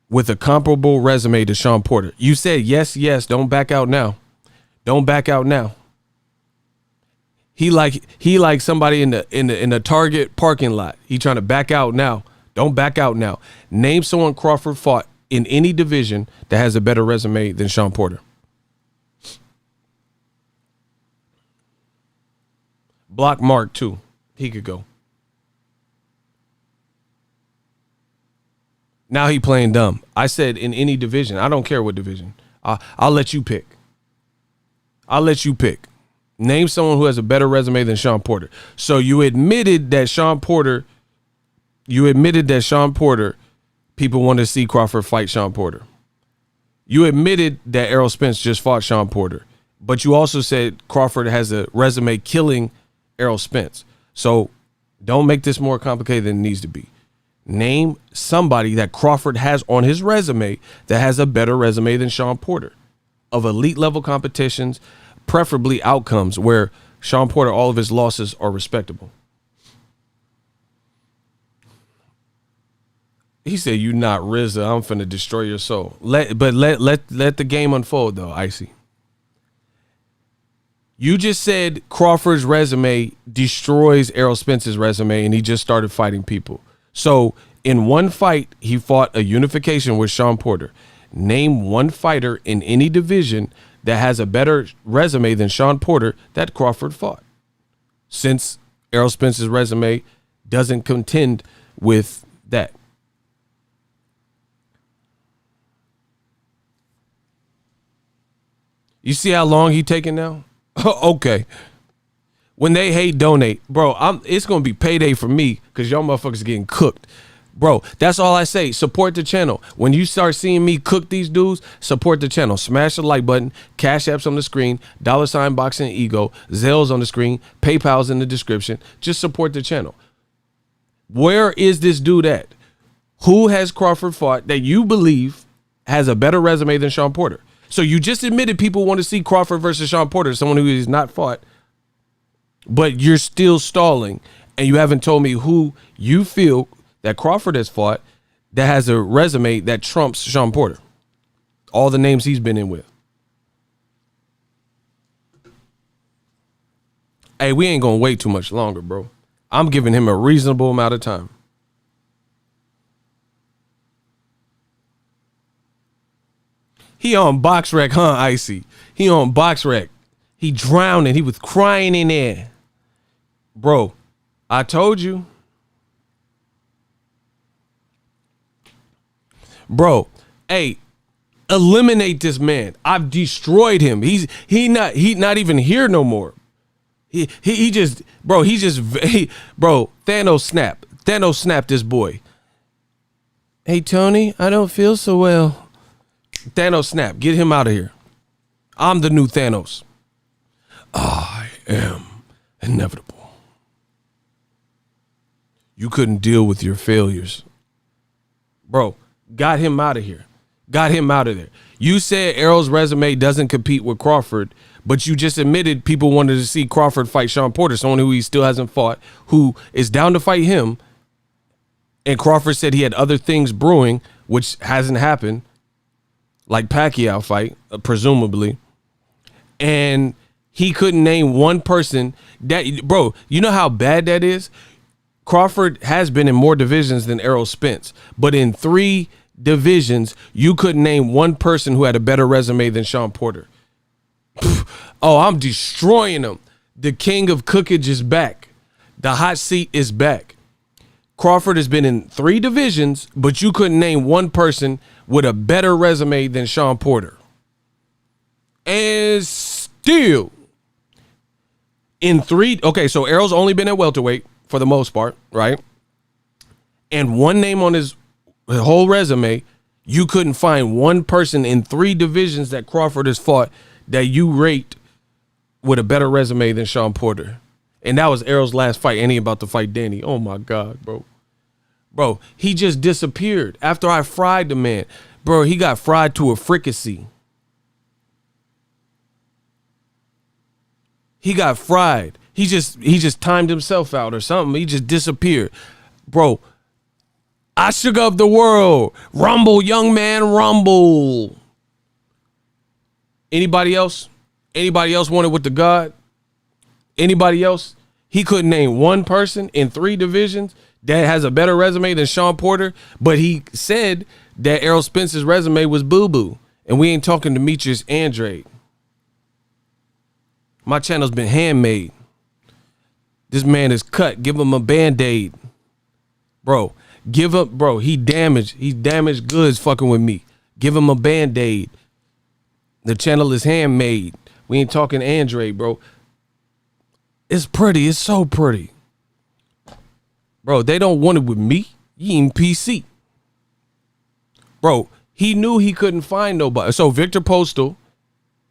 Speaker 3: with a comparable resume to Sean Porter. You said yes, yes. Don't back out now. Don't back out now. He like somebody in the Target parking lot. He trying to back out now. Don't back out now. Name someone Crawford fought in any division that has a better resume than Sean Porter. Block Mark too. He could go. Now he playing dumb. I said in any division. I don't care what division. I'll let you pick. I'll let you pick. Name someone who has a better resume than Sean Porter. So you admitted that Sean Porter, people want to see Crawford fight Sean Porter. You admitted that Errol Spence just fought Sean Porter. But you also said Crawford has a resume killing Errol Spence. So don't make this more complicated than it needs to be. Name somebody that Crawford has on his resume that has a better resume than Sean Porter of elite level competitions, preferably outcomes where Sean Porter, all of his losses are respectable. He said, "You not RZA. I'm finna destroy your soul." Let the game unfold though, Icy. You just said Crawford's resume destroys Errol Spence's resume, and he just started fighting people. So in one fight, he fought a unification with Sean Porter. Name one fighter in any division that has a better resume than Sean Porter that Crawford fought. Since Errol Spence's resume doesn't contend with that. You see how long he taking now? Okay. When they hate, donate. Bro, it's going to be payday for me because y'all motherfuckers getting cooked. Bro, that's all I say. Support the channel. When you start seeing me cook these dudes, support the channel. Smash the like button. Cash App's on the screen. $ Boxing Ego. Zell's on the screen. PayPal's in the description. Just support the channel. Where is this dude at? Who has Crawford fought that you believe has a better resume than Sean Porter? So you just admitted people want to see Crawford versus Sean Porter, someone who has not fought, but you're still stalling, and you haven't told me who you feel that Crawford has fought that has a resume that trumps Sean Porter. All the names he's been in with. Hey, we ain't gonna wait too much longer, bro. I'm giving him a reasonable amount of time. He on box rec, huh, Icy? He on box rec. He drowning. He was crying in there. Bro, I told you. Bro, hey, eliminate this man. I've destroyed him. He not even here no more. He just, bro, bro, Thanos snap. Thanos snapped this boy. Hey, Tony, I don't feel so well. Thanos snap. Get him out of here. I'm the new Thanos. I am inevitable. You couldn't deal with your failures. Bro, got him out of here. Got him out of there. You said Errol's resume doesn't compete with Crawford, but you just admitted people wanted to see Crawford fight Sean Porter, someone who he still hasn't fought, who is down to fight him. And Crawford said he had other things brewing, which hasn't happened. Like Pacquiao fight, presumably. And he couldn't name one person that, bro, you know how bad that is? Crawford has been in more divisions than Errol Spence, but in 3 divisions, you couldn't name one person who had a better resume than Sean Porter. Oh, I'm destroying him. The king of cookage is back. The hot seat is back. Crawford has been in 3 divisions, but you couldn't name one person with a better resume than Sean Porter. And still, in 3, okay, so Errol's only been at welterweight for the most part, right? And one name on his whole resume, you couldn't find one person in 3 divisions that Crawford has fought that you rate with a better resume than Sean Porter. And that was Errol's last fight, and he about to fight Danny. Oh, my God, bro. Bro, he just disappeared after I fried the man. Bro, he got fried to a fricassee. He got fried. He just timed himself out or something. He just disappeared. Bro, I shook up the world. Rumble, young man, rumble. Anybody else? Anybody else want it with the God? Anybody else? He couldn't name one person in 3 divisions that has a better resume than Sean Porter, but he said that Errol Spence's resume was boo-boo. And we ain't talking Demetrius Andrade. My channel's been handmade. This man is cut. Give him a Band-Aid. Bro, give up, bro. He's damaged goods fucking with me. Give him a Band-Aid. The channel is handmade. We ain't talking Andrade, bro. It's pretty. It's so pretty. Bro, they don't want it with me. You ain't PC. Bro, he knew he couldn't find nobody. So Victor Postal,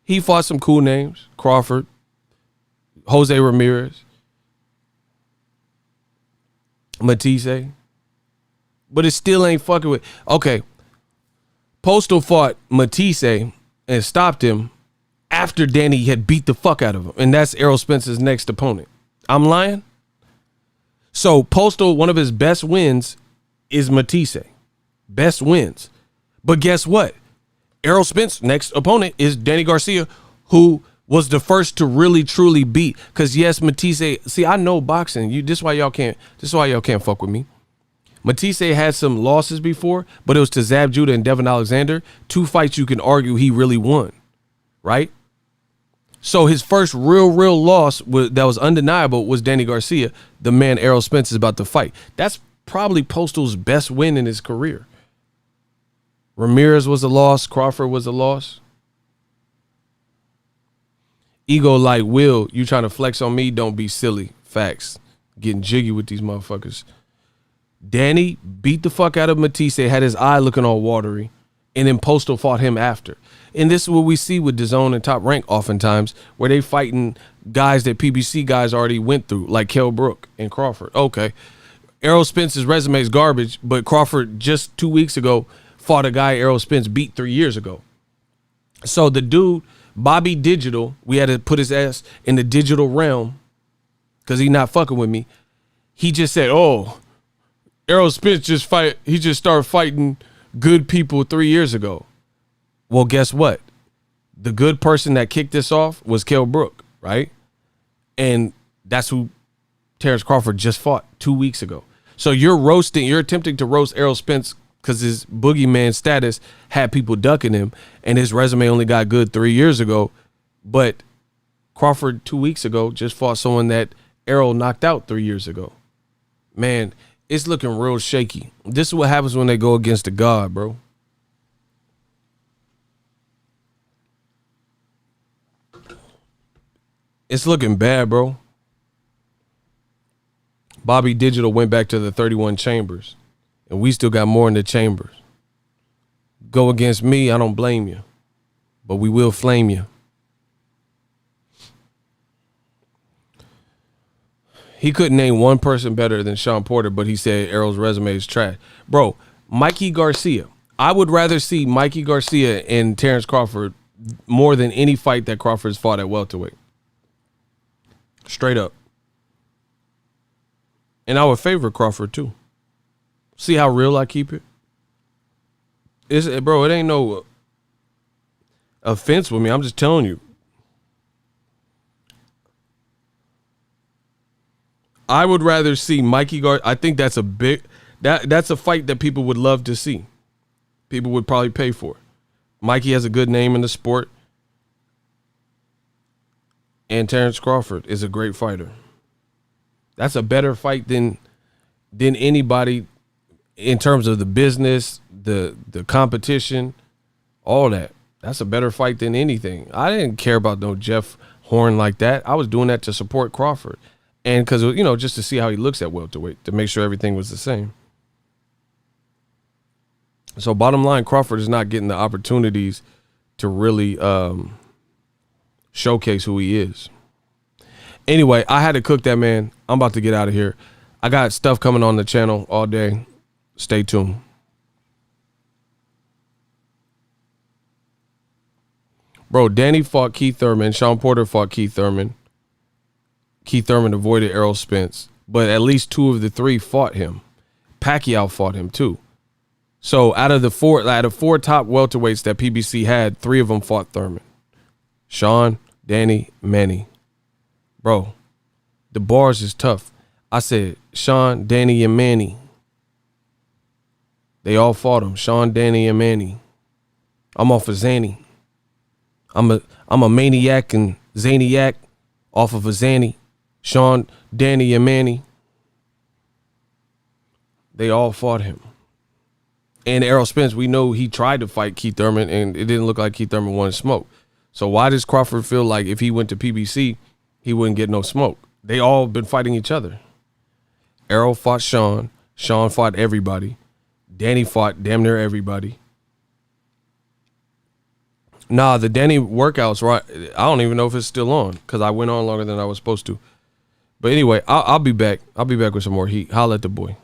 Speaker 3: he fought some cool names. Crawford, Jose Ramirez, Matisse. But it still ain't fucking with. Okay. Postal fought Matisse and stopped him after Danny had beat the fuck out of him. And that's Errol Spence's next opponent. I'm lying? So Postal, one of his best wins is Matisse. Best wins. But guess what? Errol Spence's next opponent is Danny Garcia, who was the first to really truly beat. Because yes, Matisse, see, I know boxing. This is why y'all can't fuck with me. Matisse had some losses before, but it was to Zab Judah and Devin Alexander. 2 fights you can argue he really won. Right? So his first real loss that was undeniable was Danny Garcia, the man Errol Spence is about to fight. That's probably Postal's best win in his career. Ramirez was a loss. Crawford was a loss. Ego like Will, you trying to flex on me? Don't be silly. Facts. Getting jiggy with these motherfuckers. Danny beat the fuck out of Matisse, had his eye looking all watery, and then Postal fought him after. And this is what we see with DAZN and Top Rank oftentimes, where they fighting guys that PBC guys already went through, like Kell Brook and Crawford. Okay. Errol Spence's resume is garbage, but Crawford just 2 weeks ago fought a guy Errol Spence beat 3 years ago. So the dude, Bobby Digital, we had to put his ass in the digital realm because he not fucking with me. He just said, oh, Errol Spence just started fighting good people 3 years ago. Well, guess what? The good person that kicked this off was Kell Brook, right? And that's who Terence Crawford just fought 2 weeks ago. So you're attempting to roast Errol Spence because his boogeyman status had people ducking him, and his resume only got good 3 years ago. But Crawford 2 weeks ago just fought someone that Errol knocked out 3 years ago. Man, it's looking real shaky. This is what happens when they go against the God, bro. It's looking bad, bro. Bobby Digital went back to the 31 chambers, and we still got more in the chambers. Go against me, I don't blame you, but we will flame you. He couldn't name one person better than Sean Porter, but he said Errol's resume is trash. Bro, Mikey Garcia. I would rather see Mikey Garcia and Terence Crawford more than any fight that Crawford's fought at welterweight. Straight up. And I would favor Crawford too. See how real I keep it? Bro, it ain't no offense with me. I'm just telling you. I would rather see Mikey Garcia. I think that's that's a fight that people would love to see. People would probably pay for it. Mikey has a good name in the sport. And Terence Crawford is a great fighter. That's a better fight than than anybody in terms of the business, the competition, all that. That's a better fight than anything. I didn't care about no Jeff Horn like that. I was doing that to support Crawford. And because, you know, just to see how he looks at welterweight, to make sure everything was the same. So bottom line, Crawford is not getting the opportunities to really showcase who he is. Anyway, I had to cook that, man. I'm about to get out of here. I got stuff coming on the channel all day. Stay tuned. Bro, Danny fought Keith Thurman. Sean Porter fought Keith Thurman. Keith Thurman avoided Errol Spence, but at least 2 of the 3 fought him. Pacquiao fought him too. So out of 4 top welterweights that PBC had, 3 of them fought Thurman. Sean, Danny, Manny. Bro, the bars is tough. I said Sean, Danny, and Manny. They all fought him. Sean, Danny, and Manny. I'm off of Zanny. I'm a maniac and Zaniac off of a Zanny. Sean, Danny, and Manny. They all fought him. And Errol Spence, we know he tried to fight Keith Thurman, and it didn't look like Keith Thurman wanted smoke. So why does Crawford feel like if he went to PBC, he wouldn't get no smoke? They all been fighting each other. Errol fought Sean. Sean fought everybody. Danny fought damn near everybody. Nah, the Danny workouts, right? I don't even know if it's still on because I went on longer than I was supposed to. But anyway, I'll be back. I'll be back with some more heat. Holla at the boy.